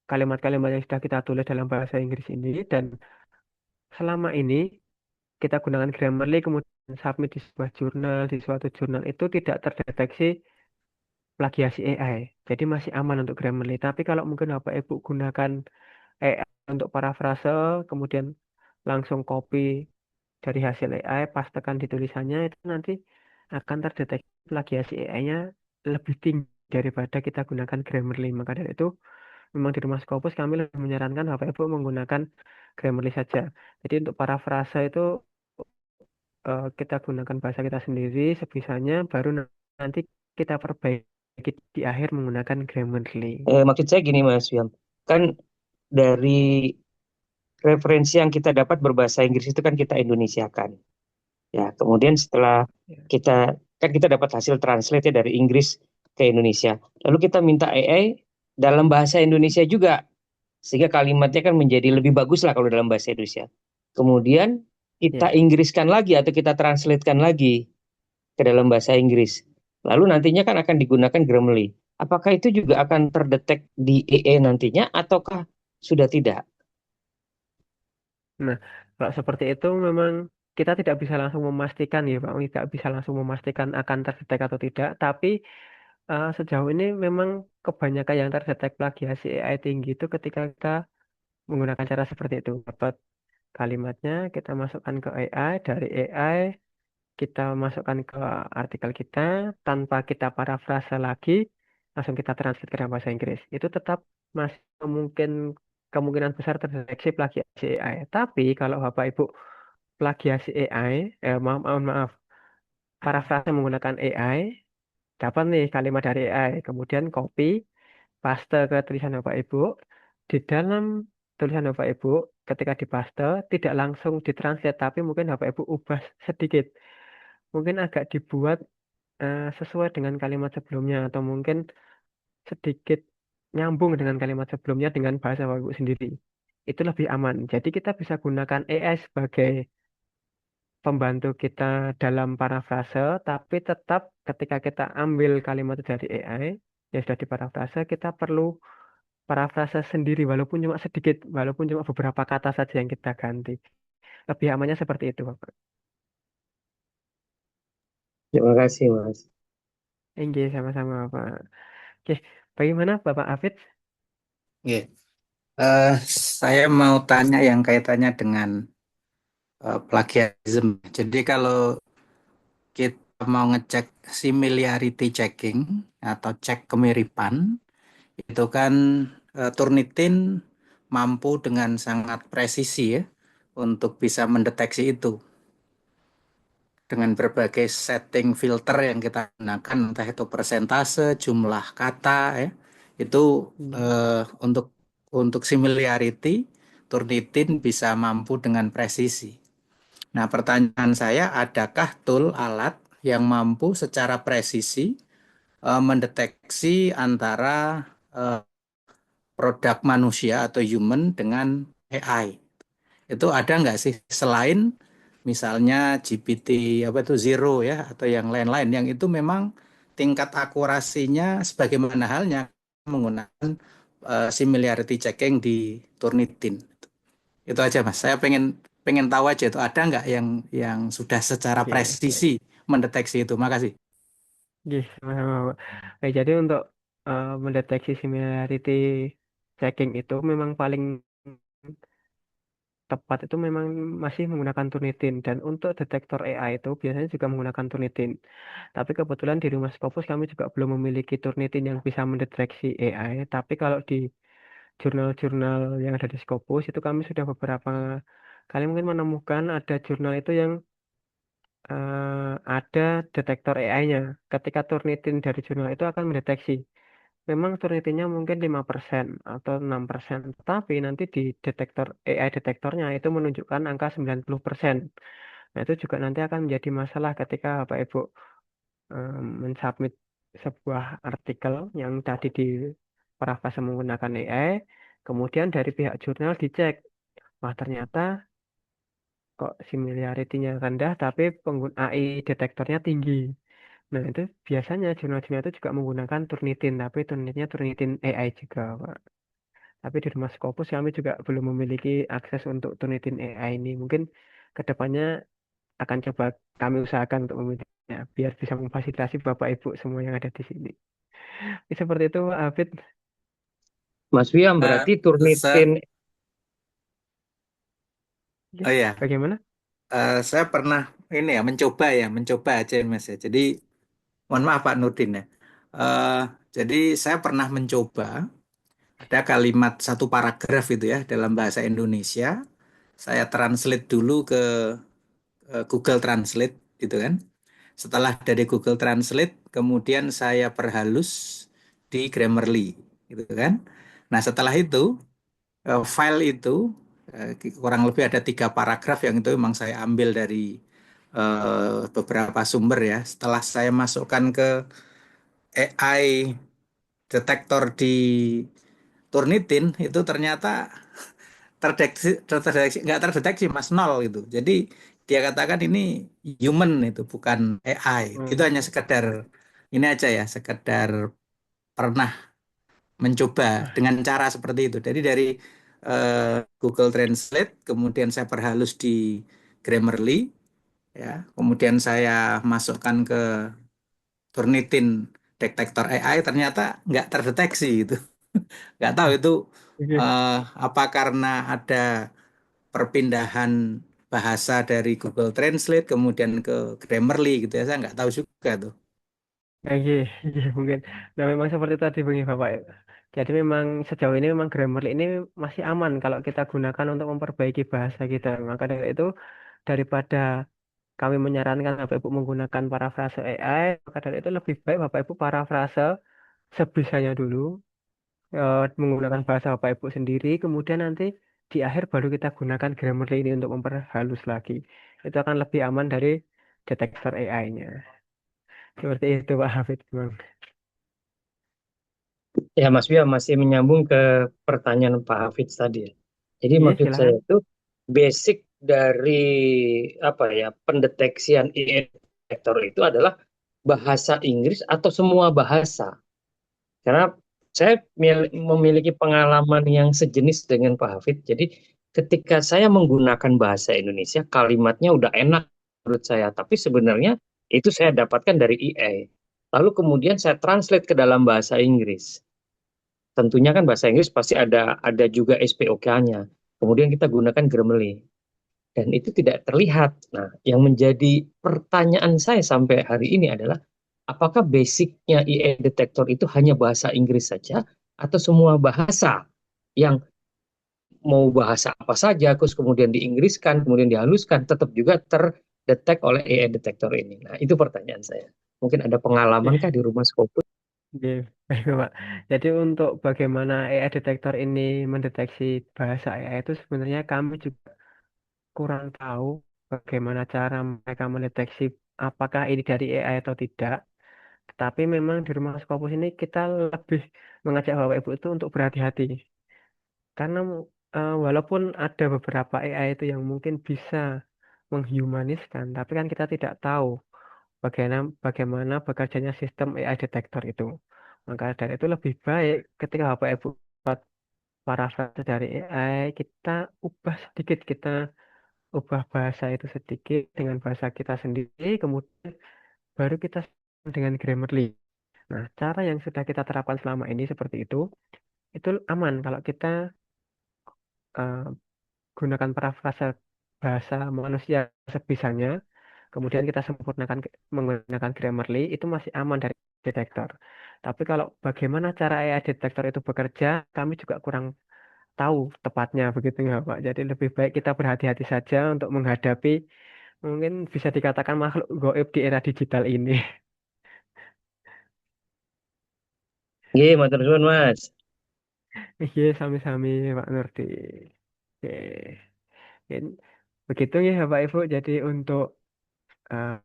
kalimat-kalimat yang sudah kita tulis dalam bahasa Inggris ini, dan selama ini kita gunakan Grammarly kemudian submit di sebuah jurnal, di suatu jurnal itu tidak terdeteksi plagiasi AI. Jadi masih aman untuk Grammarly. Tapi kalau mungkin Bapak Ibu gunakan AI untuk parafrase, kemudian langsung copy dari hasil AI, pastekan di tulisannya, itu nanti akan terdeteksi plagiasi AI-nya lebih tinggi daripada kita gunakan Grammarly. Maka dari itu, memang di Rumah Scopus kami lebih menyarankan Bapak Ibu menggunakan Grammarly saja. Jadi untuk parafrase itu kita gunakan bahasa kita sendiri sebisanya, baru nanti kita perbaiki di akhir menggunakan Grammarly. Maksud saya gini, Mas Wiam, kan dari referensi yang kita dapat berbahasa Inggris itu kan kita Indonesiakan. Ya, kemudian setelah Ya. kita dapat hasil translate dari Inggris ke Indonesia. Lalu kita minta AI dalam bahasa Indonesia juga, sehingga kalimatnya kan menjadi lebih bagus lah kalau dalam bahasa Indonesia. Kemudian kita Ya. Inggriskan lagi atau kita translatekan lagi ke dalam bahasa Inggris. Lalu nantinya kan akan digunakan Grammarly. Apakah itu juga akan terdetek di AI nantinya ataukah sudah tidak? Nah, kalau seperti itu memang kita tidak bisa langsung memastikan ya Pak, tidak bisa langsung memastikan akan terdetek atau tidak, tapi sejauh ini memang kebanyakan yang terdetek plagiasi AI tinggi itu ketika kita menggunakan cara seperti itu. Dapat kalimatnya, kita masukkan ke AI, dari AI kita masukkan ke artikel kita, tanpa kita parafrase lagi, langsung kita translate ke dalam bahasa Inggris. Itu tetap masih kemungkinan besar terdeteksi plagiasi AI. Tapi kalau Bapak Ibu plagiasi AI, maaf, parafrase menggunakan AI, dapat nih kalimat dari AI, kemudian copy, paste ke tulisan Bapak Ibu, di dalam tulisan Bapak Ibu, ketika dipaste, tidak langsung ditranslate, tapi mungkin Bapak Ibu ubah sedikit. Mungkin agak dibuat sesuai dengan kalimat sebelumnya, atau mungkin sedikit nyambung dengan kalimat sebelumnya dengan bahasa Bapak Ibu sendiri. Itu lebih aman. Jadi kita bisa gunakan AI sebagai pembantu kita dalam parafrase, tapi tetap ketika kita ambil kalimat dari AI yang sudah diparafrase, kita perlu parafrase sendiri walaupun cuma sedikit, walaupun cuma beberapa kata saja yang kita ganti. Lebih amannya seperti itu, Bapak. Terima kasih, Mas. Oke, sama-sama, Bapak. Oke, bagaimana Bapak Afid? Oke. Saya mau tanya yang kaitannya dengan plagiarism. Jadi kalau kita mau ngecek similarity checking atau cek kemiripan, itu kan Turnitin mampu dengan sangat presisi ya untuk bisa mendeteksi itu dengan berbagai setting filter yang kita gunakan, entah itu persentase, jumlah kata ya. Itu untuk similarity Turnitin bisa mampu dengan presisi. Nah, pertanyaan saya, adakah tool alat yang mampu secara presisi mendeteksi antara produk manusia atau human dengan AI? Itu ada nggak sih selain misalnya GPT apa itu Zero ya atau yang lain-lain yang itu memang tingkat akurasinya sebagaimana halnya menggunakan similarity checking di Turnitin. Itu aja Mas. Saya pengen tahu aja itu ada nggak yang sudah secara Oke, baik. presisi mendeteksi itu. Makasih. Oke, sama-sama, Bapak. Baik, jadi untuk mendeteksi similarity checking itu memang paling tepat itu memang masih menggunakan Turnitin, dan untuk detektor AI itu biasanya juga menggunakan Turnitin. Tapi kebetulan di rumah Scopus kami juga belum memiliki Turnitin yang bisa mendeteksi AI. Tapi kalau di jurnal-jurnal yang ada di Scopus itu kami sudah beberapa kali mungkin menemukan ada jurnal itu yang ada detektor AI-nya. Ketika Turnitin dari jurnal itu akan mendeteksi. Memang Turnitinnya mungkin 5% atau 6%, tapi nanti di detektor AI detektornya itu menunjukkan angka 90%. Nah, itu juga nanti akan menjadi masalah ketika Bapak Ibu mensubmit sebuah artikel yang tadi di parafrase menggunakan AI, kemudian dari pihak jurnal dicek, wah ternyata kok similarity-nya rendah, tapi AI detektornya tinggi. Nah, itu biasanya jurnal-jurnal itu juga menggunakan Turnitin, tapi Turnitinnya Turnitin AI juga, Pak. Tapi di rumah Scopus kami juga belum memiliki akses untuk Turnitin AI ini. Mungkin kedepannya akan coba kami usahakan untuk memilikinya, biar bisa memfasilitasi Bapak Ibu semua yang ada di sini. Seperti itu, Pak Hafid. Mas Wiam, Eh, berarti se- Turnitin. Ya, oh ya, bagaimana? saya pernah ini ya mencoba aja Mas ya. Jadi mohon maaf Pak Nurdin ya. Eh, jadi saya pernah mencoba ada kalimat satu paragraf itu ya dalam bahasa Indonesia. Saya translate dulu ke Google Translate gitu kan. Setelah dari Google Translate, kemudian saya perhalus di Grammarly gitu kan. Nah setelah itu file itu kurang lebih ada 3 paragraf yang itu memang saya ambil dari beberapa sumber ya. Setelah saya masukkan ke AI detektor di Turnitin itu ternyata nggak terdeteksi mas nol gitu. Jadi dia katakan ini human itu bukan AI. Itu Hmm. hanya sekedar ini aja ya, sekedar pernah mencoba Ah, dengan cara seperti itu. Jadi dari Google Translate, kemudian saya perhalus di Grammarly, ya, kemudian saya masukkan ke Turnitin detektor AI, ternyata nggak terdeteksi itu. Nggak tahu itu oke. apa karena ada perpindahan bahasa dari Google Translate kemudian ke Grammarly gitu ya, saya nggak tahu juga tuh. Oke, iya, mungkin. Nah, memang seperti tadi Bung Bapak. Jadi memang sejauh ini memang Grammarly ini masih aman kalau kita gunakan untuk memperbaiki bahasa kita. Maka dari itu, daripada kami menyarankan Bapak Ibu menggunakan parafrase AI, maka dari itu lebih baik Bapak Ibu parafrase sebisanya dulu, menggunakan bahasa Bapak Ibu sendiri, kemudian nanti di akhir baru kita gunakan Grammarly ini untuk memperhalus lagi. Itu akan lebih aman dari detektor AI-nya. Seperti itu Pak Hafid, Bang. Ya, Mas Wiam masih menyambung ke pertanyaan Pak Hafiz tadi ya. Jadi Iya, maksud saya silahkan. itu basic dari apa ya pendeteksian AI detektor itu adalah bahasa Inggris atau semua bahasa. Karena saya memiliki pengalaman yang sejenis dengan Pak Hafid. Jadi ketika saya menggunakan bahasa Indonesia, kalimatnya udah enak menurut saya. Tapi sebenarnya itu saya dapatkan dari AI. Lalu kemudian saya translate ke dalam bahasa Inggris. Tentunya kan bahasa Inggris pasti ada juga SPOK-nya. Kemudian kita gunakan Grammarly. Dan itu tidak terlihat. Nah, yang menjadi pertanyaan saya sampai hari ini adalah apakah basicnya AI detektor itu hanya bahasa Inggris saja atau semua bahasa yang mau bahasa apa saja terus kemudian diinggriskan, kemudian dihaluskan tetap juga terdetek oleh AI detektor ini. Nah, itu pertanyaan saya. Mungkin ada pengalaman kah Oke, di rumah Scopus? oke. Baik, Pak. Jadi untuk bagaimana AI detektor ini mendeteksi bahasa AI itu sebenarnya kami juga kurang tahu bagaimana cara mereka mendeteksi apakah ini dari AI atau tidak. Tetapi memang di rumah Scopus ini kita lebih mengajak Bapak Ibu itu untuk berhati-hati. Karena walaupun ada beberapa AI itu yang mungkin bisa menghumaniskan, tapi kan kita tidak tahu bagaimana bekerjanya sistem AI detektor itu. Maka dari itu lebih baik ketika Bapak Ibu buat parafrase dari AI, kita ubah sedikit, kita ubah bahasa itu sedikit dengan bahasa kita sendiri, kemudian baru kita dengan Grammarly. Nah, cara yang sudah kita terapkan selama ini seperti itu aman kalau kita eh, gunakan parafrase bahasa manusia sebisanya, kemudian kita sempurnakan menggunakan Grammarly, itu masih aman dari detektor. Tapi kalau bagaimana cara AI detektor itu bekerja, kami juga kurang tahu tepatnya begitu ya Pak. Jadi lebih baik kita berhati-hati saja untuk menghadapi mungkin bisa dikatakan makhluk gaib di era digital ini. Nggih, matur suwun Mas. Iya, sami-sami Pak Nurdi. Oke. Mungkin begitu ya Bapak Ibu. Jadi untuk eh,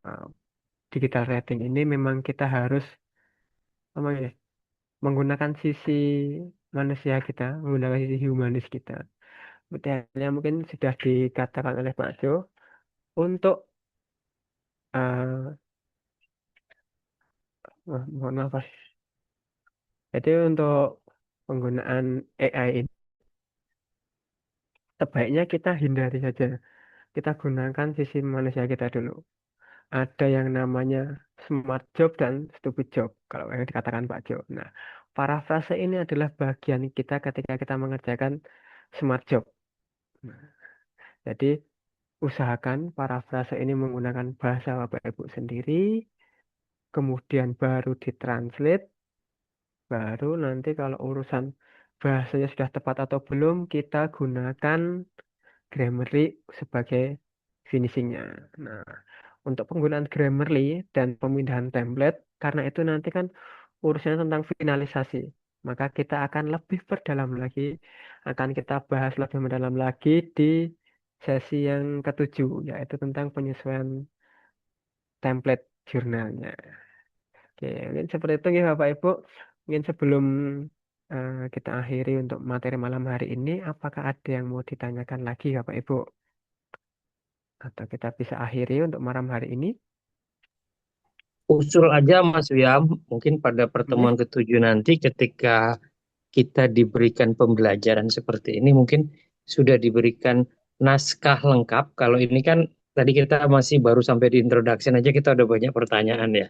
digital writing ini memang kita harus apa ya, menggunakan sisi manusia kita, menggunakan sisi humanis kita. Seperti halnya mungkin sudah dikatakan oleh Pak Jo untuk eh, mohon maaf Pak. Jadi untuk penggunaan AI ini sebaiknya kita hindari saja. Kita gunakan sisi manusia kita dulu. Ada yang namanya smart job dan stupid job, kalau yang dikatakan Pak Jo. Nah, parafrase ini adalah bagian kita ketika kita mengerjakan smart job. Nah, jadi usahakan parafrase ini menggunakan bahasa Bapak Ibu sendiri, kemudian baru ditranslate, baru nanti kalau urusan bahasanya sudah tepat atau belum, kita gunakan Grammarly sebagai finishingnya. Nah, untuk penggunaan Grammarly dan pemindahan template, karena itu nanti kan urusannya tentang finalisasi. Maka kita akan lebih perdalam lagi, akan kita bahas lebih mendalam lagi di sesi yang ketujuh, yaitu tentang penyesuaian template jurnalnya. Oke, mungkin seperti itu ya Bapak Ibu. Mungkin sebelum kita akhiri untuk materi malam hari ini, apakah ada yang mau ditanyakan lagi Bapak Ibu? Atau kita bisa akhiri untuk malam hari ini? Usul aja Mas Wiam, mungkin pada pertemuan Oke. ketujuh nanti ketika kita diberikan pembelajaran seperti ini, mungkin sudah diberikan naskah lengkap. Kalau ini kan tadi kita masih baru sampai di introduction aja, kita udah banyak pertanyaan ya.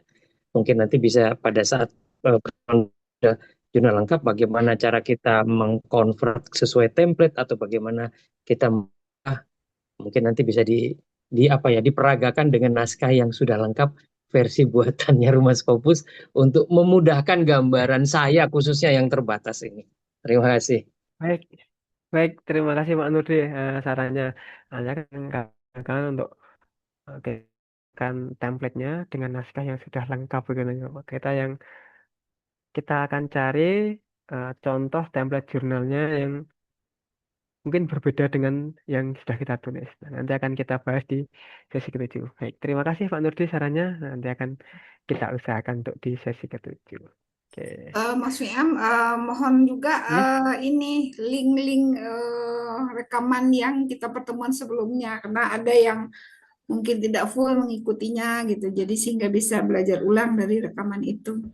Mungkin nanti bisa pada saat udah jurnal lengkap, bagaimana cara kita mengkonvert sesuai template atau bagaimana kita mungkin nanti bisa di apa ya diperagakan dengan naskah yang sudah lengkap versi buatannya Rumah Scopus untuk memudahkan gambaran saya khususnya yang terbatas ini. Terima kasih. Baik, baik. Terima kasih Pak Nurdi sarannya. Nanti akan untuk oke, kan template-nya dengan naskah yang sudah lengkap begitu ya Pak. Kita akan cari contoh template jurnalnya yang mungkin berbeda dengan yang sudah kita tulis. Nah, nanti akan kita bahas di sesi ketujuh. Baik, terima kasih Pak Nurdi sarannya. Nanti akan kita usahakan untuk di sesi ketujuh. Oke. Mas Wiam, mohon juga Ya. ini link-link rekaman yang kita pertemuan sebelumnya, karena ada yang mungkin tidak full mengikutinya gitu, jadi sehingga bisa belajar ulang dari rekaman itu.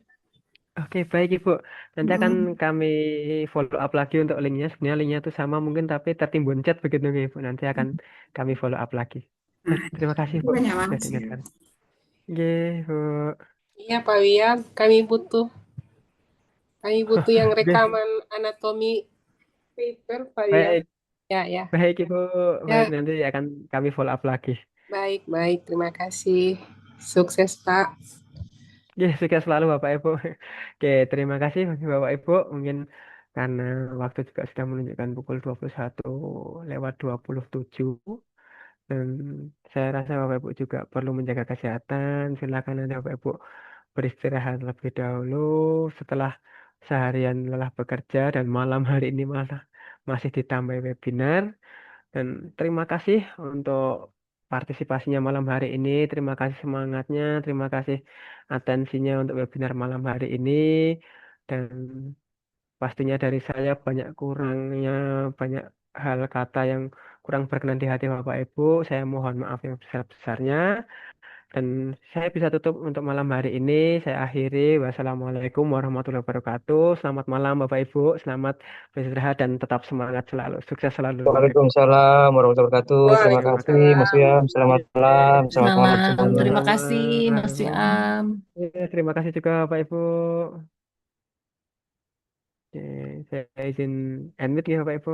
Oke, baik Ibu. Nanti akan Hmm. kami follow up lagi untuk linknya. Sebenarnya linknya itu sama mungkin tapi tertimbun chat begitu nih Ibu. Nanti akan kami follow up lagi. Nah, Terima kasih itu Bu, banyak sudah Mas. diingatkan. Oke, Bu. Iya Pak Wiam, kami butuh yang Oke, rekaman anatomi paper Pak Wiam. baik. Ya, ya. Baik Ibu. Baik, Ya, nanti akan kami follow up lagi. baik. Terima kasih. Sukses Pak. Ya, sukses selalu Bapak Ibu. Oke, terima kasih bagi Bapak Ibu. Mungkin karena waktu juga sudah menunjukkan pukul 21:27. Dan saya rasa Bapak Ibu juga perlu menjaga kesehatan. Silakan nanti Bapak Ibu beristirahat lebih dahulu setelah seharian lelah bekerja dan malam hari ini malah masih ditambah webinar. Dan terima kasih untuk partisipasinya malam hari ini. Terima kasih semangatnya, terima kasih atensinya untuk webinar malam hari ini. Dan pastinya dari saya banyak kurangnya, banyak hal kata yang kurang berkenan di hati Bapak Ibu. Saya mohon maaf yang besar-besarnya. Dan saya bisa tutup untuk malam hari ini. Saya akhiri. Wassalamualaikum warahmatullahi wabarakatuh. Selamat malam Bapak Ibu. Selamat beristirahat dan tetap semangat selalu. Sukses selalu Bapak Ibu. Waalaikumsalam warahmatullahi wabarakatuh. Terima Terima kasih Mas kasih. Wiam. Selamat malam. Selamat malam Malam, semuanya. terima Sama-sama. kasih Mas Wiam. Terima kasih juga Bapak Ibu. Oke, saya izin end ya Bapak Ibu.